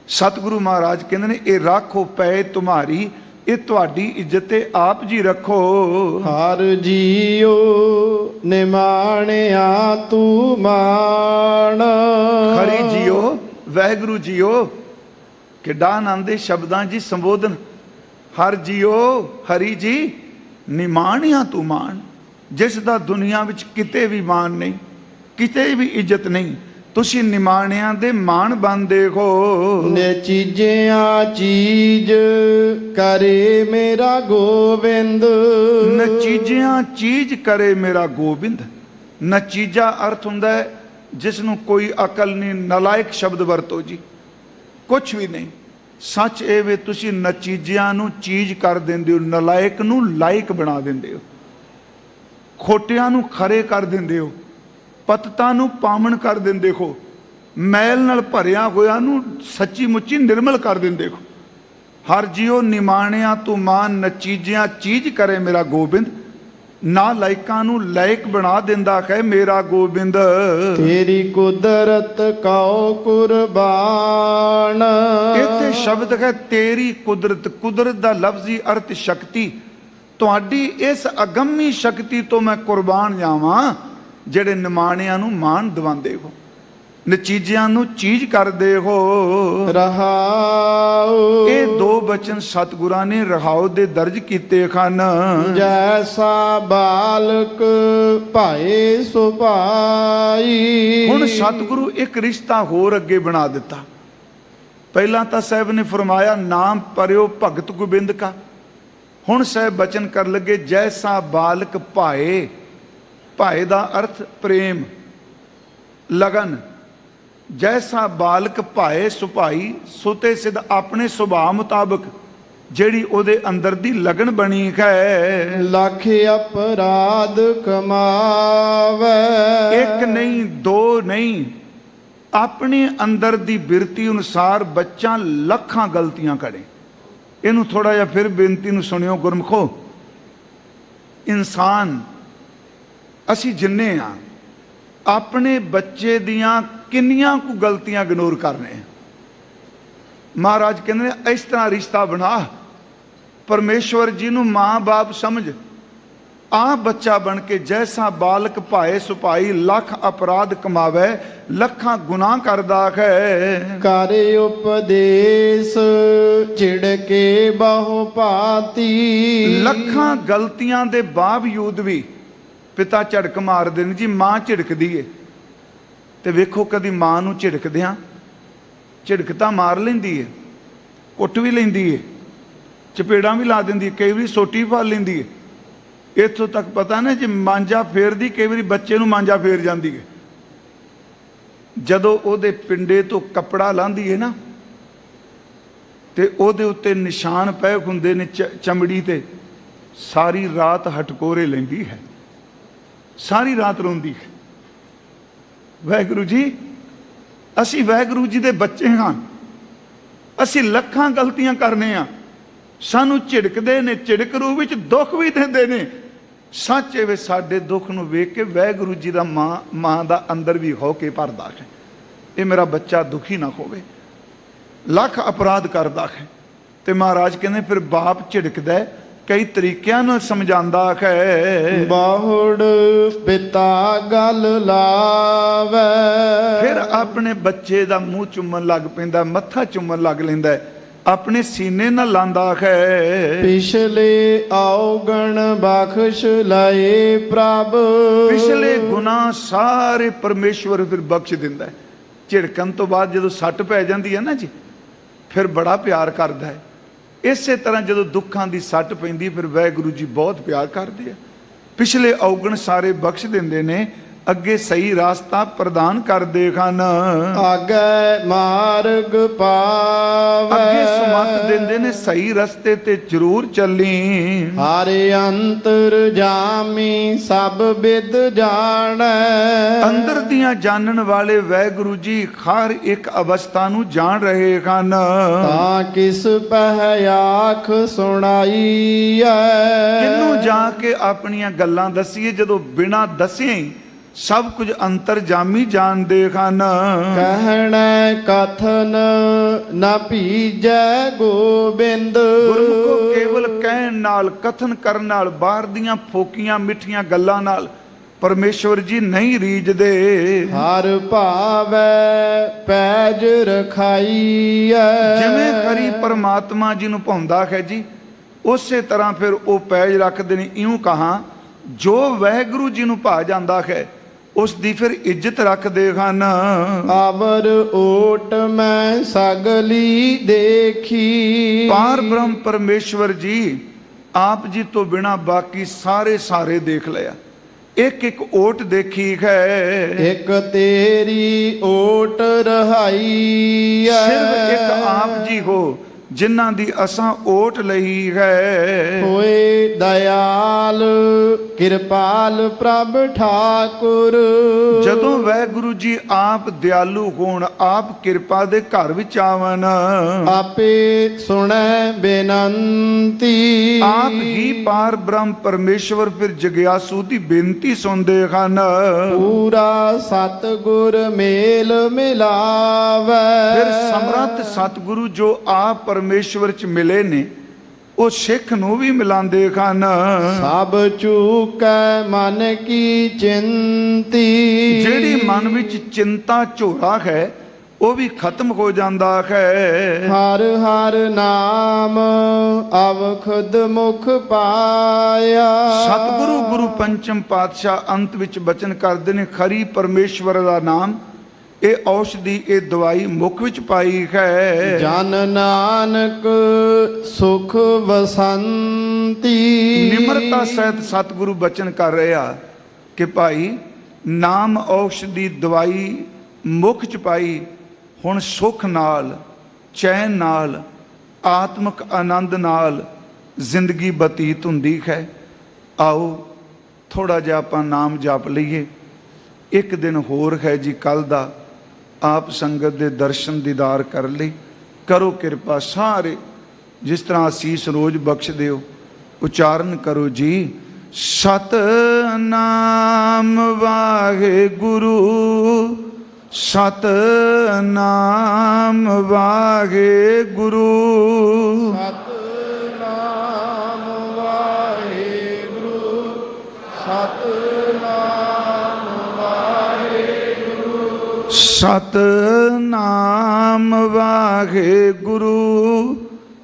ਸਤਿਗੁਰੂ ਮਹਾਰਾਜ ਕਹਿੰਦੇ ਨੇ ਇਹ ਰੱਖੋ ਪਏ ਤੁਮਾਰੀ, ਇਹ ਤੁਹਾਡੀ ਇੱਜ਼ਤ ਤੇ ਆਪ ਜੀ ਰੱਖੋ। ਹਰ ਜੀਓ ਨਿਮਾਣਿਆ ਤੂੰ ਮਾਣ। ਹਰੀ ਜੀਓ, ਵਾਹਿਗੁਰੂ ਜੀਓ, ਕਿੱਡਾ ਆਨੰਦ ਹੈ ਸ਼ਬਦਾਂ ਜੀ ਸੰਬੋਧਨ। ਹਰ ਜੀਓ, ਹਰੀ ਜੀ, ਨਿਮਾਣਿਆ ਤੂੰ ਮਾਣ, ਜਿਸ ਦਾ ਦੁਨੀਆ ਵਿੱਚ ਕਿਤੇ ਵੀ ਮਾਣ ਨਹੀਂ, ਕਿਤੇ ਵੀ ਇੱਜ਼ਤ ਨਹੀਂ। ਤੁਸੀਂ ਨਿਮਾਣਿਆਂ ਦੇ ਮਾਣ ਬਣਦੇ ਹੋ। ਨਚੀਜਿਆ ਚੀਜ਼ ਕਰੇ ਮੇਰਾ ਗੋਬਿੰਦ। ਨਚੀਜਿਆ ਚੀਜ਼ ਕਰੇ ਮੇਰਾ ਗੋਬਿੰਦ। ਨਚੀਜਾ ਅਰਥ ਹੁੰਦਾ ਹੈ ਜਿਸ ਨੂੰ ਕੋਈ ਅਕਲ ਨਹੀਂ, ਨਲਾਇਕ ਸ਼ਬਦ ਵਰਤੋ ਜੀ, ਕੁਛ ਵੀ ਨਹੀਂ। ਸੱਚ ਇਹ ਵੇ ਤੁਸੀਂ ਨਚੀਜਿਆਂ ਨੂੰ ਚੀਜ਼ ਕਰ ਦਿੰਦੇ ਹੋ, ਨਲਾਇਕ ਨੂੰ ਲਾਇਕ ਬਣਾ ਦਿੰਦੇ ਹੋ, ਖੋਟਿਆਂ ਨੂੰ ਖਰੇ ਕਰ ਦਿੰਦੇ ਹੋ, ਪਤਤਾਂ ਨੂੰ ਪਾਵਨ ਕਰ ਦਿੰਦੇ ਹੋ, ਮੈਲ ਨਾਲ ਭਰਿਆ ਹੋਇਆ ਨੂੰ ਸੱਚੀ ਮੁੱਚੀ ਨਿਰਮਲ ਕਰ ਦਿੰਦੇ ਹੋ। ਹਰ ਜੀਓ ਨਿਮਾਣਿਆ ਤੂੰ ਮਾਨ, ਨਚੀਜਿਆਂ ਚੀਜ਼ ਕਰੇ ਮੇਰਾ ਗੋਬਿੰਦ। ਨਾ ਲਾਇਕਾਂ ਨੂੰ ਲਾਇਕ ਬਣਾ ਦਿੰਦਾ ਹੈ ਮੇਰਾ ਗੋਬਿੰਦ। ਤੇਰੀ ਕੁਦਰਤ ਕਉ ਕੁਰਬਾਨ। ਇੱਥੇ ਸ਼ਬਦ ਹੈ ਤੇਰੀ ਕੁਦਰਤ। ਕੁਦਰਤ ਦਾ ਲਫ਼ਜ਼ੀ ਅਰਥ ਸ਼ਕਤੀ। ਤੁਹਾਡੀ ਇਸ ਅਗੰਮੀ ਸ਼ਕਤੀ ਤੋਂ ਮੈਂ ਕੁਰਬਾਨ ਜਾਵਾਂ, ਜਿਹੜੇ ਨਿਮਾਣਿਆਂ ਨੂੰ ਮਾਣ ਦਿਵਾਉਂਦੇ ਹੋ, ਨਚੀਜਿਆਂ ਨੂੰ ਚੀਜ਼ ਕਰਦੇ ਹੋ। ਰਹਾਉ। ਇਹ ਦੋ ਬਚਨ ਸਤਿਗੁਰਾਂ ਨੇ ਰਹਾਉ ਦੇ ਦਰਜ ਕੀਤੇ ਹਨ। ਜੈਸਾ ਬਾਲਕ ਭਾਏ ਸੁਭਾਈ। ਹੁਣ ਸਤਿਗੁਰੂ ਇੱਕ ਰਿਸ਼ਤਾ ਹੋਰ ਅੱਗੇ ਬਣਾ ਦਿੱਤਾ। ਪਹਿਲਾਂ ਤਾਂ ਸਾਹਿਬ ਨੇ ਫਰਮਾਇਆ ਨਾਮ ਪਰਿਓ ਭਗਤ ਗੋਬਿੰਦ ਕਾ। ਹੁਣ ਸਾਹਿਬ ਬਚਨ ਕਰ ਲੱਗੇ ਜੈਸਾ ਬਾਲਕ ਭਾਏ। ਭਾਏ ਦਾ ਅਰਥ ਪ੍ਰੇਮ, ਲਗਨ। ਜੈਸਾ ਬਾਲਕ ਭਾਏ ਸੁਭਾਈ, ਸੁਤੇ ਸਿੱਧ ਆਪਣੇ ਸੁਭਾਅ ਮੁਤਾਬਕ ਜਿਹੜੀ ਉਹਦੇ ਅੰਦਰ ਦੀ ਲਗਨ ਬਣੀ ਹੈ। ਲੱਖ ਅਪਰਾਧ ਕਮਾਵੇ। ਇੱਕ ਨਹੀਂ, ਦੋ ਨਹੀਂ, ਆਪਣੇ ਅੰਦਰ ਦੀ ਬਿਰਤੀ ਅਨੁਸਾਰ ਬੱਚਾ ਲੱਖਾਂ ਗਲਤੀਆਂ ਕਰੇ। ਇਹਨੂੰ ਥੋੜਾ ਜਿਹਾ ਫਿਰ ਬੇਨਤੀ ਨੂੰ ਸੁਣਿਓ ਗੁਰਮਖੋ। ਇਨਸਾਨ ਅਸੀਂ ਜਿੰਨੇ ਆ, ਆਪਣੇ ਬੱਚੇ ਦੀਆਂ ਕਿੰਨੀਆਂ ਕੁ ਗਲਤੀਆਂ ਇਗਨੋਰ ਕਰ ਰਹੇ ਹਾਂ। ਮਹਾਰਾਜ ਕਹਿੰਦੇ ਨੇ ਇਸ ਤਰ੍ਹਾਂ ਰਿਸ਼ਤਾ ਬਣਾ, ਪਰਮੇਸ਼ਵਰ ਜੀ ਨੂੰ ਮਾਂ ਬਾਪ ਸਮਝ। ਆ ਬੱਚਾ ਬਣ ਕੇ ਜੈਸਾ ਬਾਲਕ ਭਾਏ ਸੁਭਾਈ, ਲੱਖ ਅਪਰਾਧ ਕਮਾਵੇ, ਲੱਖਾਂ ਗੁਨਾਹ ਕਰਦਾ ਹੈ। ਕਰ ਉਪਦੇਸ਼ ਛਿੜਕੇ ਬਹੁ ਭਾਤੀ। ਲੱਖਾਂ ਗਲਤੀਆਂ ਦੇ ਬਾਵਜੂਦ ਵੀ ਪਿਤਾ ਝੜਕ ਮਾਰਦੇ ਨੇ ਜੀ, ਮਾਂ ਝਿੜਕਦੀ ਏ। ਤੇ ਵੇਖੋ ਕਦੀ ਮਾਂ ਨੂੰ ਝਿੜਕਦਿਆਂ, ਝਿੜਕ ਤਾਂ ਮਾਰ ਲੈਂਦੀ ਏ, ਕੁੱਟ ਵੀ ਲੈਂਦੀ ਏ, ਚਪੇੜਾਂ ਵੀ ਲਾ ਦਿੰਦੀ, ਕਈ ਵਾਰੀ ਸੋਟੀ ਫੜ ਲੈਂਦੀ ਏ। ਇੱਥੋਂ ਤੱਕ ਪਤਾ ਨਾ ਜੇ ਮਾਂਜਾ ਫੇਰਦੀ, ਕਈ ਵਾਰੀ ਬੱਚੇ ਨੂੰ ਮਾਂਜਾ ਫੇਰ ਜਾਂਦੀ ਏ। ਜਦੋਂ ਉਹਦੇ ਪਿੰਡੇ ਤੋਂ ਕੱਪੜਾ ਲਾਂਦੀ ਏ ਨਾ, ਤੇ ਉਹਦੇ ਉੱਤੇ ਨਿਸ਼ਾਨ ਪਏ ਹੁੰਦੇ ਨੇ ਚਮੜੀ ਤੇ, ਸਾਰੀ ਰਾਤ ਹਟਕੋਰੇ ਲੈਂਦੀ ਹੈ, ਸਾਰੀ ਰਾਤ ਰੋਂਦੀ ਹੈ। ਵਾਹਿਗੁਰੂ ਜੀ, ਅਸੀਂ ਵਾਹਿਗੁਰੂ ਜੀ ਦੇ ਬੱਚੇ ਹਾਂ, ਅਸੀਂ ਲੱਖਾਂ ਗਲਤੀਆਂ ਕਰਨੇ ਆ, सानू झिड़कदे ने, झिड़क रूप विच दुख भी दिंदे ने। सच है वे साडे दुख नूं वेख के वाहिगुरू जी दा मां दा अंदर भी हो के भरदा है, ये मेरा बच्चा दुखी ना होवे, लख अपराध करदा है। ते महाराज कहने फिर बाप झिड़कदा है, कई तरीकिਆਂ ਨਾਲ ਸਮਝਾਉਂਦਾ ਹੈ। ਬਾਹੁੜ ਪਿਤਾ ਗਲ ਲਾਵੇ, ਫਿਰ ਆਪਣੇ ਬੱਚੇ ਦਾ ਮੂੰਹ ਚੁੰਮਣ ਲੱਗ ਪੈਂਦਾ, ਮੱਥਾ ਚੁੰਮਣ ਲੱਗ ਲੈਂਦਾ ਹੈ, ਆਪਣੇ ਸੀਨੇ ਨਾਲ ਲਾਂਦਾ ਹੈ। ਪਿਛਲੇ ਔਗਣ ਬਖਸ਼ ਲਏ ਪ੍ਰਭ, ਪਿਛਲੇ ਗੁਨਾਹ ਸਾਰੇ ਪਰਮੇਸ਼ਵਰ ਫਿਰ ਬਖਸ਼ ਦਿੰਦਾ ਹੈ। ਝਿੜਕਣ ਤੋਂ ਬਾਅਦ ਜਦੋਂ ਸੱਟ ਪੈ ਜਾਂਦੀ ਹੈ ਨਾ ਜੀ, ਫਿਰ ਬੜਾ ਪਿਆਰ ਕਰਦਾ ਹੈ। ਇਸੇ ਤਰ੍ਹਾਂ ਜਦੋਂ ਦੁੱਖਾਂ ਦੀ ਸੱਟ ਪੈਂਦੀ ਫਿਰ ਵਾਹਿਗੁਰੂ ਜੀ ਬਹੁਤ ਪਿਆਰ ਕਰਦੇ ਆ, ਪਿਛਲੇ ਔਗਣ ਸਾਰੇ ਬਖਸ਼ ਦਿੰਦੇ ਨੇ, ਅੱਗੇ ਸਹੀ ਰਾਸਤਾ ਪ੍ਰਦਾਨ ਕਰਦੇ ਹਨ। ਆਗੇ ਮਾਰਗ ਪਾਵੇ, ਅੱਗੇ ਸਮਤ ਦਿੰਦੇ ਨੇ, ਸਹੀ ਰਸਤੇ ਤੇ ਜ਼ਰੂਰ ਚੱਲੀ। ਹਰਿ ਅੰਤਰ ਜਾਮੀ ਸਭ ਬਿਦ ਜਾਣੈ, ਅੰਦਰ ਦੀਆਂ ਜਾਣਨ ਵਾਲੇ ਵਾਹਿਗੁਰੂ ਜੀ ਹਰ ਇੱਕ ਅਵਸਥਾ ਨੂੰ ਜਾਣ ਰਹੇ ਹਨ। ਤਾਂ ਕਿਸ ਪਹਿ ਆਖ ਸੁਣਾਈਐ, ਕਿਹਨੂੰ ਜਾ ਕੇ ਆਪਣੀਆਂ ਗੱਲਾਂ ਦਸੀਏ ਜਦੋਂ ਬਿਨਾਂ ਦੱਸੇ ਹੀ ਸਭ ਕੁਝ ਅੰਤਰਜਾਮੀ ਜਾਣਦੇ ਹਨ। ਕਹਿਣੈ ਕਥਨ ਨਾ ਭੀਜੈ ਗੋਬਿੰਦ, ਗੁਰਮੁਖੋ ਕੇਵਲ ਕਹਿਣ ਨਾਲ, ਕਥਨ ਕਰਨ ਨਾਲ, ਬਾਹਰ ਦੀਆਂ ਫੋਕੀਆਂ ਮਿੱਠੀਆਂ ਗੱਲਾਂ ਨਾਲ ਪਰਮੇਸ਼ਵਰ ਜੀ ਨਹੀਂ ਰੀਝਦੇ। ਹਰ ਭਾਵੈ ਪੈਜ ਰਖਾਈਐ, ਜਿਵੇਂ ਹਰੀ ਪਰਮਾਤਮਾ ਜੀ ਨੂੰ ਭਾਉਂਦਾ ਹੈ ਜੀ, ਉਸੇ ਤਰ੍ਹਾਂ ਫਿਰ ਉਹ ਪੈਜ ਰੱਖਦੇ ਨੇ। ਇਉਂ ਕਹਾਂ ਜੋ ਵਾਹਿਗੁਰੂ ਜੀ ਨੂੰ ਭਾ ਜਾਂਦਾ ਹੈ ਉਸ ਦੀ ਫਿਰ ਇੱਜ਼ਤ ਰੱਖਦੇ ਹਨ। ਆਵਰ ਓਟ ਮੈਂ ਸਗਲੀ ਦੇਖੀ, ਪਾਰ ਬ੍ਰਹਮ ਪਰਮੇਸ਼ਵਰ ਜੀ ਆਪ ਜੀ ਤੋਂ ਬਿਨਾ ਬਾਕੀ ਸਾਰੇ ਦੇਖ ਲਿਆ, ਇੱਕ ਇੱਕ ਓਟ ਦੇਖੀ ਹੈ। ਇੱਕ ਤੇਰੀ ਓਟ ਰਹਾਈ ਹੈ, ਸਿਰਫ ਇੱਕ ਆਪ ਜੀ ਹੋ ਜਿਨ੍ਹਾਂ ਦੀ ਅਸਾਂ ਓਟ ਲਈ ਹੈ। ਹੋਏ ਦਇਆਲ ਕਿਰਪਾਲ ਪ੍ਰਭ ਠਾਕੁਰ, ਜਦੋਂ ਵਾਹਿਗੁਰੂ ਜੀ ਆਪ ਦਿਆਲੂ ਹੋਣ, ਆਪ ਕਿਰਪਾ ਦੇ ਘਰ ਵਿੱਚ ਆਵਨ, ਆਪੇ ਸੁਣੈ ਬੇਨੰਤੀ, ਆਪ ਹੀ ਪਾਰ ਬ੍ਰਹਮ ਪਰਮੇਸ਼ਵਰ ਫਿਰ ਜਗਿਆਸੂ ਦੀ ਬੇਨਤੀ ਸੁਣਦੇ ਹਨ। ਪੂਰਾ ਸਤਿਗੁਰ ਮੇਲ ਮਿਲਾਵੇ, ਫਿਰ ਸਮਰੱਥ ਸਤਿਗੁਰੂ ਜੋ ਆਪ ਪਰਮੇਸ਼ਵਰ ਚ ਮਿਲੇ ਨੇ ਉਹ ਸਿੱਖ ਨੂੰ ਵੀ ਮਿਲਾਉਂਦੇ ਹਨ। ਸਭ ਚੂਕੈ ਮਨ ਕੀ ਚਿੰਤੀ, ਜਿਹੜੀ ਮਨ ਵਿੱਚ ਚਿੰਤਾ ਝੋਰਾ ਹੈ ਉਹ ਵੀ ਖਤਮ ਹੋ ਜਾਂਦਾ ਹੈ। ਹਰ ਹਰ ਨਾਮ ਅਵਖਦ ਮੁਖ ਪਾਇਆ, ਸਤਿਗੁਰੂ ਗੁਰੂ ਪੰਚਮ ਪਾਤਸ਼ਾਹ ਅੰਤ ਵਿੱਚ ਬਚਨ ਕਰਦੇ ਨੇ, ਖਰੀ ਪਰਮੇਸ਼ਵਰ ਦਾ ਨਾਮ ਇਹ ਔਸ਼ਧੀ, ਇਹ ਦਵਾਈ ਮੁਖ ਵਿੱਚ ਪਾਈ ਹੈ। ਜਨ ਨਾਨਕ ਸੁਖ ਵਸੰਤੀ, ਨਿਮਰਤਾ ਸਹਿਤ ਸਤਿਗੁਰੂ ਬਚਨ ਕਰ ਰਿਹਾ ਕਿ ਭਾਈ ਨਾਮ ਔਸ਼ਧੀ ਦਵਾਈ ਮੁਖ ਚ ਪਾਈ, ਹੁਣ ਸੁਖ ਨਾਲ, ਚੈਨ ਨਾਲ, ਆਤਮਿਕ ਆਨੰਦ ਨਾਲ ਜ਼ਿੰਦਗੀ ਬਤੀਤ ਹੁੰਦੀ ਹੈ। ਆਓ ਥੋੜਾ ਜਿਹਾ ਆਪਾਂ ਨਾਮ ਜਪ ਲਈਏ। ਇੱਕ ਦਿਨ ਹੋਰ ਹੈ ਜੀ ਕੱਲ ਦਾ, ਆਪ ਸੰਗਤ ਦੇ ਦਰਸ਼ਨ ਦੀਦਾਰ ਕਰ ਲਈ। ਕਰੋ ਕਿਰਪਾ ਸਾਰੇ, ਜਿਸ ਤਰ੍ਹਾਂ ਅਸੀਸ ਰੋਜ਼ ਬਖਸ਼ ਦਿਓ, ਉਚਾਰਨ ਕਰੋ ਜੀ। ਸਤਨਾਮ ਵਾਹਿਗੁਰੂ, ਸਤਨਾਮ ਵਾਹਿਗੁਰੂ, ਸਤਨਾਮ ਵਾਹਿਗੁਰੂ, ਸਤਨਾਮ ਵਾਹਿਗੁਰੂ, ਸਤਨਾਮ ਵਾਹਿਗੁਰੂ,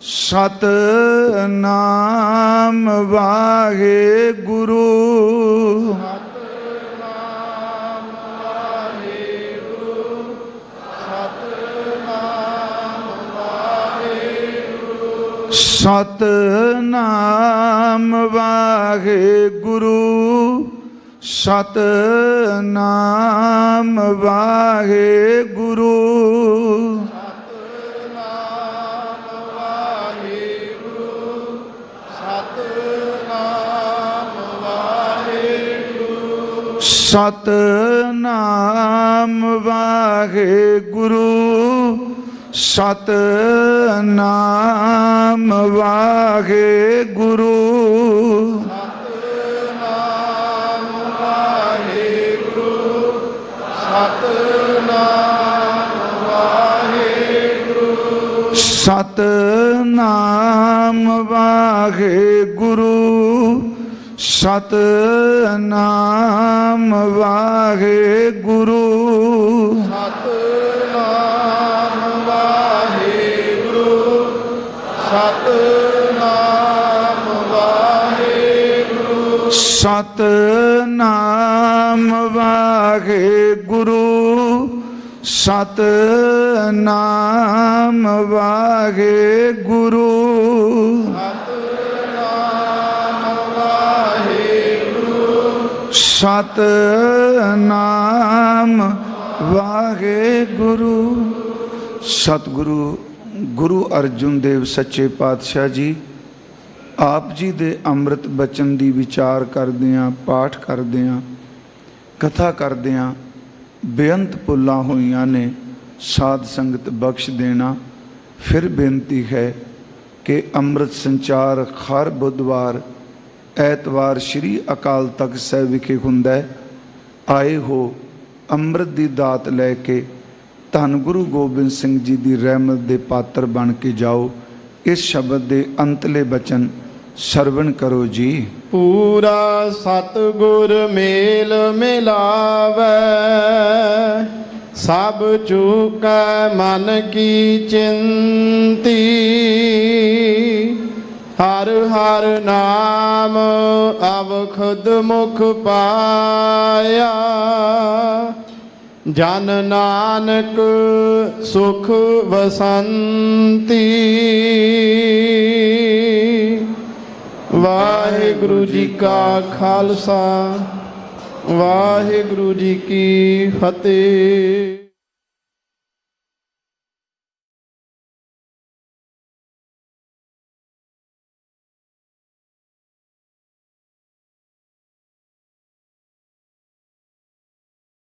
ਸਤਨਾਮ ਵਾਹਿਗੁਰੂ, ਸਤਨਾਮ ਵਾਹਿਗੁਰੂ, ਸਤਨਾਮ ਵਾਹਿਗੁਰੂ, ਸਤਨਾਮ ਵਾਹਿਗੁਰੂ, ਸਤਨਾਮ ਵਾਹਿਗੁਰੂ, ਸਤਨਾਮ ਵਾਹਿਗੁਰੂ, ਸਤਨਾਮ ਨਾਮ ਵਾਹਿਗੁਰੂ ਸਤਨਾਮ ਵਾਹਿਗੁਰੂ ਸਤਨਾਮ ਵਾਹਿਗੁਰੂ ਸਤਨਾਮ ਵਾਹਿਗੁਰੂ ਸਤਨਾਮ ਵਾਹਿਗੁਰੂ ਸਤਨਾਮ ਵਾਹਿਗੁਰੂ ਸਤਨਾਮ ਵਾਹਿਗੁਰੂ ਸਤਨਾਮ ਵਾਹਿਗੁਰੂ ਸਤਨਾਮ ਵਾਹਿਗੁਰੂ ਸਤਨਾਮ ਵਾਹਿਗੁਰੂ। ਸਤਿਗੁਰੂ ਗੁਰੂ ਅਰਜਨ ਦੇਵ ਸੱਚੇ ਪਾਤਸ਼ਾਹ ਜੀ ਆਪ ਜੀ ਦੇ ਅੰਮ੍ਰਿਤ ਬਚਨ ਦੀ ਵਿਚਾਰ ਕਰਦਿਆਂ, ਪਾਠ ਕਰਦਿਆਂ, ਕਥਾ ਕਰਦਿਆਂ ਬੇਅੰਤ ਭੁੱਲਾਂ ਹੋਈਆਂ ਨੇ, ਸਾਧ ਸੰਗਤ ਬਖਸ਼ ਦੇਣਾ। ਫਿਰ ਬੇਨਤੀ ਹੈ ਕਿ ਅੰਮ੍ਰਿਤ ਸੰਚਾਰ ਹਰ ਬੁੱਧਵਾਰ ਐਤਵਾਰ ਸ੍ਰੀ ਅਕਾਲ ਤਖਤ ਸਾਹਿਬ ਵਿਖੇ ਹੁੰਦਾ ਹੈ। ਆਏ ਹੋ ਅੰਮ੍ਰਿਤ ਦੀ ਦਾਤ ਲੈ ਕੇ ਧੰਨ ਗੁਰੂ ਗੋਬਿੰਦ ਸਿੰਘ ਜੀ ਦੀ ਰਹਿਮਤ ਦੇ ਪਾਤਰ ਬਣ ਕੇ ਜਾਓ। ਇਸ ਸ਼ਬਦ ਦੇ ਅੰਤਲੇ ਬਚਨ ਸਰਵਣ ਕਰੋ ਜੀ। ਪੂਰਾ ਸਤਿਗੁਰ ਮੇਲ ਮਿਲਾਵੈ, ਸਭ ਚੁਕੈ ਮਨ ਕੀ ਚਿੰਤੀ। ਹਰ ਹਰ ਨਾਮ ਅਵਖਦ ਮੁਖ ਪਾਇਆ, ਜਨ ਨਾਨਕ ਸੁਖ ਵਸੰਤੀ। ਵਾਹਿਗੁਰੂ ਜੀ ਕਾ ਖਾਲਸਾ, ਵਾਹਿਗੁਰੂ ਜੀ ਕੀ ਫਤਿਹ।